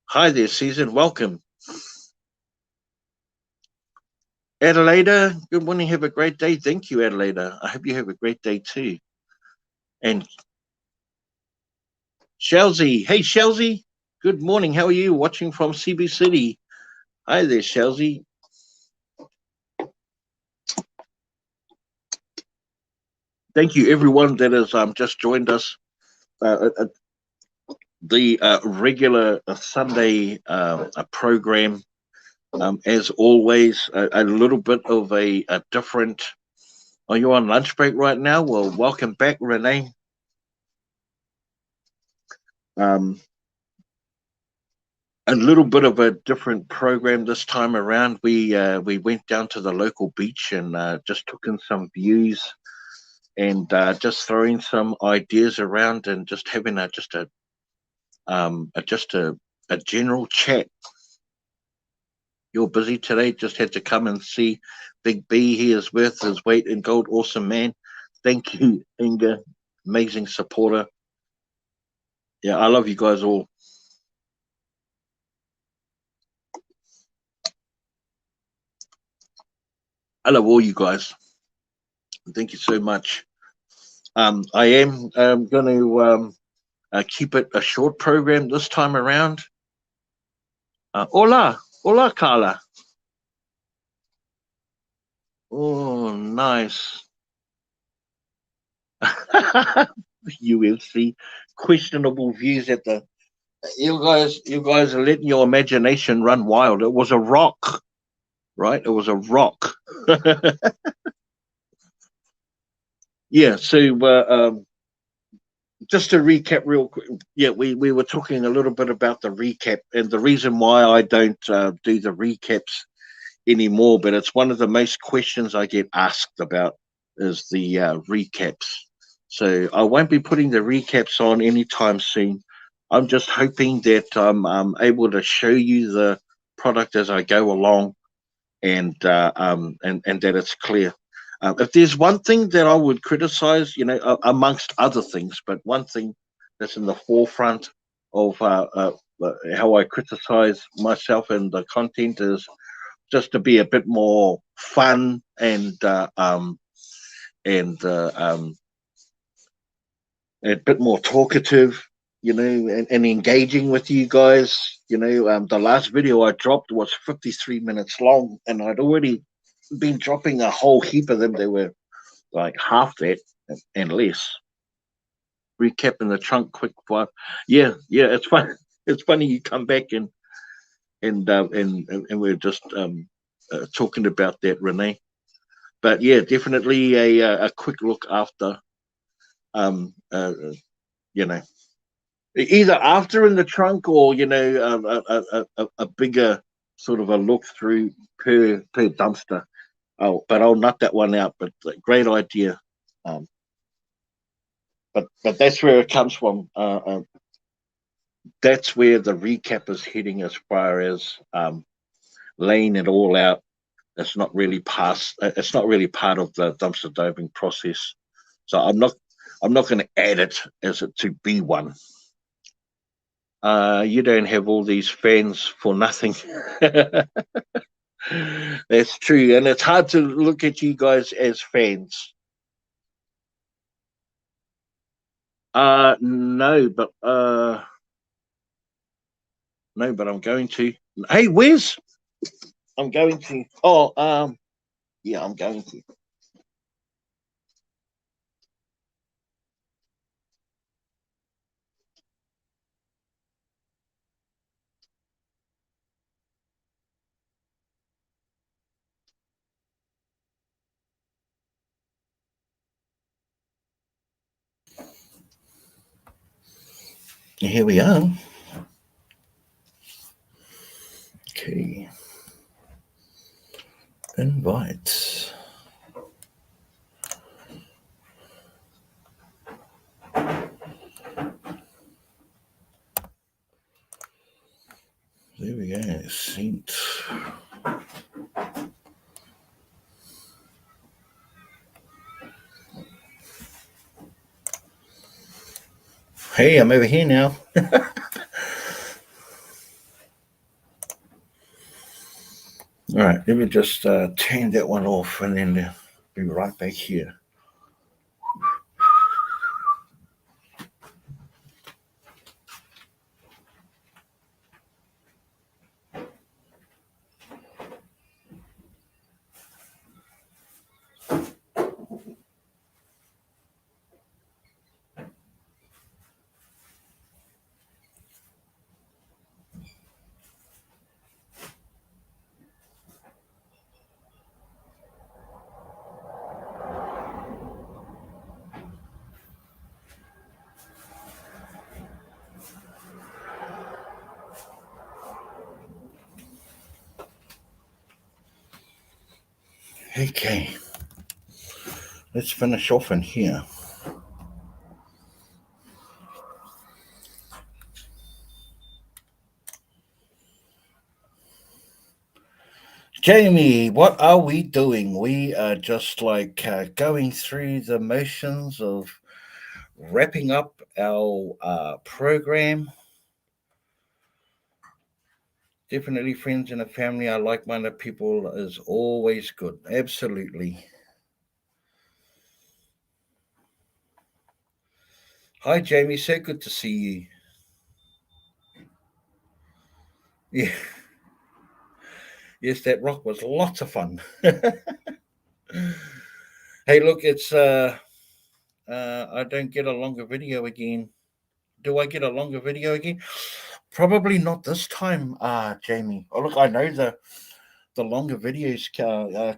Hi there, Susan. Welcome. Adelaida, good morning. Have a great day. Thank you, Adelaida. I hope you have a great day too. And Shelzy. Hey, Shelzy. Good morning. How are you? Watching from CB City. Hi there, Shelzy. Thank you, everyone that has just joined us. The regular Sunday program. As always, a little bit of a different. Are you on lunch break right now? Well, welcome back, Renee. A little bit of a different program this time around. We went down to the local beach and just took in some views and just throwing some ideas around and just having just a general chat. You're busy today. Just had to come and see Big B. He is worth his weight in gold. Awesome man. Thank you, Inga. Amazing supporter. Yeah, I love you guys all. I love all you guys. Thank you so much. I am going to keep it a short program this time around. Hola, Carla. Oh, nice. UFC, questionable views at the. You guys are letting your imagination run wild. It was a rock, right? It was a rock. Yeah. So, just to recap real quick, yeah, we were talking a little bit about the recap and the reason why I don't do the recaps anymore, but it's one of the most questions I get asked about is the recaps. So I won't be putting the recaps on anytime soon. I'm just hoping that I'm able to show you the product as I go along and that it's clear. If there's one thing that I would criticize, amongst other things, but one thing that's in the forefront of how I criticize myself and the content is just to be a bit more fun and and a bit more talkative, and engaging with you guys. The last video I dropped was 53 minutes long, and I'd already been dropping a whole heap of them. They were like half that and less. Recapping the trunk quick fire. Yeah, it's fun. It's funny you come back and we're just talking about that, Renee. But yeah, definitely a quick look after, you know, either after in the trunk or a bigger sort of a look through per dumpster. Oh, but I'll nut that one out. But great idea. Um, but that's where it comes from. That's where the recap is heading as far as laying it all out. It's not really past. It's not really part of the dumpster diving process. So I'm not going to add it as it to be one. You don't have all these fans for nothing. That's true, and it's hard to look at you guys as fans. No, but I'm going to. Hey, Wes, I'm going to. Oh, yeah, I'm going to. Here we are. Okay. Invite. There we go. Seat. Hey, I'm over here now. All right, let me just turn that one off and then be right back here. Okay, let's finish off in here. Jamie, what are we doing? We are just like going through the motions of wrapping up our program. Definitely friends and a family are like-minded people is always good. Absolutely. Hi, Jamie. So good to see you. Yeah. Yes, that rock was lots of fun. Hey, look, it's I don't get a longer video again. Do I get a longer video again? Probably not this time, Jamie. Oh, look, I know the longer videos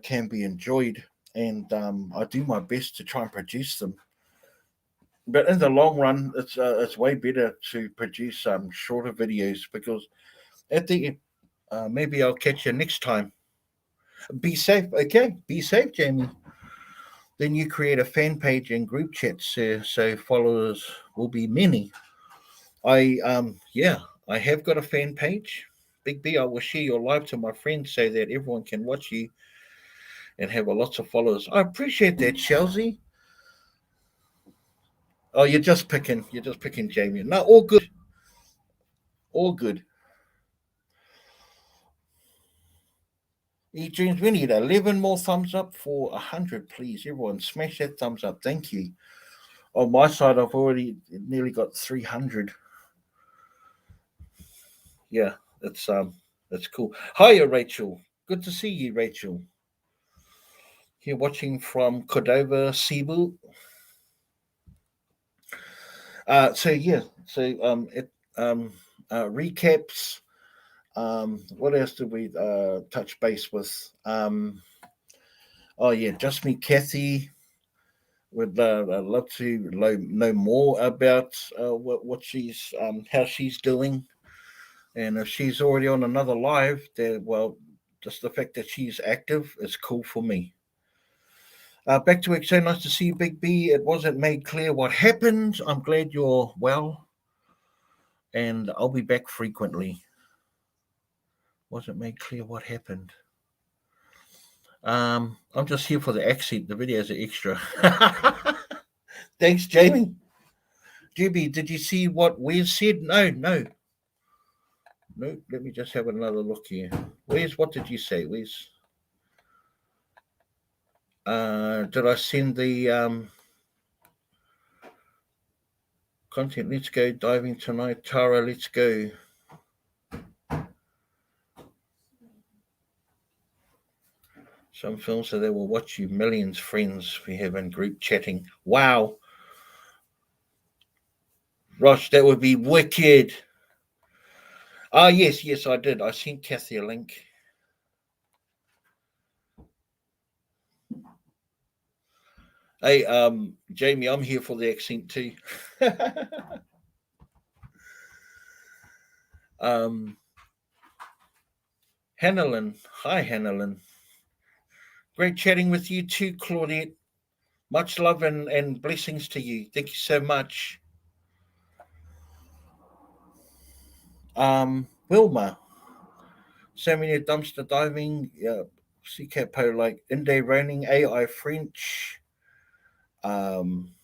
can be enjoyed, and I do my best to try and produce them. But in the long run, it's way better to produce shorter videos because at the end, maybe I'll catch you next time. Be safe, okay? Be safe, Jamie. Then you create a fan page and group chats, so followers will be many. I have got a fan page. Big B, I will share your live to my friends so that everyone can watch you and have a lots of followers. I appreciate that, Chelsea. Oh, you're just picking Jamie. No, all good. All good. James, we need 11 more thumbs up for 100, please. Everyone, smash that thumbs up. Thank you. On my side, I've already nearly got 300. Yeah, that's cool. Hiya, Rachel. Good to see you, Rachel. Here watching from Cordova, Cebu. So yeah, so it recaps. What else did we touch base with? Oh yeah, Just Me, Kathy. Would love to know more about what she's how she's doing, and if she's already on another live, then well, just the fact that she's active is cool for me. Back to it. So nice to see you, Big B. It wasn't made clear what happened. I'm glad you're well, and I'll be back frequently. Wasn't made clear what happened. I'm just here for the accent. The videos are extra. Thanks, Jamie. Juby, did you see what Wes said? No. Let me just have another look here. Wes, what did you say, Wes? Did I send the content? Let's go diving tonight. Tara, let's go. Some films so they will watch you. Millions friends we have in group chatting. Wow. Ross, that would be wicked. Yes, I did. I sent Kathy a link. Hey, Jamie, I'm here for the accent too. Hannelin. Hi, Hannelin. Great chatting with you too, Claudette. Much love and blessings to you. Thank you so much. Wilma. So many dumpster diving. CKPO like Inde raining, AI French. Um,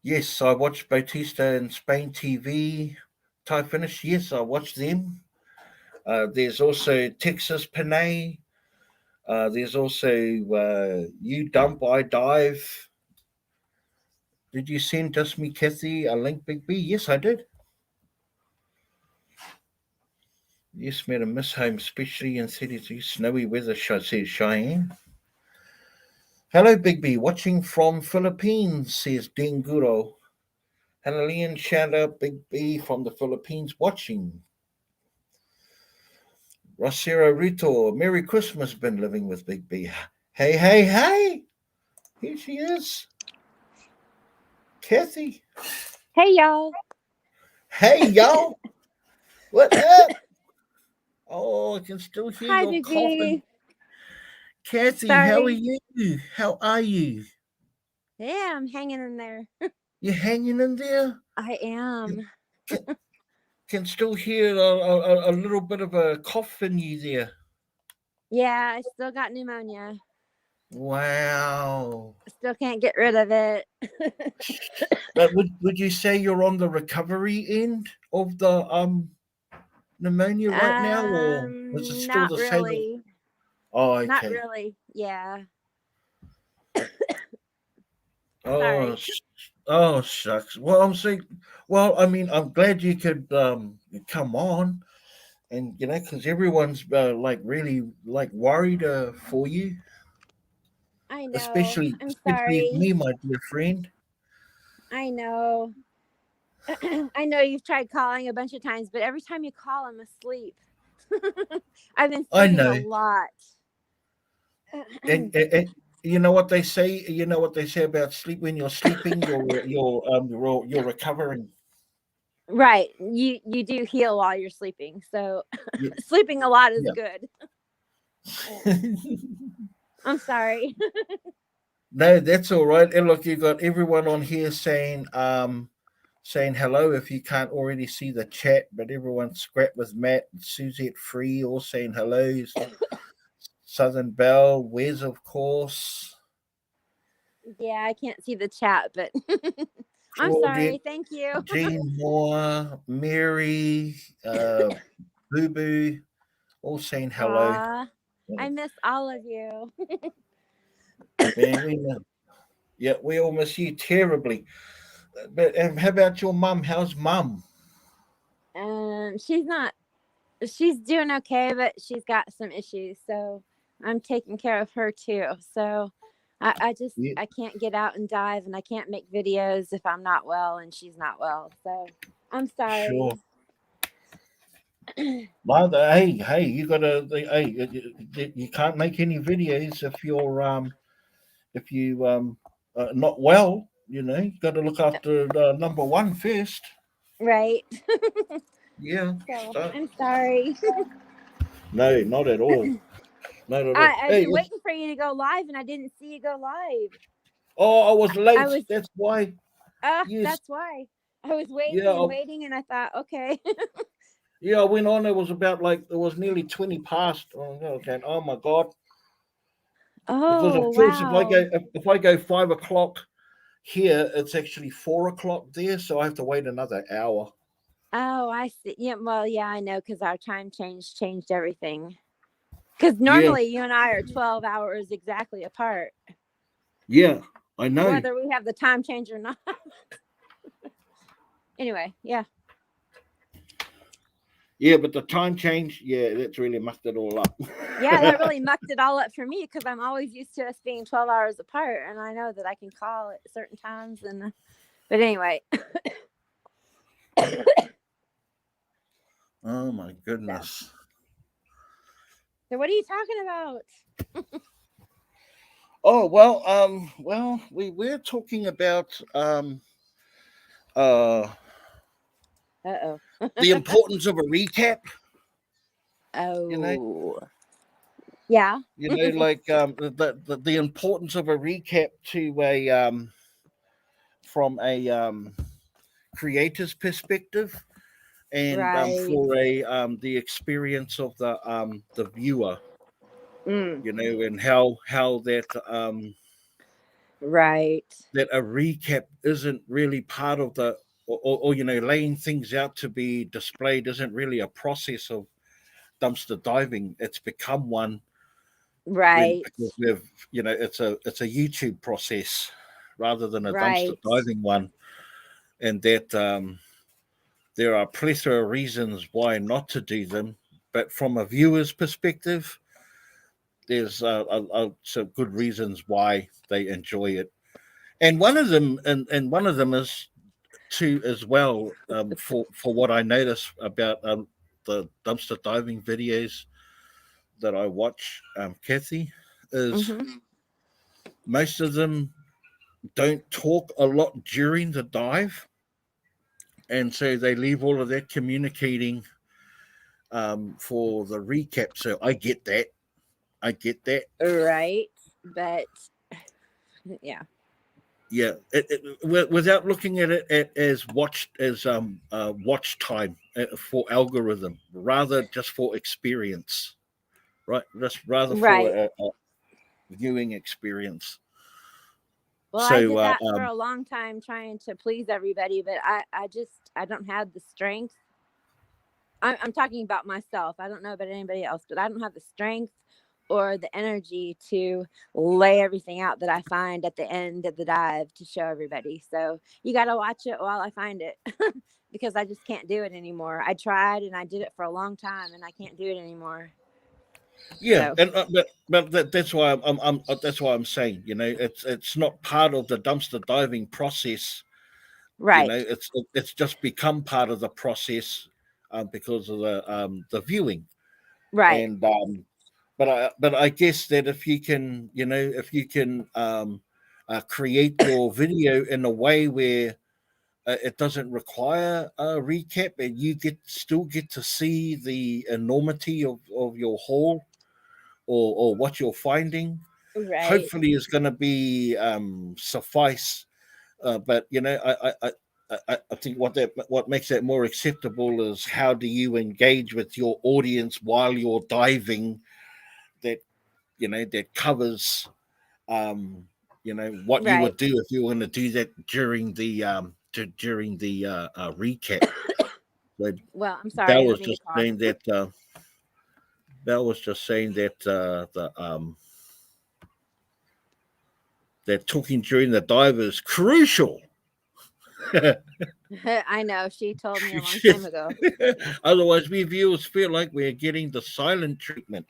yes, I watched Bautista and Spain TV. Thai finish. Yes, I watched them. There's also Texas Panay. There's also You Dump, I Dive. Did you send Just Me, Kathy, a link, Big B? Yes, I did. Yes, Madam Miss Home, especially in 32 snowy weather, says Cheyenne. Hello, Big B. Watching from Philippines, says Denguro. Hanalian, shout out, Big B from the Philippines, watching. Rosero Rito, Merry Christmas, been living with Big B. Hey. Here she is. Kathy. Hey, y'all. Hey, y'all. What up? Oh, I can still hear Hi, your Big coughing. B. Kathy, how are Sorry. you? How are you? Yeah, I'm hanging in there. You hanging in there? I am. Can, can still hear a little bit of a cough in you there. Yeah, I still got pneumonia. Wow. Still can't get rid of it. But would you say you're on the recovery end of the pneumonia right now, or is it still Not the same? really. Oh, Not okay. really. Yeah. Oh, Sorry. oh shucks. Well, I'm saying, well, I mean, I'm glad you could come on, and because everyone's like really like worried for you, I know. I'm especially sorry. me, my dear friend. I know. I know you've tried calling a bunch of times, but every time you call, I'm asleep. I've been I sleeping know, a lot. and you know what they say. You know what they say about sleep. When you're sleeping, you're recovering. Right. You do heal while you're sleeping. So Yeah, sleeping a lot is yeah. good. I'm sorry. No, that's all right. And look, you got everyone on here saying hello. If you can't already see the chat, but everyone's scrap with Matt and Suzette Free all saying hellos. Southern Belle, Wes, of course. Yeah, I can't see the chat, but I'm Claudette, sorry. Thank you. Jean Moore, Mary, uh, Boo Boo, all saying hello. Aw, I miss all of you. Man, we all miss you terribly. But how about your mum? How's mum? She's not. She's doing okay, but she's got some issues. So I'm taking care of her too. So I just Yeah. I can't get out and dive, and I can't make videos if I'm not well and she's not well. So I'm sorry. Sure. Mother, hey, you gotta, you can't make any videos if you not well. You know, you got to look after number one first. Right. Yeah. So So, I'm sorry. no, not at all. Not at all. I've Hey, been waiting for you to go live, and I didn't see you go live. I was late. I was. That's why. Yes. That's why. I was waiting Yeah. and waiting, and I thought, okay. Yeah. I went on. It was about it was nearly 20 past. Oh, okay. Oh my God. Because Oh of course, if I wow. go if I go 5 o'clock here, it's actually 4 o'clock there, so I have to wait another hour. Oh, I see. Yeah, well, yeah, I know because our time changed everything. Because Yeah. normally you and I are 12 hours exactly apart, Yeah. I know. whether we have the time change or not. Anyway, yeah. Yeah, but the time change, yeah, that's really mucked it all up. Yeah, that really mucked it all up for me because I'm always used to us being 12 hours apart, and I know that I can call at certain times. But anyway. Oh my goodness. So what are you talking about? Oh well, we're talking about Uh-oh. the importance of a recap. Oh. You know, Yeah. like the importance of a recap to a from a creator's perspective, and Right. for a the experience of the viewer. Mm, You know, and how that right. that a recap isn't really part of the or laying things out to be displayed isn't really a process of dumpster diving. It's become one Right. because we've it's a YouTube process rather than a dumpster Right. diving one, and that there are plethora of reasons why not to do them, but from a viewer's perspective, there's some good reasons why they enjoy it, and one of them is too as well, for what I notice about the dumpster diving videos that I watch, Kathy, is Mm-hmm. most of them don't talk a lot during the dive, and so they leave all of that communicating for the recap. So I get that. Right. But yeah. Yeah, without looking at it as watch time for algorithm, rather just for experience, right? Just rather for Right. a viewing experience. Well, I did that for a long time trying to please everybody, but I don't have the strength. I'm talking about myself. I don't know about anybody else, but I don't have the strength or the energy to lay everything out that I find at the end of the dive to show everybody. So you got to watch it while I find it because I just can't do it anymore. I tried and I did it for a long time and I can't do it anymore. Yeah, So. and that's why I'm that's why I'm saying, it's not part of the dumpster diving process. Right. It's just become part of the process because of the viewing. Right. And but I guess that if you can create your video in a way where it doesn't require a recap, and you still get to see the enormity of your haul or what you're finding, Right. hopefully is going to be suffice. But I think what makes that more acceptable is how do you engage with your audience while you're diving, that covers what you would do if you were going to do that during the recap. Well, I'm sorry. Belle I was didn't mean just to talk. saying that. Belle was just saying that that talking during the dive is crucial. I know. She told me a long time ago. Otherwise, we viewers feel like we're getting the silent treatment.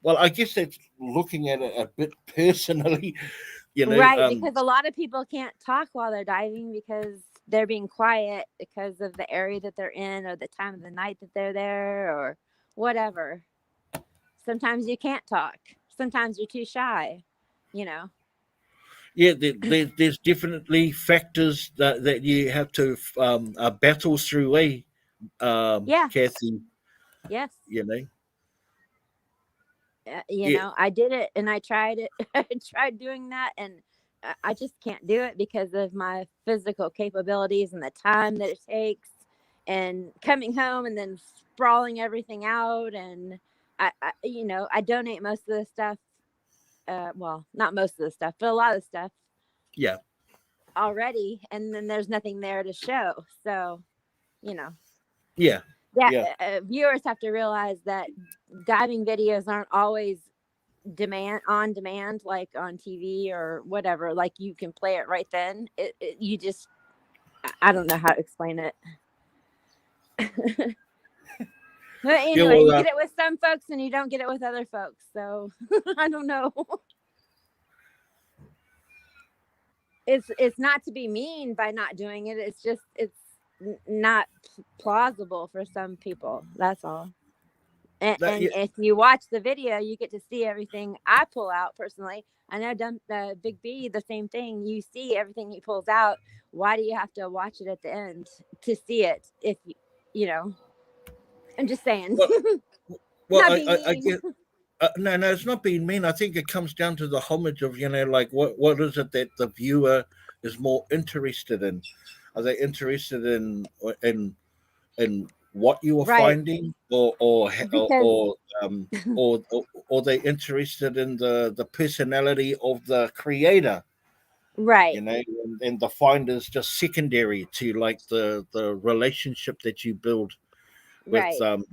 Well, I guess that's looking at it a bit personally, Right, because a lot of people can't talk while they're diving because they're being quiet because of the area that they're in or the time of the night that they're there or whatever. Sometimes you can't talk. Sometimes you're too shy, Yeah, there's definitely factors that you have to battle through, Yeah. Kathy? Yes. Yeah. I did it and I tried it. I tried doing that and I just can't do it because of my physical capabilities and the time that it takes and coming home and then sprawling everything out. And I donate most of the stuff. Well, not most of the stuff, but a lot of stuff. Yeah. Already. And then there's nothing there to show. So, Yeah. Viewers have to realize that diving videos aren't always on demand like on TV or whatever. Like you can play it right then. You just, I don't know how to explain it. But anyway, you get it with some folks and you don't get it with other folks. So I don't know. It's not to be mean by not doing it. It's just it's not plausible for some people. That's all. And if you watch the video, you get to see everything I pull out personally. I know Big B, the same thing. You see everything he pulls out. Why do you have to watch it at the end to see it? If I'm just saying. Well, I get. No, it's not being mean. I think it comes down to the homage of like what is it that the viewer is more interested in? Are they interested in what you are finding, or they interested in the personality of the creator? Right. And the find is just secondary to like the relationship that you build with that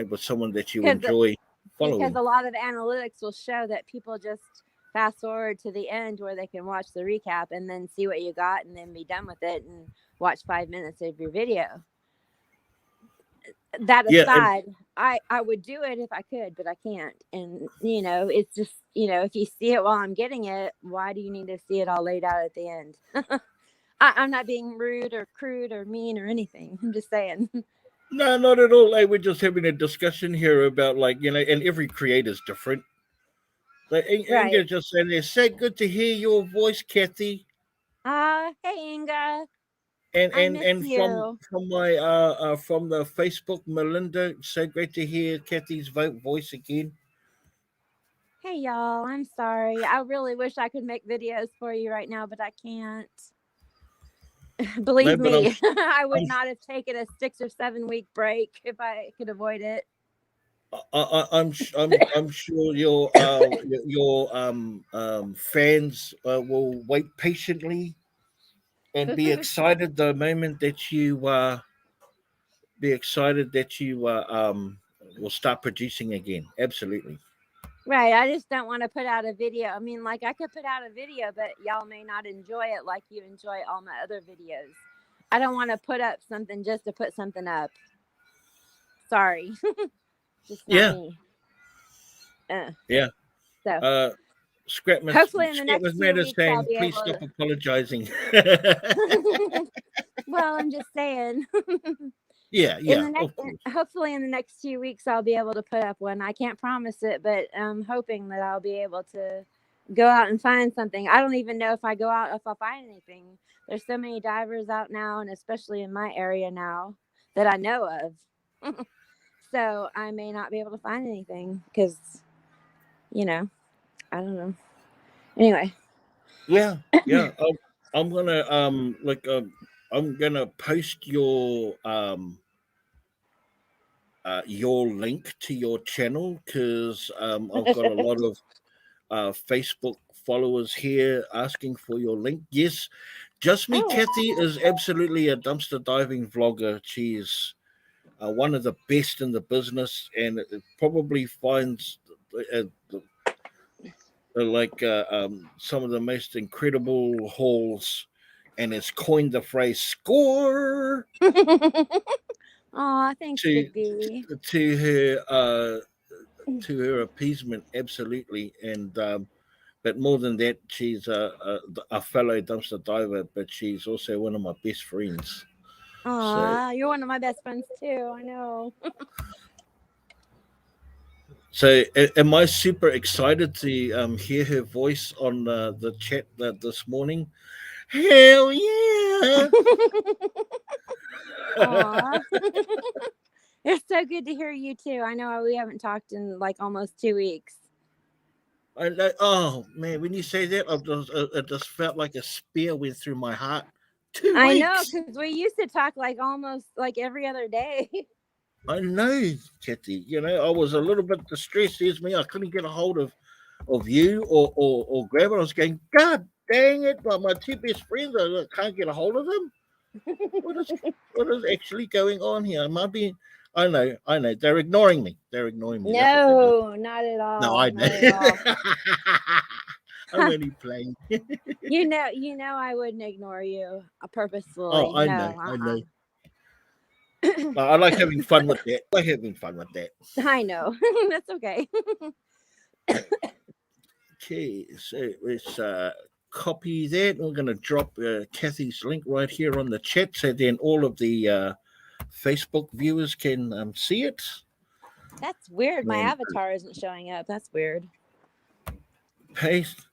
with someone that you enjoy following. Because a lot of the analytics will show that people just fast forward to the end where they can watch the recap and then see what you got and then be done with it and watch 5 minutes of your video. That aside, I would do it if I could, but I can't. And it's just if you see it while I'm getting it, why do you need to see it all laid out at the end? I'm not being rude or crude or mean or anything. I'm just saying. No, not at all. We're just having a discussion here about and every creator is different. Inga just saying there, say good to hear your voice, Kathy. Hey Inga. And from my from the Facebook, Melinda, so great to hear Kathy's voice again. Hey y'all, I'm sorry. I really wish I could make videos for you right now, but I can't. Believe me, I would not have taken a 6 or 7 week break if I could avoid it. I'm sure your fans will wait patiently and be excited the moment that you will start producing again. Absolutely. Right. I just don't want to put out a video. I mean, like I could put out a video, but y'all may not enjoy it like you enjoy all my other videos. I don't want to put up something just to put something up. Sorry. Just not me. Yeah. So Scrapmas, hopefully in the next 2 weeks saying, I'll be please able stop apologizing. Well, I'm just saying. Yeah. Hopefully in the next 2 weeks I'll be able to put up one. I can't promise it, but I'm hoping that I'll be able to go out and find something. I don't even know if I go out if I'll find anything. There's so many divers out now, and especially in my area now that I know of. So I may not be able to find anything because, I don't know. Anyway. Yeah. I'm gonna I'm gonna post your link to your channel because I've got a lot of Facebook followers here asking for your link. Yes, Just Me Kathy is absolutely a dumpster diving vlogger. She is one of the best in the business, and it probably finds some of the most incredible hauls, and has coined the phrase "score." Oh, thanks, Big B. To her appeasement, absolutely, and but more than that, she's a fellow dumpster diver, but she's also one of my best friends. Oh, you're one of my best friends too. I know. So, am I super excited to hear her voice on the chat this morning? Hell yeah! It's so good to hear you too. I know we haven't talked in like almost 2 weeks. Oh man, when you say that, it just felt like a spear went through my heart. 2 weeks. I know, because we used to talk like almost like every other day. I know, Kathy. You know, I was a little bit distressed. Here's me. I couldn't get a hold of you or grab it. I was going, God dang it! My two best friends, I can't get a hold of them. What is actually going on here? Am I being? I know. They're ignoring me. No, not at all. No, I know. I'm only playing. You know, I wouldn't ignore you purposefully. Oh, I know. I like having fun with that. I know. That's okay. Okay, so let's copy that. We're going to drop Kathy's link right here on the chat, so then all of the Facebook viewers can see it. That's weird. My avatar isn't showing up. That's weird. Paste.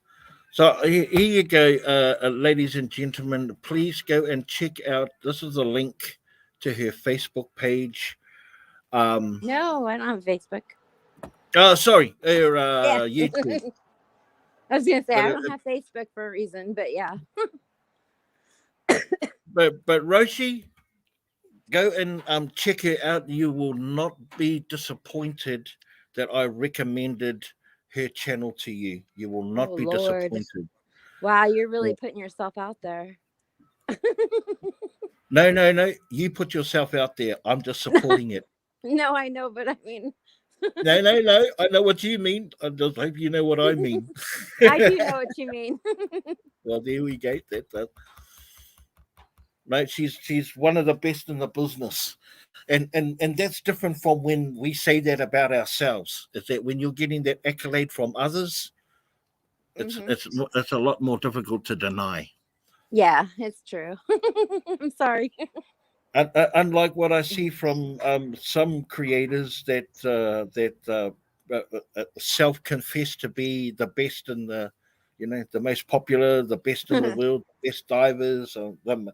So here you go, ladies and gentlemen. Please go and check out. This is the link to her Facebook page. No, I don't have Facebook. Oh, sorry, her YouTube. I was gonna say I don't have Facebook for a reason, but yeah. but Roshi, go and check her out. You will not be disappointed that I recommended her channel to you. You will not be disappointed. Wow, you're really putting yourself out there. No. You put yourself out there. I'm just supporting it. No, I know, but I mean. No. I know what you mean. I just hope you know what I mean. I do know what you mean. Well, there we go. No, she's one of the best in the business. And that's different from when we say that about ourselves. Is that when you're getting that accolade from others, it's a lot more difficult to deny. Yeah, it's true. I'm sorry. Unlike what I see from some creators that self-confess to be the best in the, the most popular, the best in the world, the best divers,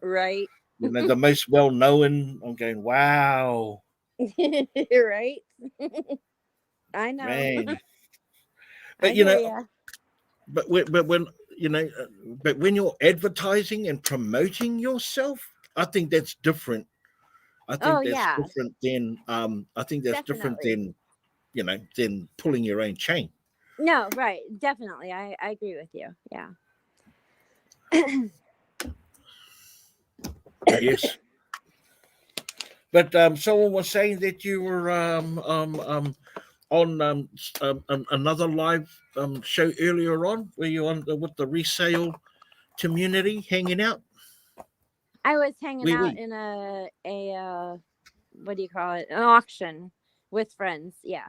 right. The most well-known. I'm going, wow. Right. I know. Man. But but when you're advertising and promoting yourself, I think that's different. I think that's different than different than pulling your own chain. No, right. Definitely. I agree with you. Yeah. Yes. But someone was saying that you were on another live show earlier on. Were you on with the resale community hanging out? I was hanging out in a what do you call it? An auction with friends. Yeah.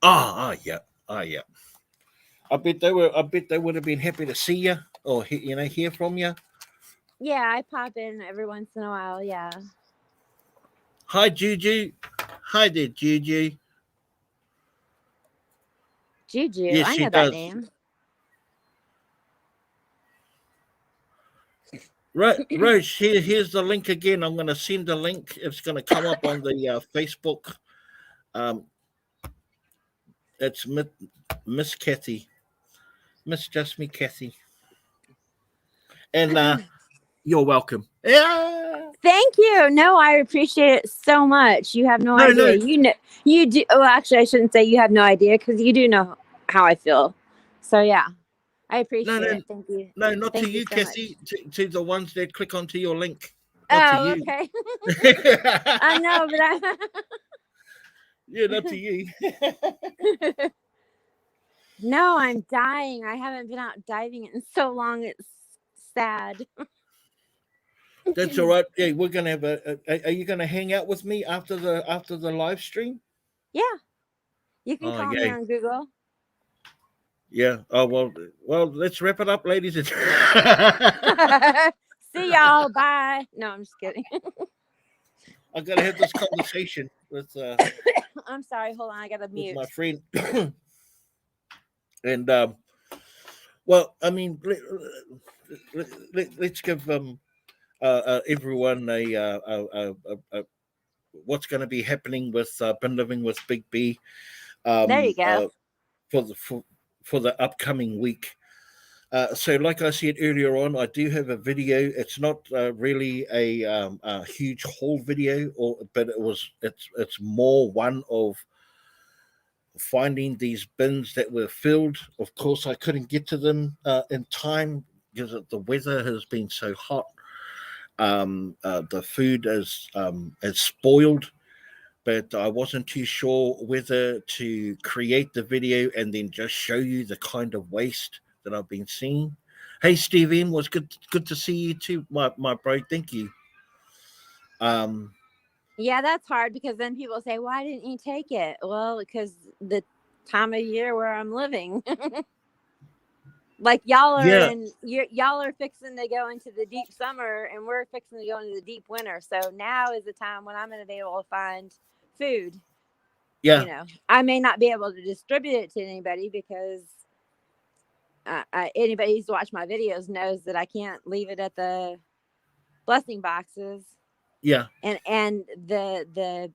Yeah. I bet they would have been happy to see you or hear from you. Yeah, I pop in every once in a while. Yeah. Hi, Juju. Hi there, Juju. Juju, yes, I know that name. Right, Rose, here's the link again. I'm going to send the link. It's going to come up on the Facebook. It's Miss Kathy. Miss Just Me Kathy. And you're welcome. Yeah. Thank you. No, I appreciate it so much. You have no idea. No. You do. Oh, actually, I shouldn't say you have no idea because you do know how I feel. So yeah. I appreciate no, it. Thank you. no, not Thank to you you, so Cassie. much. To the ones that click onto your link. Not to Oh, you. okay. I know, but Yeah, not to you. No, I'm dying. I haven't been out diving in so long. It's sad. That's all right. Yeah, we're gonna have are you gonna hang out with me after the live stream? Yeah, you can Oh, call me yay. on Google. Yeah. Oh well. Let's wrap it up, ladies. See y'all. Bye. No, I'm just kidding. I gotta have this conversation with I'm sorry. Hold on. I got to mute. my friend. And well, I mean, let's give everyone a what's going to be happening with Been Living with Big B There you go. for the upcoming week. So, like I said earlier on, I do have a video. It's not really a huge haul video, but it's more one of finding these bins that were filled. Of course, I couldn't get to them in time because the weather has been so hot. The food is spoiled, but I wasn't too sure whether to create the video and then just show you the kind of waste that I've been seeing. Hey, Steve M, was good to see you too, my bro. Thank you. Yeah, that's hard because then people say, "Why didn't you take it?" Well, because the time of year where I'm living. Like y'all are y'all are fixing to go into the deep summer and we're fixing to go into the deep winter. So now is the time when I'm going to be able to find food. Yeah. You know, I may not be able to distribute it to anybody because anybody who's watched my videos knows that I can't leave it at the blessing boxes. Yeah. And the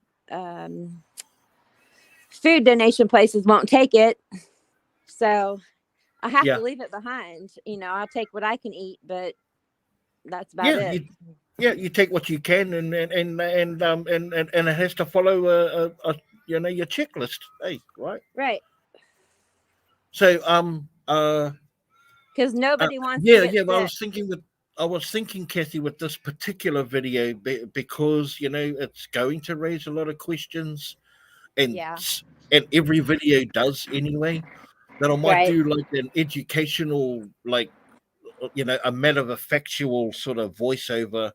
food donation places won't take it. So I have to leave it behind. You know, I'll take what I can eat, but that's about it. You take what you can, and it has to follow a your checklist. Hey, right. So because nobody wants to get sick. I was thinking, Kathy, with this particular video, because it's going to raise a lot of questions, and every video does anyway. That I might do like an educational, like a matter of a factual sort of voiceover,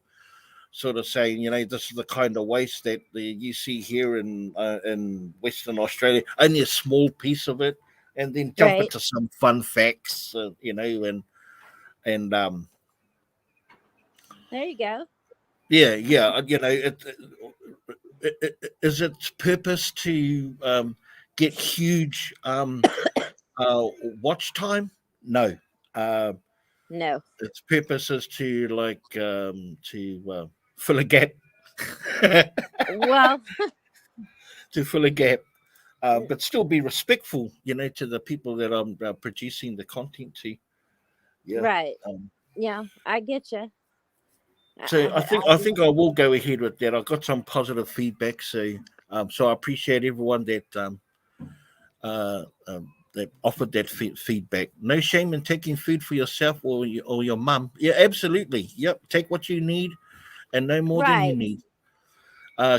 sort of saying, this is the kind of waste that you see here in Western Australia, only a small piece of it, and then jump into some fun facts, and there you go. Yeah, is its purpose to get huge watch time? No. No. Its purpose is to fill a gap. Well, to fill a gap, but still be respectful, to the people that I'm producing the content to. Yeah. Right. Yeah, I get you. So I think I will go ahead with that. I got some positive feedback, so I appreciate everyone that that offered that feedback. No shame in taking food for yourself or your mum. Yeah, absolutely. Yep, take what you need, and no more than you need.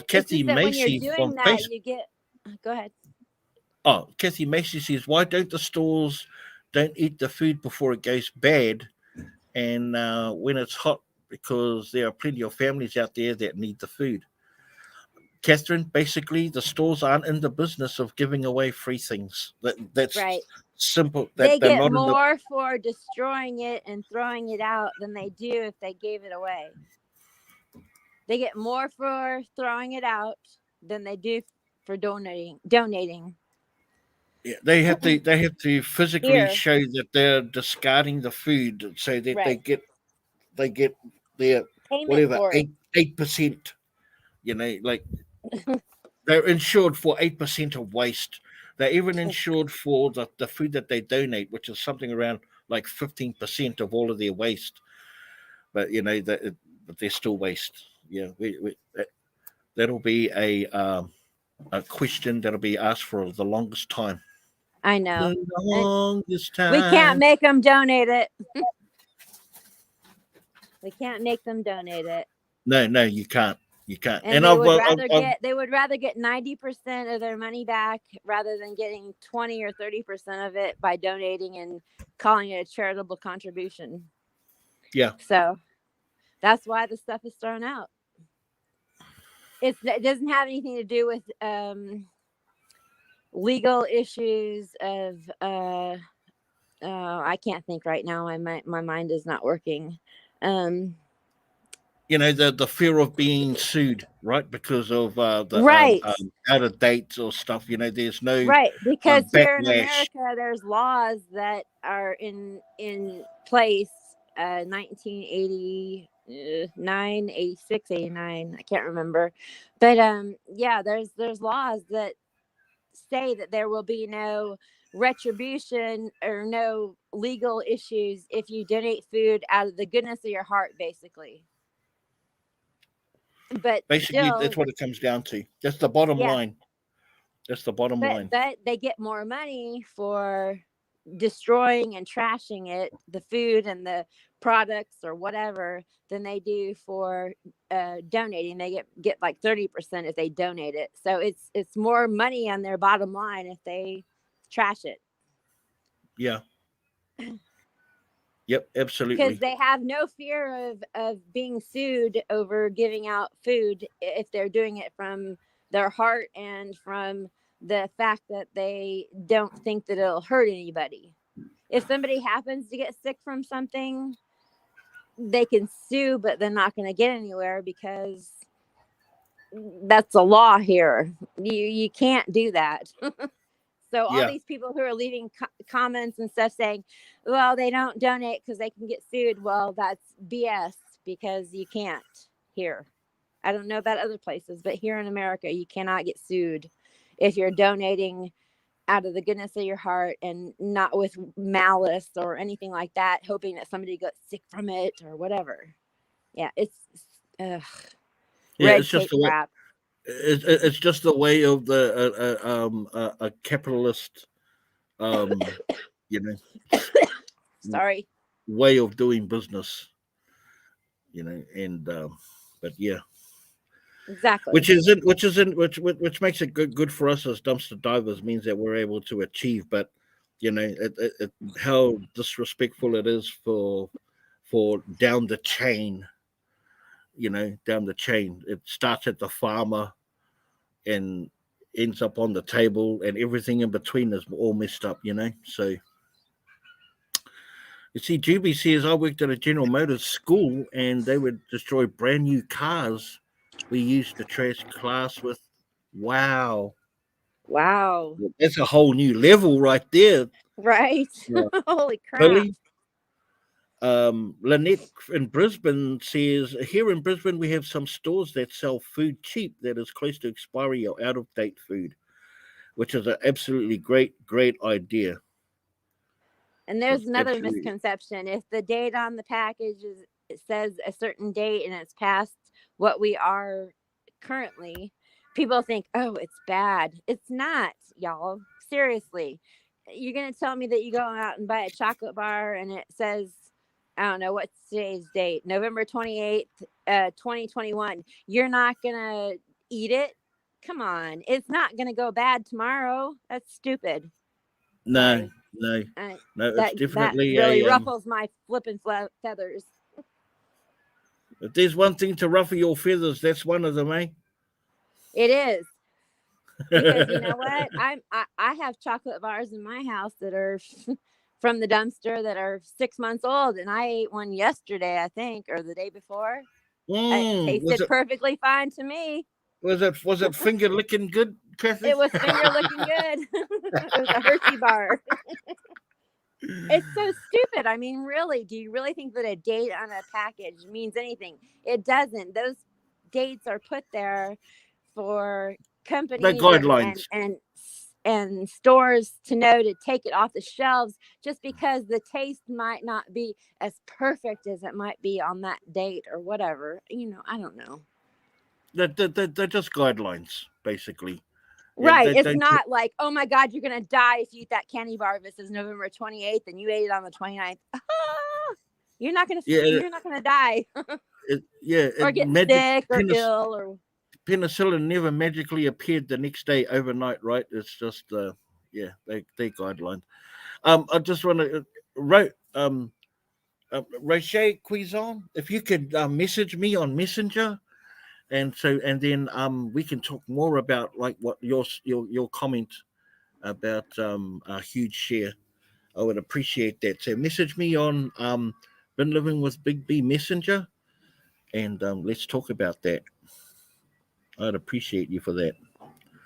Kathy Macy from Facebook. You get. Go ahead. Oh, Kathy Macy says, "Why don't the stores don't eat the food before it goes bad, and when it's hot?" Because there are plenty of families out there that need the food. Catherine, basically, the stores aren't in the business of giving away free things. That's right. Simple. They get more for destroying it and throwing it out than they do if they gave it away. They get more for throwing it out than they do for donating. Yeah, they have to physically show that they're discarding the food so that they get their payment whatever for 8%. Like they're insured for 8% of waste. They're even insured for the food that they donate, which is something around like 15% of all of their waste. But but they're still waste. Yeah, that'll be a question that'll be asked for the longest time. I know. The longest time. We can't make them donate it. We can't make them donate it. No, you can't. You can't. And they would rather get 90% of their money back rather than getting 20 or 30% of it by donating and calling it a charitable contribution. Yeah. So that's why the stuff is thrown out. It doesn't have anything to do with legal issues of I can't think right now. My mind is not working. The fear of being sued, right? Because of the right. Out of date or stuff. There's no right, because here in backlash. America there's laws that are in place 1989, 86, 89, I can't remember, but there's laws that say that there will be no retribution or no legal issues if you donate food out of the goodness of your heart, basically. But basically, still, that's what it comes down to. That's the bottom line. That's the bottom line. But they get more money for destroying and trashing it, the food and the products or whatever, than they do for donating. They get like 30% if they donate it. So it's more money on their bottom line if they trash it. Yeah. Yep, absolutely. Because they have no fear of being sued over giving out food if they're doing it from their heart and from the fact that they don't think that it'll hurt anybody. If somebody happens to get sick from something, they can sue, but they're not going to get anywhere because that's a law here. You can't do that. So all these people who are leaving comments and stuff saying, well, they don't donate because they can get sued. Well, that's BS because you can't here. I don't know about other places, but here in America, you cannot get sued if you're donating out of the goodness of your heart and not with malice or anything like that, hoping that somebody gets sick from it or whatever. Yeah, it's it's just crap. It's just the way of a capitalist, sorry, way of doing business, and but yeah, exactly. Which makes it good for us as dumpster divers, means that we're able to achieve. But how disrespectful it is for down the chain. Down the chain, it starts at the farmer and ends up on the table, and everything in between is all messed up, So you see, Juby says, I worked at a General Motors school and they would destroy brand new cars we used to trash class with. Wow. That's a whole new level right there. Right. Yeah. Holy crap. Billy? Lynette in Brisbane says, here in Brisbane we have some stores that sell food cheap that is close to expiry or out of date food, which is an absolutely great idea. And there's another misconception. If the date on the package it says a certain date and it's past what we are currently, people think, oh, it's bad. It's not, y'all. Seriously. You're going to tell me that you go out and buy a chocolate bar and it says, I don't know, what's today's date? November 28th, 2021. You're not going to eat it? Come on. It's not going to go bad tomorrow. That's stupid. No, it's definitely that really ruffles my flipping feathers. If there's one thing to ruffle your feathers, that's one of them, eh? It is. Because you know what? I have chocolate bars in my house that are from the dumpster that are 6 months old, and I ate one yesterday, I think, or the day before. It tasted perfectly fine to me. Was it finger licking good, Kathy? It was finger licking good. It was a Hershey bar. It's so stupid. I mean, really, do you really think that a date on a package means anything? It doesn't. Those dates are put there for companies guidelines and stores to know to take it off the shelves, just because the taste might not be as perfect as it might be on that date or whatever. I don't know. They're just guidelines, basically. Right. It's not like, oh my God, you're gonna die if you eat that candy bar if it says November 28th and you ate it on the 29th. You're not gonna die. Or get sick or ill or penicillin never magically appeared the next day overnight, right? It's just they guidelines. I just want to wrote Roche Cuison, if you could message me on Messenger. And then we can talk more about like what your comment about a huge share. I would appreciate that. So message me on Been Living with Big B Messenger, and let's talk about that. I'd appreciate you for that.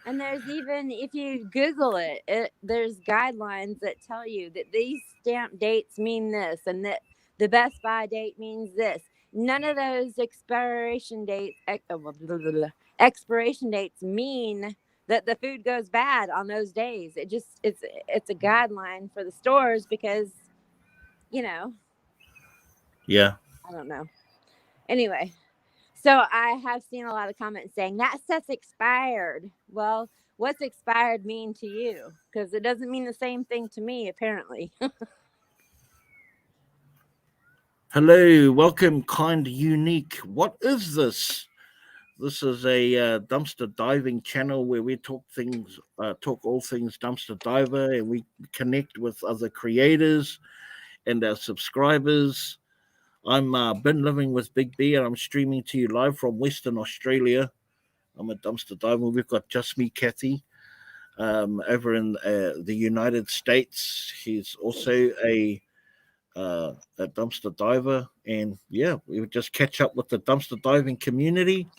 And there's even, if you Google it, there's guidelines that tell you that these stamp dates mean this, and that the best by date means this. None of those expiration dates mean that the food goes bad on those days. It's a guideline for the stores because, Yeah. I don't know. Anyway, so I have seen a lot of comments saying that stuff's expired. Well, what's expired mean to you? Because it doesn't mean the same thing to me, apparently. Hello, welcome, Kind Unique. What is this? This is a dumpster diving channel where we talk all things dumpster diver, and we connect with other creators and our subscribers. I'm Been Living with Big B, and I'm streaming to you live from Western Australia. I'm a dumpster diver. We've got Just Me Kathy over in the United States. He's also a dumpster diver, and we would just catch up with the dumpster diving community,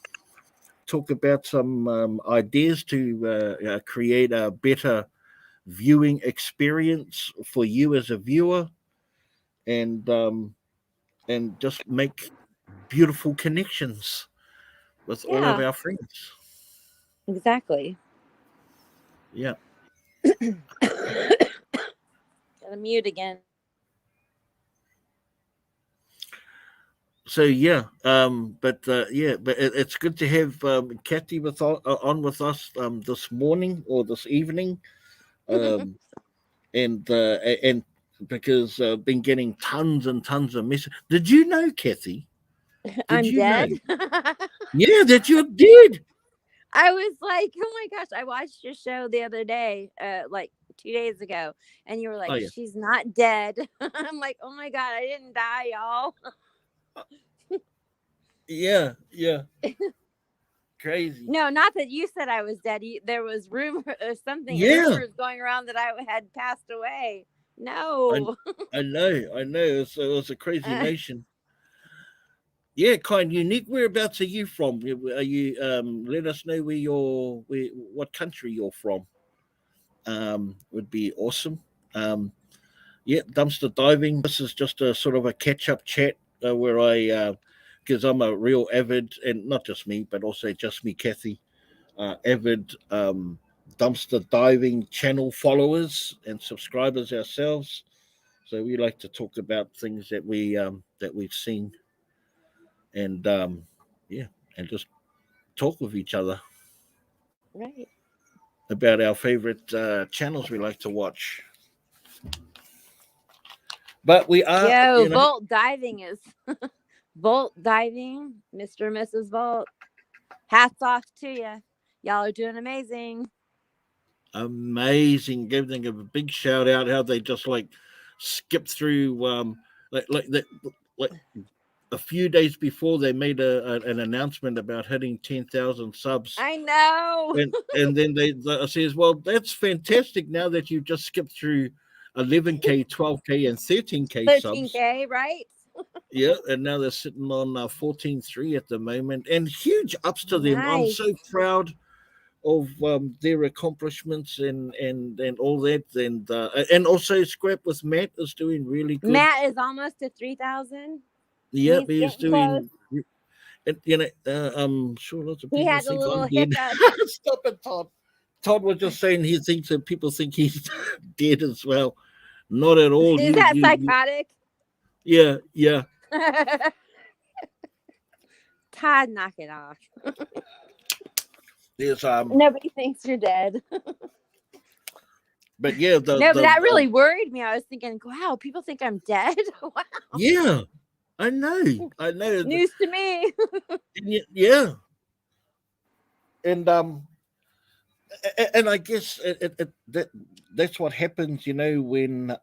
talk about some ideas to create a better viewing experience for you as a viewer, and just make beautiful connections with all of our friends. Exactly. Yeah. Gotta mute again. So but it's good to have Kathy on with us this morning or this evening, and because I've been getting tons and tons of messages. Did you know, Kathy? I'm dead. Yeah, that you're dead. I was like, oh my gosh, I watched your show the other day, like 2 days ago, and you were like, she's not dead. I'm like, oh my God, I didn't die, y'all. Yeah. Crazy. No, not that you said I was dead. There was rumors going around that I had passed away. No. I know. It was a crazy nation. Yeah, Kind Unique. Whereabouts are you from? Are you let us know what country you're from. Would be awesome. Dumpster diving. This is just a sort of a catch-up chat where I because I'm a real avid, and not just me, but also Just Me Kathy, avid dumpster diving channel followers and subscribers ourselves. So we like to talk about things that we've seen, and and just talk with each other, right, about our favorite channels we like to watch. But we are Vault diving is Vault diving, Mr. and Mrs. Vault. Hats off to you. Y'all are doing amazing. Amazing. Give them a big shout out how they just like skipped through like a few days before they made an announcement about hitting 10,000 subs. I know. And then they says, well, that's fantastic now that you've just skipped through 11K, 12K, and 13K subs. 13K, right? Yeah, and now they're sitting on 14.3 at the moment, and huge ups to them. I'm so proud of their accomplishments and all that, and also Scrap with Matt is doing really good. Matt is almost to 3,000. Yeah, he's doing. And, I'm sure lots of people had a little hiccup. Stop it, Todd. Todd was just saying he thinks that people think he's dead as well. Not at all. Is that psychotic? Yeah. Todd, knock it off. There's Nobody thinks you're dead. But yeah, but that really worried me. I was thinking, wow, people think I'm dead. Wow. Yeah, I know. News to me. Yeah, and I guess that's what happens, when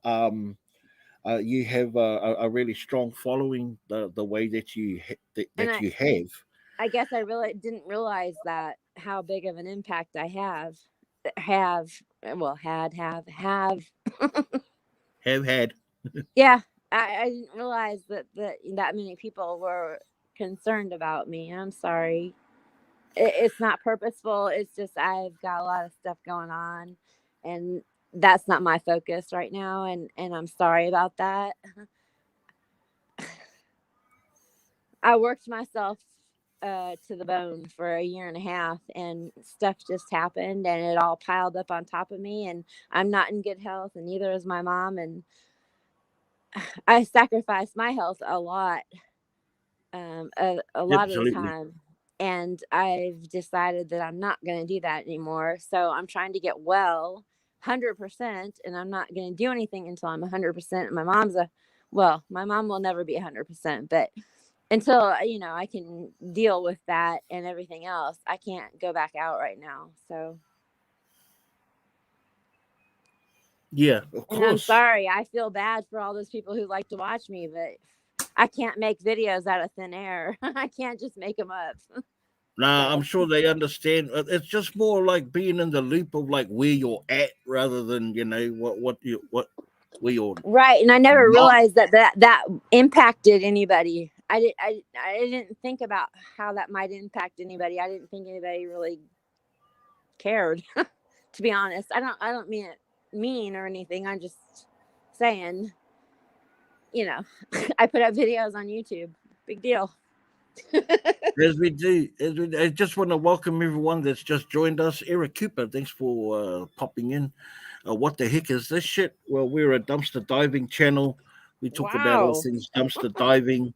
you have a really strong following, the way that you have. I guess I really didn't realize that how big of an impact I have had. Yeah, I didn't realize that many people were concerned about me. I'm sorry. It's not purposeful. It's just I've got a lot of stuff going on, and that's not my focus right now. And I'm sorry about that. I worked myself to the bone for a year and a half, and stuff just happened, and it all piled up on top of me. And I'm not in good health, and neither is my mom. And I sacrificed my health a lot, a lot of the time. And I've decided that I'm not going to do that anymore. So I'm trying to get well 100%, and I'm not going to do anything until I'm 100%. My mom will never be 100%, but until, I can deal with that and everything else, I can't go back out right now. So. Yeah, of course. And I'm sorry. I feel bad for all those people who like to watch me, but I can't make videos out of thin air. I can't just make them up. Nah, I'm sure they understand. It's just more like being in the loop of like where you're at, rather than where you're right. And I never realized that impacted anybody. I didn't think about how that might impact anybody. I didn't think anybody really cared. To be honest, I don't mean it mean or anything. I'm just saying, I put up videos on YouTube. Big deal. As we do. I just want to welcome everyone that's just joined us. Eric Cooper, thanks for popping in. What the heck is this shit? Well, we're a dumpster diving channel. We talk about all things dumpster diving.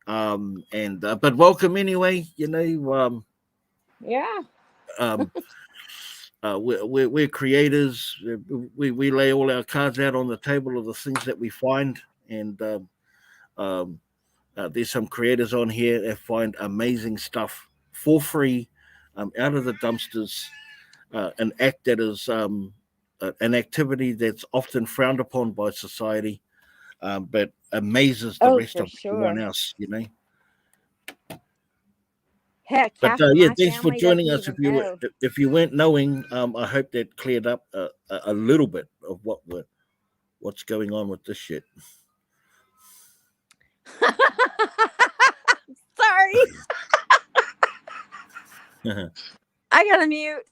But welcome anyway. Yeah. We're creators. We lay all our cards out on the table of the things that we find, and there's some creators on here that find amazing stuff for free, out of the dumpsters. An act that is an activity that's often frowned upon by society, but amazes the rest of everyone else. Heck, but thanks for joining us. If you weren't knowing, I hope that cleared up a little bit of what's going on with this shit. Sorry. I gotta mute.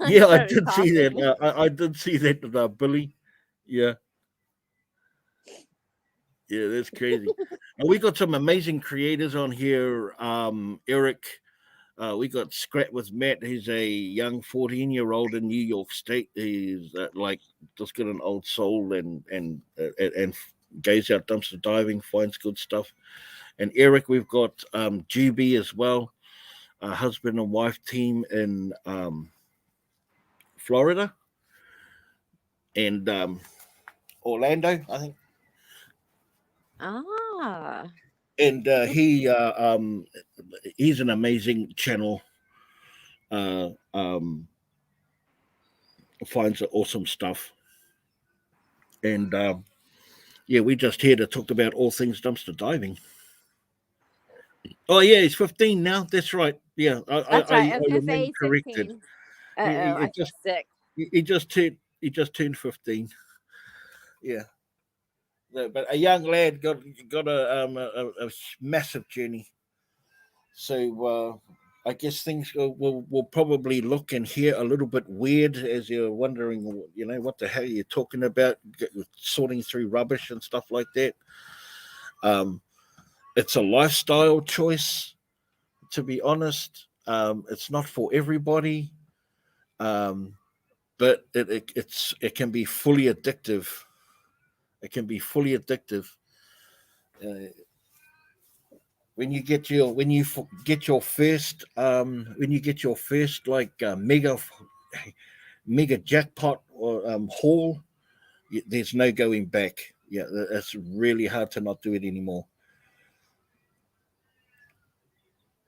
Yeah, I did see that. I did see that, Billy. Yeah. Yeah, that's crazy. And we got some amazing creators on here. Eric, we got Scrap with Matt. He's a young 14-year-old in New York State. He's just got an old soul and goes out dumpster diving, finds good stuff. And Eric, we've got GB as well, a husband and wife team in Florida and Orlando, I think. And he's an amazing channel. Finds awesome stuff. And we're just here to talk about all things dumpster diving. Oh yeah, he's 15 now. That's right. Yeah, I remain corrected. He just turned 15. Yeah. But a young lad got a massive journey. So I guess things will probably look and hear a little bit weird as you're wondering, what the hell you're talking about, sorting through rubbish and stuff like that. It's a lifestyle choice, to be honest. It's not for everybody, but it can be fully addictive. It can be fully addictive. when you get your first like mega jackpot or haul, there's no going back. Yeah, it's really hard to not do it anymore.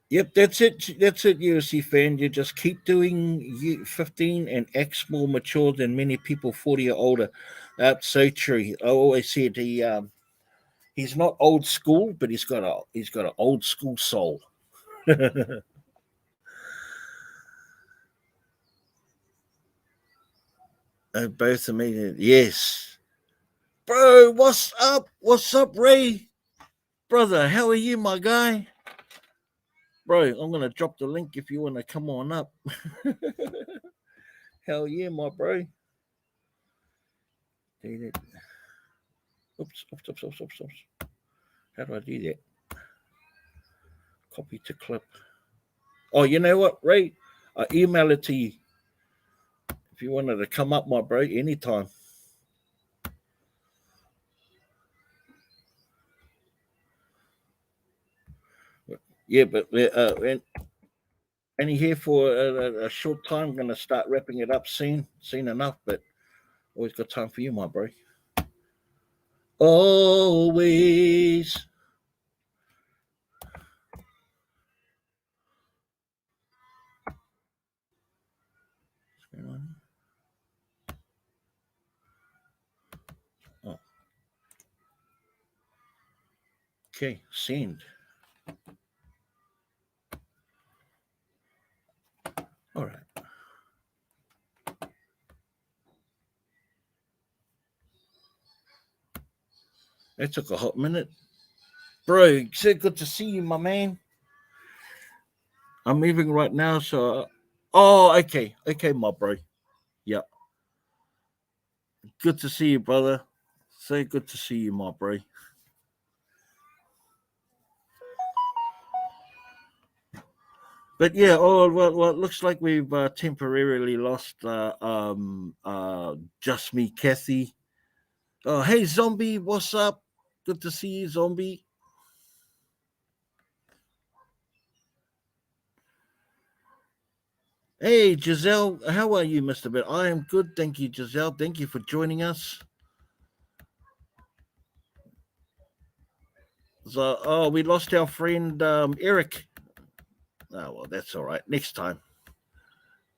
Yep, that's it, UFC fan. You just keep doing 15 and acts more mature than many people 40 or older. That's so true. I always said he's not old school, but he's got an old school soul. Both amazing. Yes. Bro, what's up? What's up, Ray? Brother, how are you, my guy? Bro, I'm going to drop the link if you want to come on up. Hell yeah, my bro. Oops. How do I do that? Copy to clip. Oh, you know what, Ray? I email it to you. If you wanted to come up, my bro, anytime. Yeah, but only here for a short time. I'm going to start wrapping it up soon enough, but always got time for you, my bro. Always. Oh. Okay, send. All right. That took a hot minute. Bro, so good to see you, my man. I'm moving right now, so... Oh, okay. Okay, my bro. Yeah. Good to see you, brother. So good to see you, my bro. But yeah, well, it looks like we've temporarily lost Just Me, Kathy. Oh, hey, Zombie, what's up? Good to see you, Zombie. Hey, Giselle, how are you, Mr. Bit? I am good, thank you, Giselle. Thank you for joining us. So, we lost our friend Eric. Oh, well, that's all right. Next time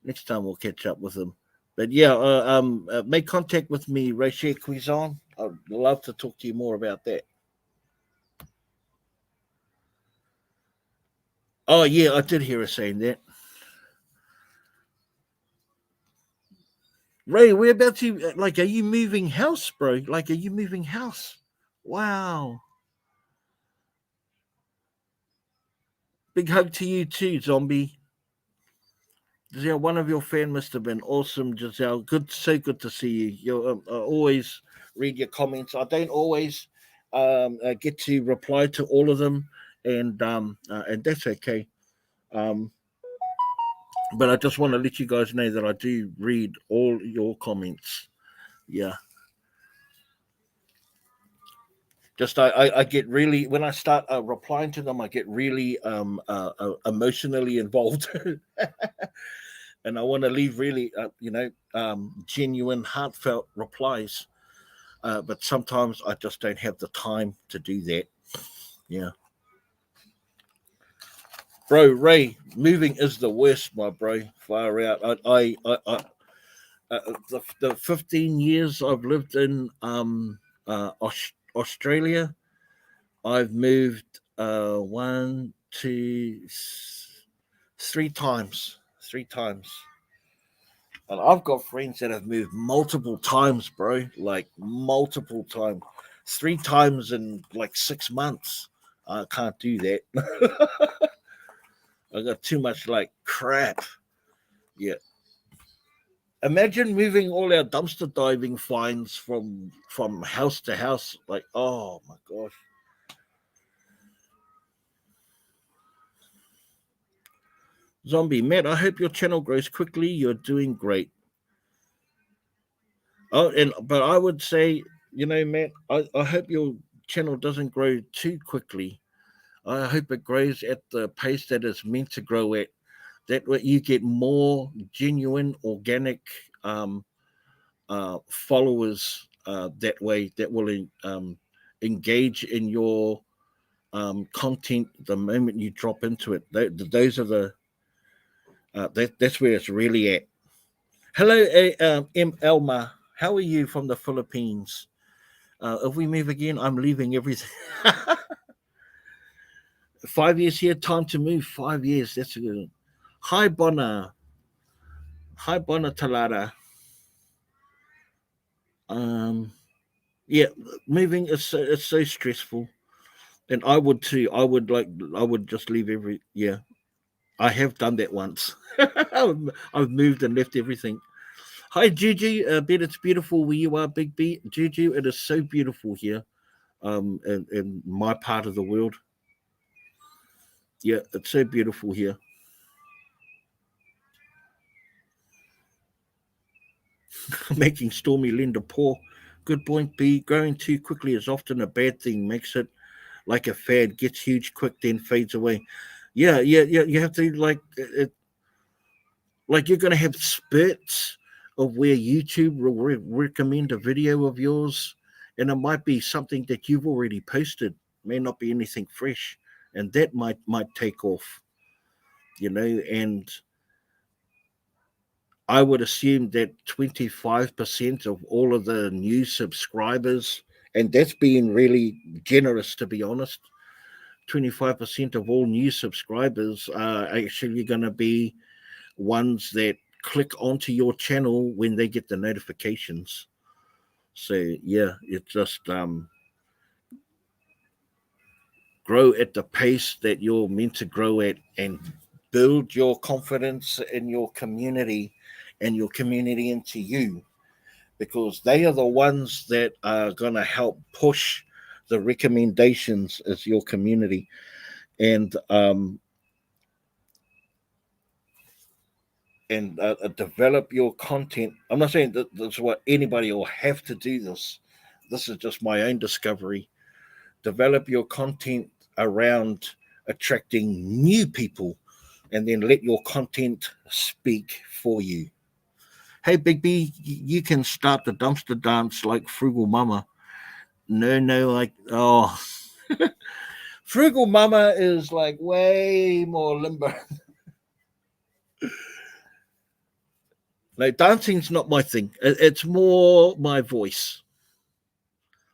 we'll catch up with him. But yeah, make contact with me, Rocher Cuison. I'd love to talk to you more about that. Oh yeah, I did hear her saying that. Ray, we're about to are you moving house, bro? Are you moving house? Wow. Big hug to you too, Zombie. Giselle, one of your fan must have been awesome, Giselle. So good to see you. You always read your comments. I don't always get to reply to all of them, and that's okay. But I just want to let you guys know that I do read all your comments. Yeah. Just I get really, when I start replying to them, I get really emotionally involved. And I want to leave really, genuine, heartfelt replies. But sometimes I just don't have the time to do that. Yeah. Bro, Ray, moving is the worst, my bro. Far out. The 15 years I've lived in Australia, I've moved 1, 2, 3 times. 3 times. And I've got friends that have moved multiple times, bro. Like multiple times. 3 times in 6 months. I can't do that. I got too much crap. Yeah. Imagine moving all our dumpster diving fines from house to house. Oh my gosh. Zombie, Matt, I hope your channel grows quickly. You're doing great. But I would say, Matt, I hope your channel doesn't grow too quickly. I hope it grows at the pace that it's meant to grow at. That way you get more genuine, organic followers that way that will engage in your content the moment you drop into it. Those are the that's where it's really at. Hello, Elma. How are you from the Philippines? If we move again, I'm leaving everything. 5 years here, time to move. 5 years. That's a good one. Hi, Bona. Hi, Bona Talada. Yeah, moving is it's so stressful, and I would too. I would just leave every. Yeah, I have done that once. I've moved and left everything. Hi, Juju. Bet it's beautiful where you are, Big B. Juju, it is so beautiful here, in my part of the world. Yeah, it's so beautiful here. Making Stormy Linda poor. Good point, B. Growing too quickly is often a bad thing. Makes it like a fad, gets huge quick, then fades away. Yeah. You have to like you're going to have spurts of where YouTube will recommend a video of yours, and it might be something that you've already posted, may not be anything fresh, and that might take off, and I would assume that 25% of all of the new subscribers, and that's being really generous, to be honest, 25% of all new subscribers are actually going to be ones that click onto your channel when they get the notifications. So yeah, it just grow at the pace that you're meant to grow at, and build your confidence in your community and your community into you, because they are the ones that are going to help push the recommendations as your community. And develop your content. I'm not saying that that's what anybody will have to do this. This is just my own discovery. Develop your content around attracting new people, and then let your content speak for you. Hey, Big B, you can start the dumpster dance like Frugal Mama. No, like, oh. Frugal Mama is like way more limber. Like, dancing's not my thing. It's more my voice,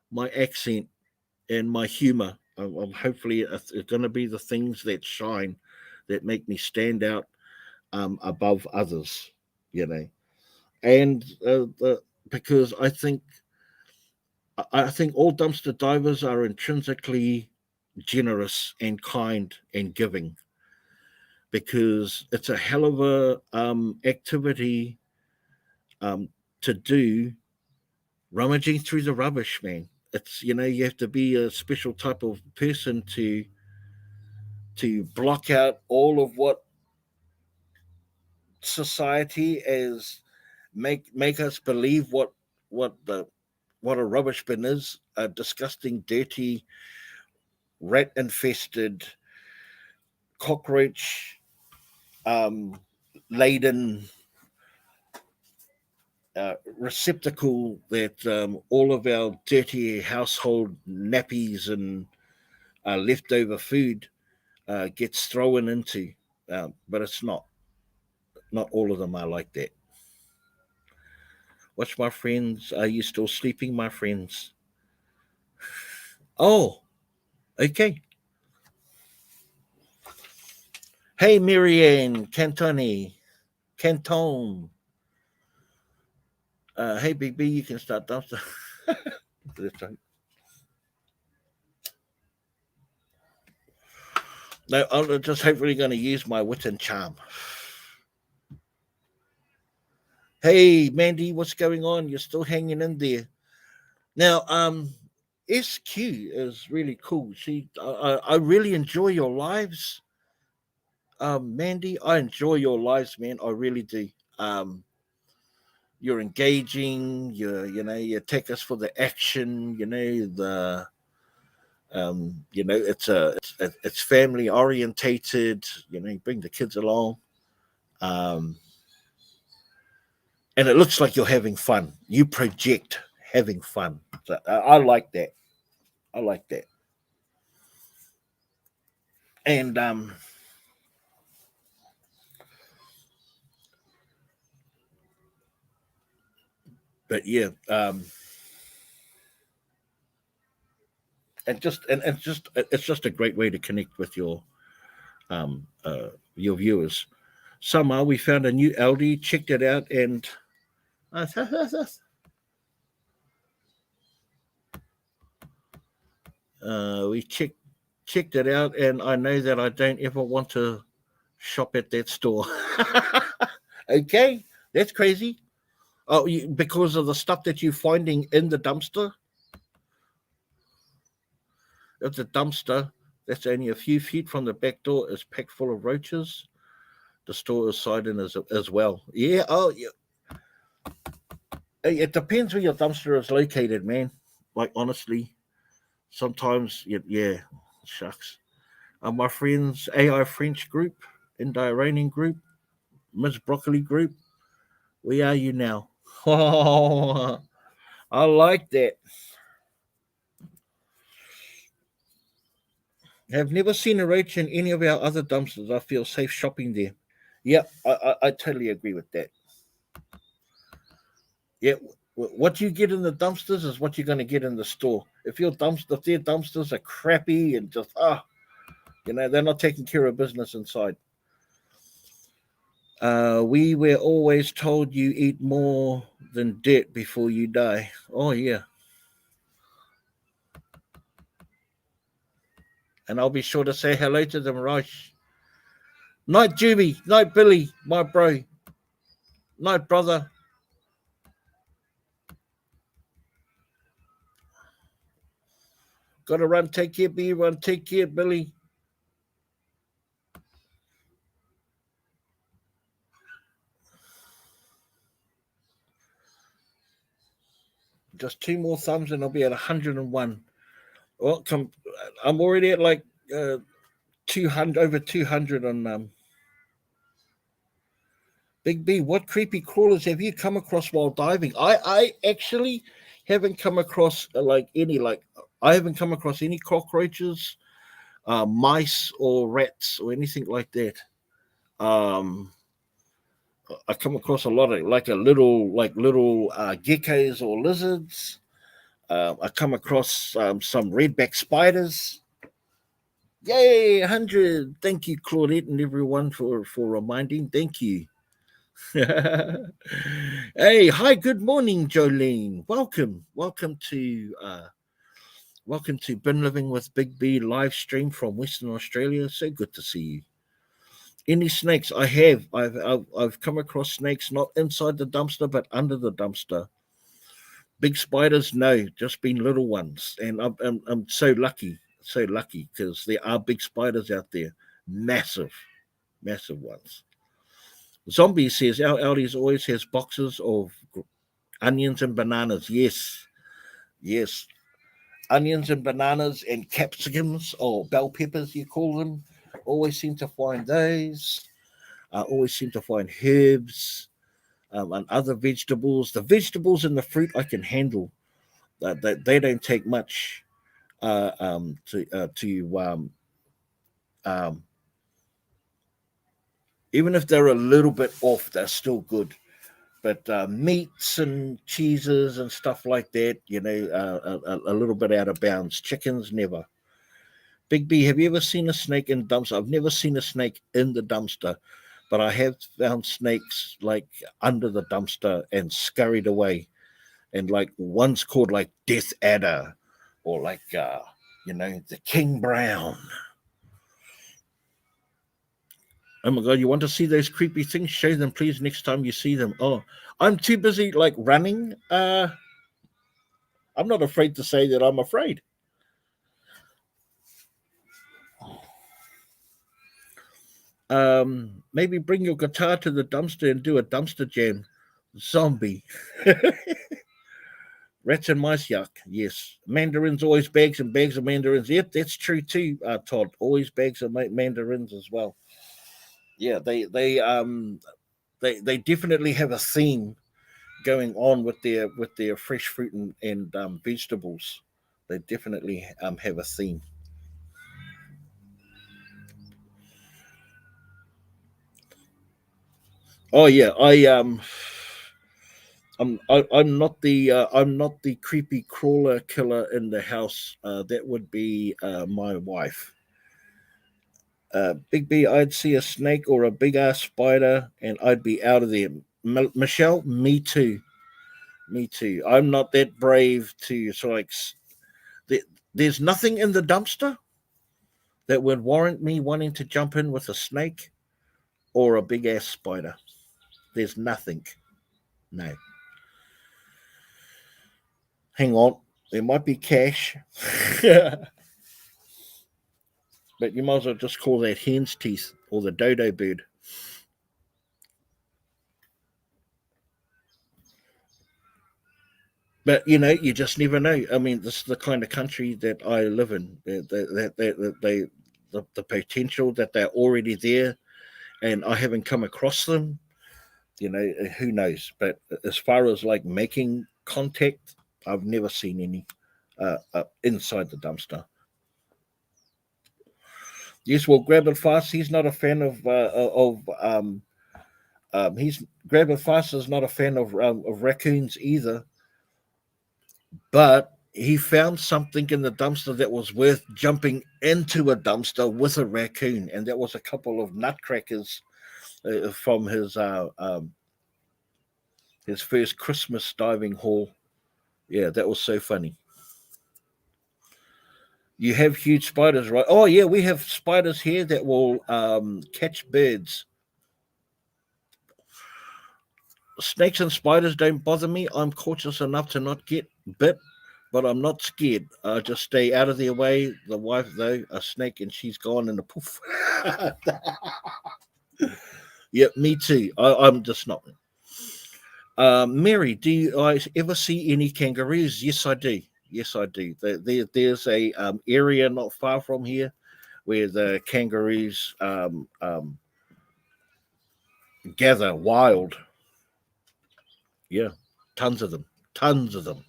my accent, and my humor. Hopefully, it's going to be the things that shine, that make me stand out above others, And because I think all dumpster divers are intrinsically generous and kind and giving, because it's a hell of a activity to do, rummaging through the rubbish, man. It's you have to be a special type of person to block out all of what society is make us believe what a rubbish bin is, a disgusting, dirty, rat infested, cockroach laden receptacle that all of our dirty household nappies and leftover food gets thrown into. But it's not all of them are like that. Watch, my friends. Are you still sleeping, my friends? Oh, okay. Hey, Marianne Cantone. Canton. Hey, Big B, you can start dumpster. No, I'm just hopefully going to use my wit and charm. Hey, Mandy, what's going on? You're still hanging in there. Now, SQ is really cool. I really enjoy your lives. Mandy, I enjoy your lives, man. I really do. You're engaging. You take us for the action. You know, it's family orientated. You know, you bring the kids along, and it looks like you're having fun. You project having fun. So I like that. I like that. And but yeah, and it's just a great way to connect with your viewers. Somehow we found a new LD, checked it out, and we checked it out, and I know that I don't ever want to shop at that store. Okay, that's crazy. Oh, because of the stuff that you're finding in the dumpster. It's a dumpster that's only a few feet from the back door is packed full of roaches. The store is siding as well. Yeah. Oh, yeah. It depends where your dumpster is located, man. Like honestly, sometimes yeah, shucks. My friends, AI French group, Indiranian group, Miss Broccoli group. Where are you now? Oh, I like that. Have never seen a roach in any of our other dumpsters. I feel safe shopping there. Yeah, I totally agree with that. Yeah, what you get in the dumpsters is what you're going to get in the store. If their dumpsters are crappy and just they're not taking care of business inside. We were always told you eat more than dirt before you die. Oh yeah. And I'll be sure to say hello to them, Raj. Night, Juby. Night, Billy, my bro. Night, brother. Gotta run. Take care, B. Run. Take care, Billy. Just 2 more thumbs and I'll be at 101. Well, I'm already at like 200, over 200 on Big B. What creepy crawlers have you come across while diving? I actually haven't come across I haven't come across any cockroaches, mice or rats or anything like that. I come across a lot of little geckos or lizards. I come across some redback spiders. Yay, 100. Thank you, Claudette, and everyone for reminding. Thank you. Hey, hi, good morning, Jolene. Welcome to Been Living with Big B live stream from Western Australia. So good to see you. Any snakes? I've come across snakes not inside the dumpster but under the dumpster. Big spiders, no, just been little ones, and I'm so lucky because there are big spiders out there, massive ones. Zombie says our Aldi's always has boxes of onions and bananas. Yes, onions and bananas and capsicums or bell peppers, you call them. Always seem to find those. Always seem to find herbs and other vegetables. The vegetables and the fruit I can handle. They don't take much even if they're a little bit off, they're still good. But meats and cheeses and stuff like that, a little bit out of bounds. Chickens, never. Big B, have you ever seen a snake in dumpster? I've never seen a snake in the dumpster, but I have found snakes like under the dumpster and scurried away. And like one's called like Death Adder or like, the King Brown. Oh my God, you want to see those creepy things? Show them, please, next time you see them. Oh, I'm too busy like running. I'm not afraid to say that I'm afraid. Maybe bring your guitar to the dumpster and do a dumpster jam. Zombie. Rats and mice, yuck. Yes. Mandarins, always bags and bags of mandarins. Yep, that's true too, Todd. Always bags of mandarins as well. Yeah, they definitely have a theme going on with their fresh fruit and vegetables. They definitely have a theme. Oh yeah, I'm not the creepy crawler killer in the house. That would be my wife. Big B, I'd see a snake or a big ass spider, and I'd be out of there. Michelle, me too. Me too. I'm not that brave to there's nothing in the dumpster that would warrant me wanting to jump in with a snake or a big ass spider. There's nothing. No. Hang on. There might be cash. But you might as well just call that hen's teeth or the dodo bird. But you just never know. I mean, this is the kind of country that I live in. The potential that they're already there, and I haven't come across them. Who knows? But as far as like making contact, I've never seen any inside the dumpster. Yes, well, Grab It Fast. He's not a fan of he's Grab It Fast is not a fan of raccoons either. But he found something in the dumpster that was worth jumping into a dumpster with a raccoon, and that was a couple of nutcrackers from his first Christmas diving haul. Yeah, that was so funny. You have huge spiders, right? Oh yeah, we have spiders here that will catch birds. Snakes and spiders don't bother me. I'm cautious enough to not get bit, but I'm not scared. I just stay out of their way. The wife, though, a snake, and she's gone in a poof. Yep, me too. I'm just not. Mary, do you ever see any kangaroos? Yes, I do. Yes, I do. There's a area not far from here where the kangaroos gather wild. Yeah, tons of them. Tons of them.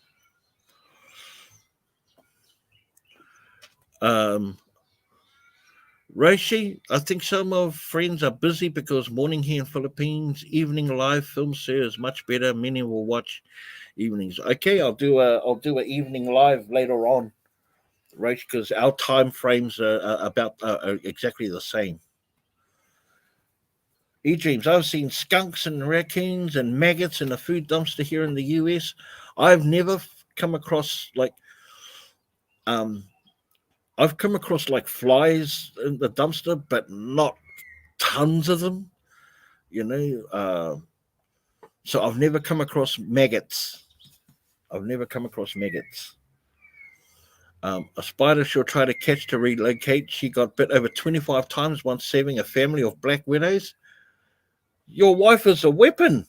Roshi, I think some of friends are busy because morning here in Philippines, evening live film sir is much better. Many will watch evenings. Okay, I'll do an evening live later on, Roshi, because our time frames are about exactly the same. E-Dreams, I've seen skunks and raccoons and maggots in a food dumpster here in the US. I've never come across I've come across like flies in the dumpster, but not tons of them, so I've never come across maggots. A spider she'll try to catch to relocate. She got bit over 25 times once saving a family of black widows. Your wife is a weapon.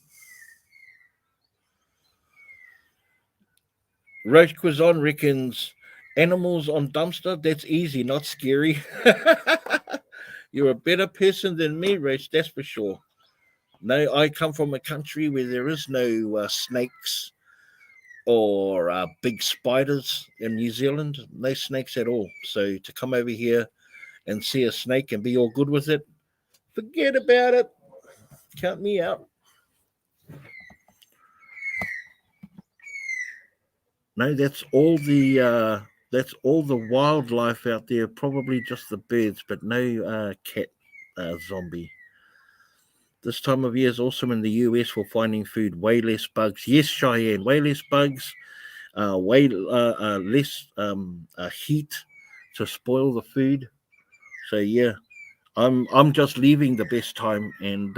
Roach Quizon reckons animals on dumpster, that's easy, not scary. You're a better person than me, Roach, that's for sure. No, I come from a country where there is no snakes or big spiders in New Zealand. No snakes at all. So to come over here and see a snake and be all good with it, forget about it. Count me out. No, that's all the wildlife out there. Probably just the birds, but no cat zombie. This time of year is awesome in the US for finding food. Way less bugs. Yes, Cheyenne. Way less bugs. Way less heat to spoil the food. So yeah, I'm just leaving the best time, and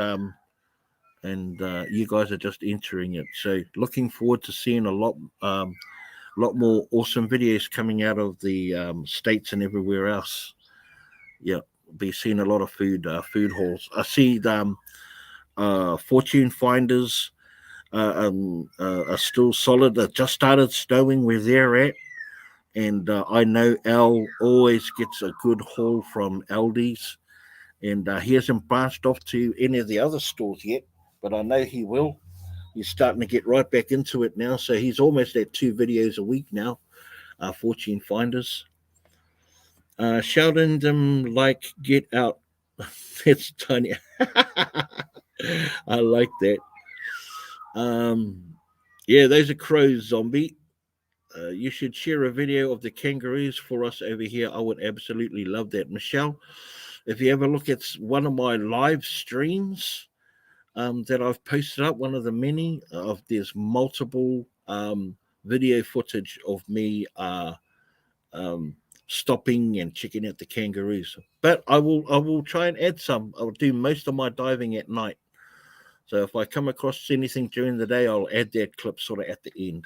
you guys are just entering it. So looking forward to seeing a lot more awesome videos coming out of the States and everywhere else. Yeah, be seeing a lot of food hauls. I see the fortune finders are still solid. It just started snowing where they're at. And I know Al always gets a good haul from Aldi's. And he hasn't branched off to any of the other stores yet, but I know he will. He's starting to get right back into it now. So he's almost at 2 videos a week now, Fortune Finders. Shouting them like get out. It's tiny. I like that. Yeah, those are crows, zombie. You should share a video of the kangaroos for us over here. I would absolutely love that. Michelle, if you ever look at one of my live streams that I've posted up, one of the many, there's multiple video footage of me stopping and checking out the kangaroos. But I will try and add some. I'll do most of my diving at night. So if I come across anything during the day, I'll add that clip sort of at the end.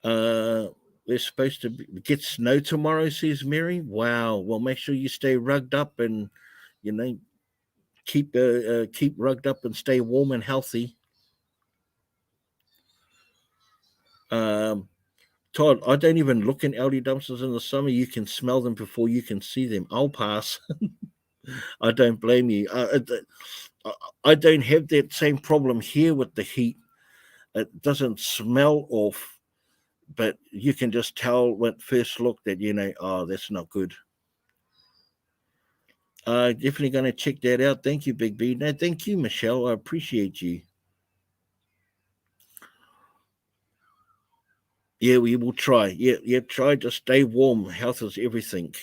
We're supposed to get snow tomorrow, says Mary. Wow. Well, make sure you stay rugged up and, keep rugged up and stay warm and healthy. Todd, I don't even look in Aldi dumpsters in the summer. You can smell them before you can see them. I'll pass. I don't blame you. I don't have that same problem here with the heat. It doesn't smell off, but you can just tell at first look that, that's not good. Definitely going to check that out. Thank you, Big B. No, thank you, Michelle. I appreciate you. Yeah, we will try. Yeah, try to stay warm. Health is everything.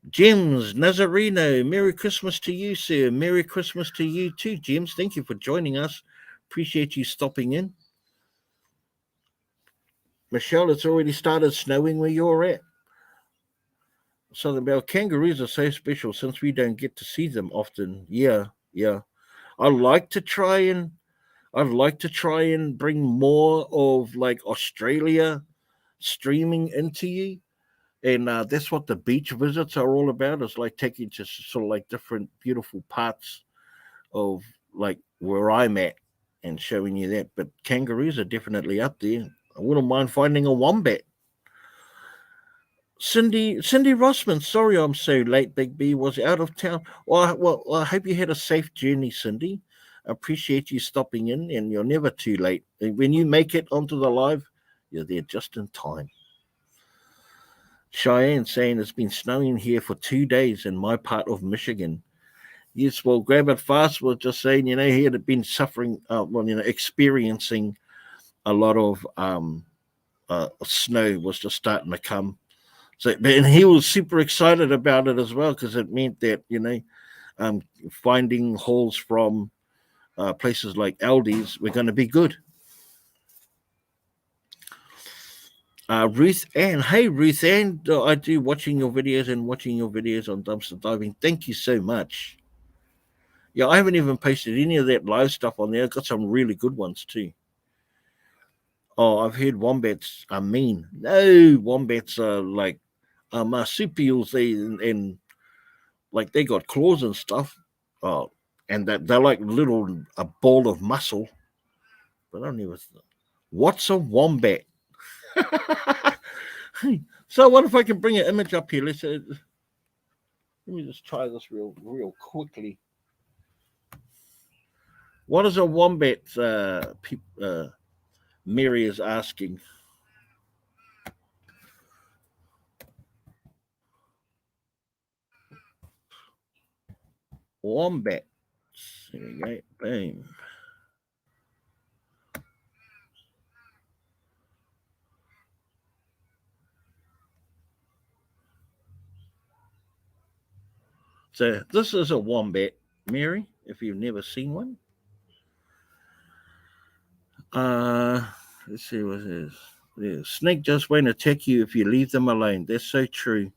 James Nazareno, Merry Christmas to you, sir. Merry Christmas to you too, James. Thank you for joining us. Appreciate you stopping in. Michelle, it's already started snowing where you're at. Southern Belle, kangaroos are so special since we don't get to see them often. Yeah. I'd like to try and bring more of like Australia streaming into you. And that's what the beach visits are all about. It's like taking to sort of like different beautiful parts of like where I'm at and showing you that. But kangaroos are definitely up there. I wouldn't mind finding a wombat. Cindy Rossman, sorry I'm so late, Big B, was out of town. Well, I hope you had a safe journey, Cindy. I appreciate you stopping in, and you're never too late. When you make it onto the live, you're there just in time. Cheyenne saying it's been snowing here for 2 days in my part of Michigan. Yes, well, Grab It Fast was just saying, he had been suffering, experiencing a lot of snow was just starting to come. So, and he was super excited about it as well because it meant that, finding hauls from places like Aldi's were going to be good. Ruth Ann. Hey, Ruth Ann. I do watching your videos on dumpster diving. Thank you so much. Yeah, I haven't even posted any of that live stuff on there. I've got some really good ones too. Oh, I've heard wombats are mean. No, wombats are like marsupials. And like they got claws and stuff. Oh, and that they're like a ball of muscle. But I don't even. What's a wombat? So I wonder if I can bring an image up here. Let me just try this real quickly. What is a wombat? Mary is asking. Wombat. There we go. Boom. So this is a wombat, Mary, if you've never seen one. Let's see what it is. Yeah, snake just won't attack you if you leave them alone. That's so true.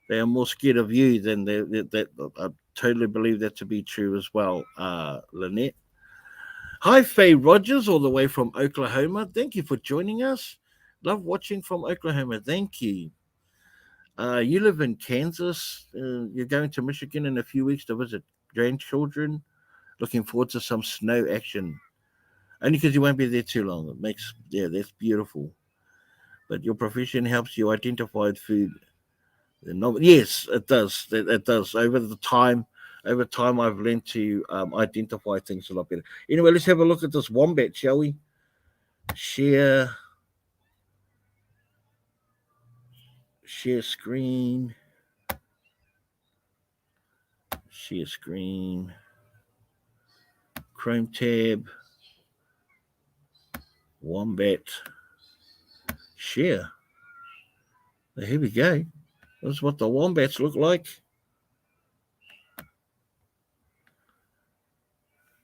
They are more scared of you than that. I totally believe that to be true as well, Lynette. Hi, Faye Rogers, all the way from Oklahoma. Thank you for joining us. Love watching from Oklahoma. Thank you. You live in Kansas. You're going to Michigan in a few weeks to visit grandchildren. Looking forward to some snow action. Only because you won't be there too long. It makes, that's beautiful. But your profession helps you identify food. Yes, it does. It does. Over time, I've learned to identify things a lot better. Anyway, let's have a look at this wombat, shall we? Share screen. Share screen. Chrome tab. Wombat. Share. Here we go. This is what the wombats look like.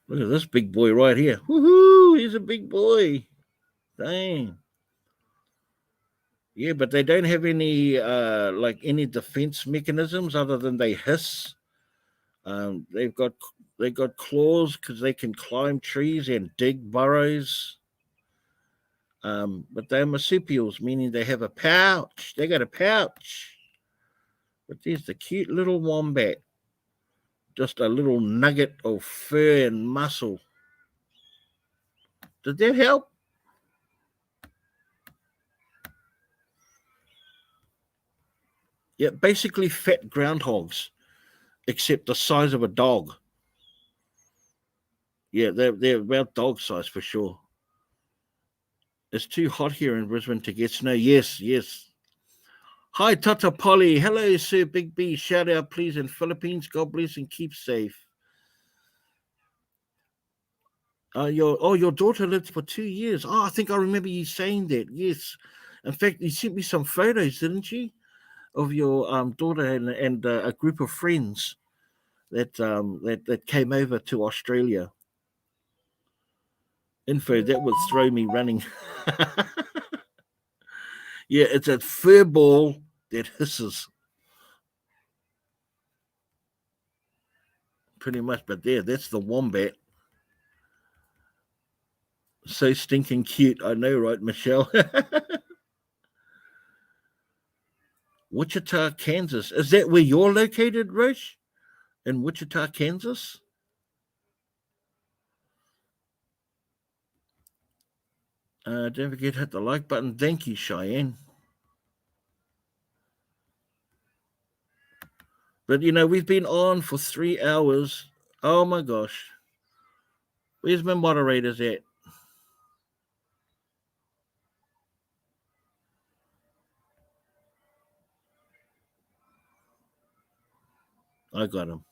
Look at this big boy right here. Woohoo! He's a big boy. Dang. Yeah, but they don't have any any defense mechanisms other than they hiss. They've got claws because they can climb trees and dig burrows. But they're marsupials, meaning they have a pouch. They got a pouch. But there's the cute little wombat. Just a little nugget of fur and muscle. Did that help? Yeah, basically fat groundhogs, except the size of a dog. Yeah, they're about dog size for sure. It's too hot here in Brisbane to get snow. Yes. Hi, Tata Polly. Hello, Sir Big B. Shout out, please, in Philippines. God bless and keep safe. Your daughter lived for 2 years. Oh, I think I remember you saying that. Yes. In fact, you sent me some photos, didn't you, of your daughter and a group of friends that came over to Australia. Info that would throw me running. Yeah, it's a fur ball that hisses. Pretty much, but that's the wombat. So stinking cute. I know, right, Michelle? Wichita, Kansas. Is that where you're located, Roche? In Wichita, Kansas? Don't forget to hit the like button. Thank you, Cheyenne. But, we've been on for 3 hours. Oh, my gosh. Where's my moderators at? I got him.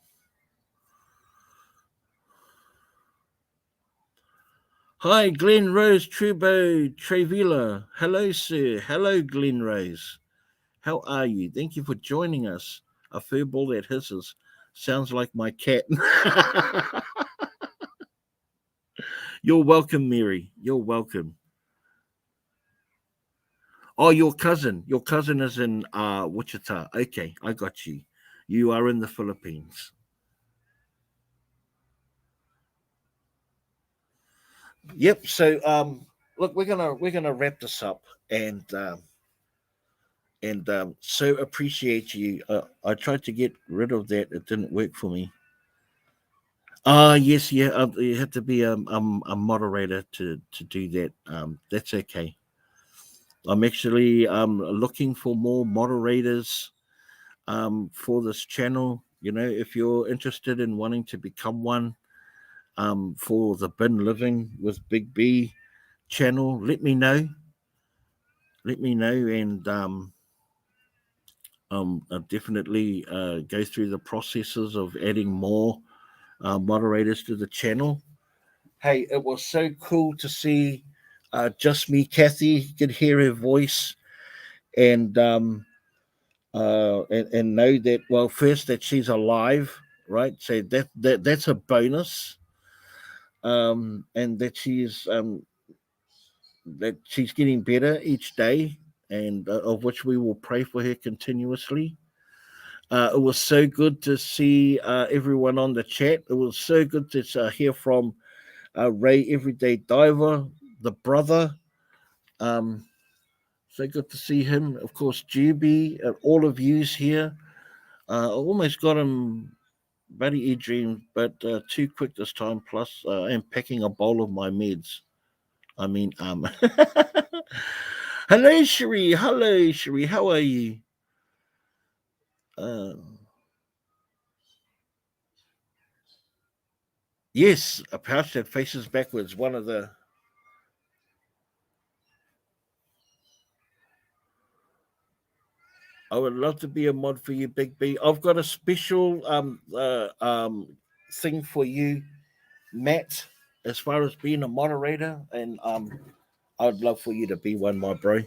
Hi, Glen Rose Trubo Trevila. Hello, sir. Hello, Glen Rose. How are you? Thank you for joining us. A furball that hisses. Sounds like my cat. You're welcome, Mary. You're welcome. Oh, your cousin. Your cousin is in Wichita. Okay, I got you. You are in the Philippines. Yep. So look, we're gonna wrap this up and so appreciate you. I tried to get rid of that. It didn't work for me. Yes, yeah. You have to be a moderator to do that. That's okay. I'm actually looking for more moderators for this channel. If you're interested in wanting to become one for the Bin Living with Big B channel, let me know. And I'll definitely go through the processes of adding more moderators to the channel. Hey, it was so cool to see just me, Kathy. You could hear her voice and know that, well, first that she's alive, right? So that's a bonus. And that she's getting better each day, and of which we will pray for her continuously. It was so good to see everyone on the chat. It was so good to hear from Ray Everyday Diver, the brother. So good to see him. Of course, Juby, all of yous here. I almost got him Buddy E-Dream, but too quick this time. Plus, I'm packing a bowl of my meds. I mean, hello, Cherie. Hello, Cherie. How are you? Yes, a pouch that faces backwards. One of the. I would love to be a mod for you, Big B. I've got a special thing for you, Matt, as far as being a moderator, and I'd love for you to be one, my bro.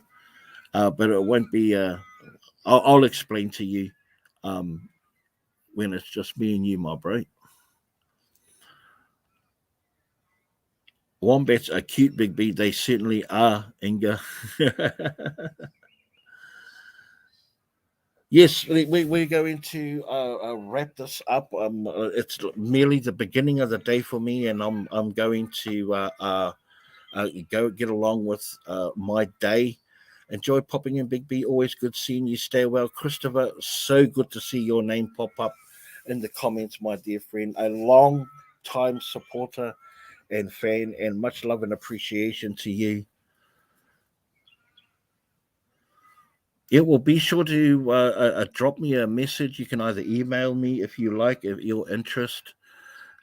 But it won't be. I'll explain to you when it's just me and you, my bro. Wombats are cute, Big B. They certainly are, Inga. Yes, we're going to wrap this up. It's merely the beginning of the day for me, and I'm going to go get along with my day. Enjoy popping in, Big B. Always good seeing you. Stay well, Christopher. So good to see your name pop up in the comments, my dear friend. A long time supporter and fan, and much love and appreciation to you. Yeah, well, be sure to drop me a message. You can either email me if you like, if your interest,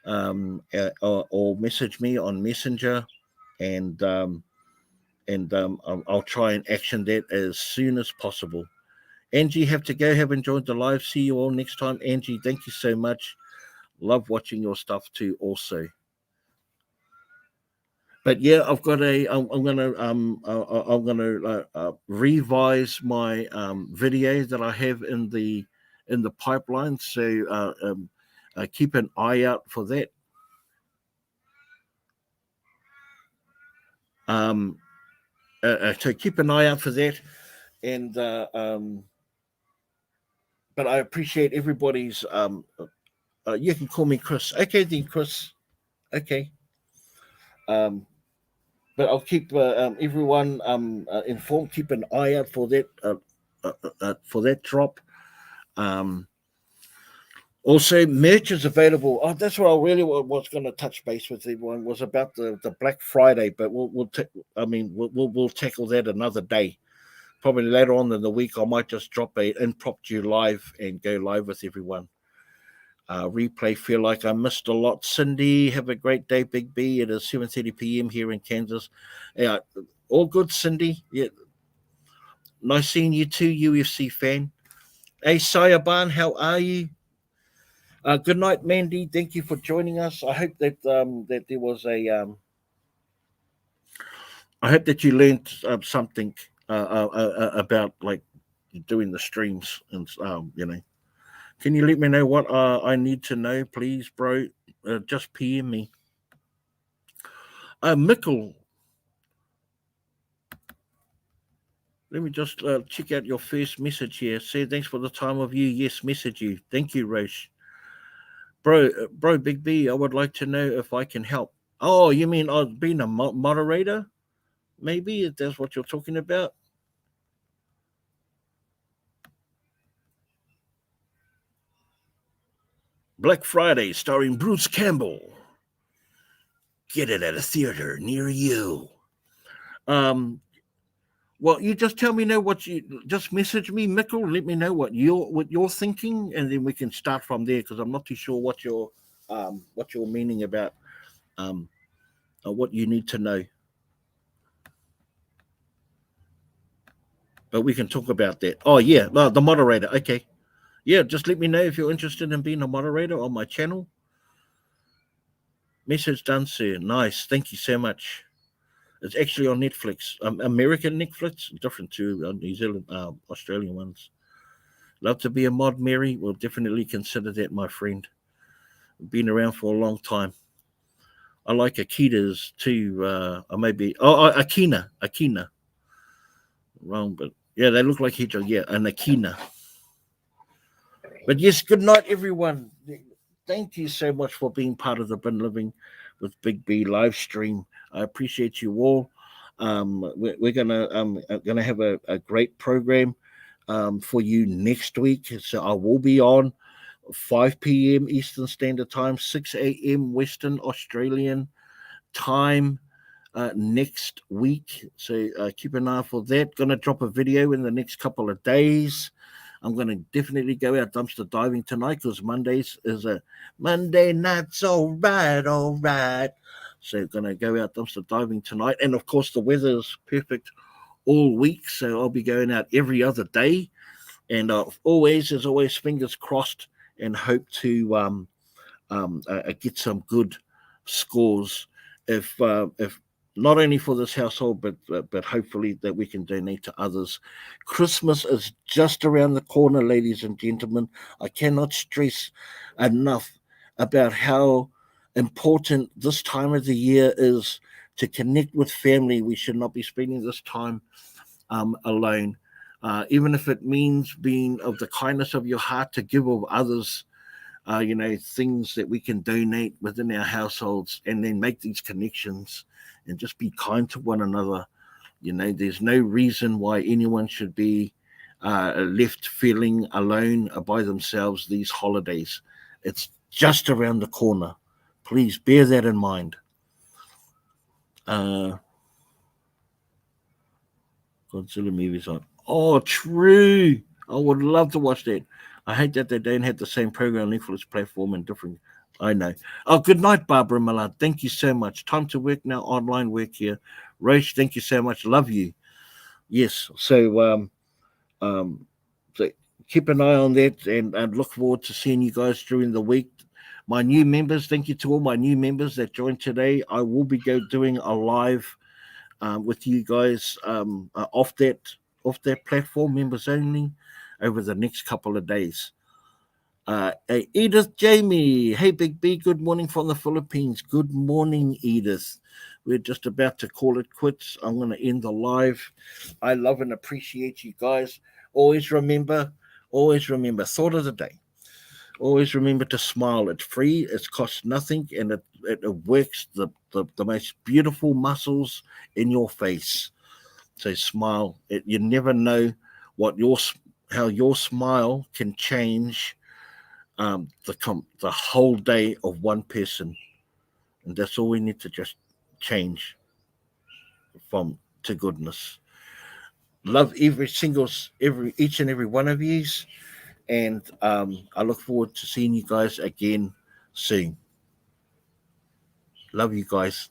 or message me on Messenger, and I'll try and action that as soon as possible. Angie, have to go. Have enjoyed the live. See you all next time. Angie, thank you so much. Love watching your stuff too, also. But yeah, I've got I'm gonna revise my video that I have in the pipeline. So keep an eye out for that. So keep an eye out for that, and but I appreciate everybody's. You can call me Chris. Okay, then Chris. Okay. But I'll keep everyone informed. Keep an eye out for that drop. Also, merch is available. Oh, that's what I really was going to touch base with everyone was about the Black Friday. But we'll tackle that another day. Probably later on in the week, I might just drop a impromptu live and go live with everyone. Replay, feel like I missed a lot. Cindy, have a great day, Big B. It is 7:30 p.m. here in Kansas. Yeah, all good, Cindy. Yeah, nice seeing you too, UFC fan. Hey, Sayaban, how are you? Good night, Mandy. Thank you for joining us. I hope that that there was a. I hope that you learned something about like doing the streams and Can you let me know what I need to know, please, bro? Just PM me. Mickle, let me just check out your first message here. Say thanks for the time of you. Yes, message you. Thank you, Roche. Bro, Big B, I would like to know if I can help. Oh, you mean I've been a moderator? Maybe if that's what you're talking about. Black Friday, starring Bruce Campbell. Get it at a theater near you. Well, you just tell me what you just message me, Mickle. Let me know what you're thinking, and then we can start from there because I'm not too sure what you're meaning about what you need to know. But we can talk about that. Oh yeah, the moderator. Okay, yeah. Just let me know if you're interested in being a moderator on my channel. Message done, sir. Nice. Thank you so much. It's actually on Netflix, American Netflix, different to New Zealand, Australian ones. Love to be a mod, Mary. We'll definitely consider that, my friend. Been around for a long time. I like Akitas too. Or maybe Akina. Wrong, but yeah, they look like each other. Yeah, an Akina. But yes, good night, everyone. Thank you so much for being part of the Bin Living with Big B live stream. I appreciate you all. We're gonna have a great program for you next week. So I will be on 5 p.m. Eastern Standard Time, 6 a.m. Western Australian time next week. So keep an eye out for that. Going to drop a video in the next couple of days. I'm going to definitely go out dumpster diving tonight because Mondays is a Monday nights. All right. So going to go out dumpster diving tonight. And of course, the weather is perfect all week. So I'll be going out every other day. And as always, fingers crossed and hope to get some good scores if not only for this household, but hopefully that we can donate to others. Christmas is just around the corner, ladies and gentlemen. I cannot stress enough about how important this time of the year is to connect with family. We should not be spending this time alone. Even if it means being of the kindness of your heart to give of others, things that we can donate within our households and then make these connections and just be kind to one another. There's no reason why anyone should be left feeling alone by themselves these holidays. It's just around the corner. Please bear that in mind. Godzilla movies on. Oh, true. I would love to watch that. I hate that they don't have the same program link for this platform and different. I know. Oh, good night, Barbara Millard. Thank you so much. Time to work now. Online work here. Roche, thank you so much. Love you. Yes. So, so keep an eye on that and look forward to seeing you guys during the week. My new members, thank you to all my new members that joined today. I will be doing a live with you guys off that platform, members only, over the next couple of days. Edith Jamie, hey Big B, good morning from the Philippines. Good morning, Edith. We're just about to call it quits. I'm going to end the live. I love and appreciate you guys. Always remember, thought of the day. Always remember to smile. It's free, it costs nothing, and it works the most beautiful muscles in your face. So smile. You never know how your smile can change the whole day of one person, and that's all we need to just change from to goodness. Love each and every one of yous, and I look forward to seeing you guys again soon. Love you guys.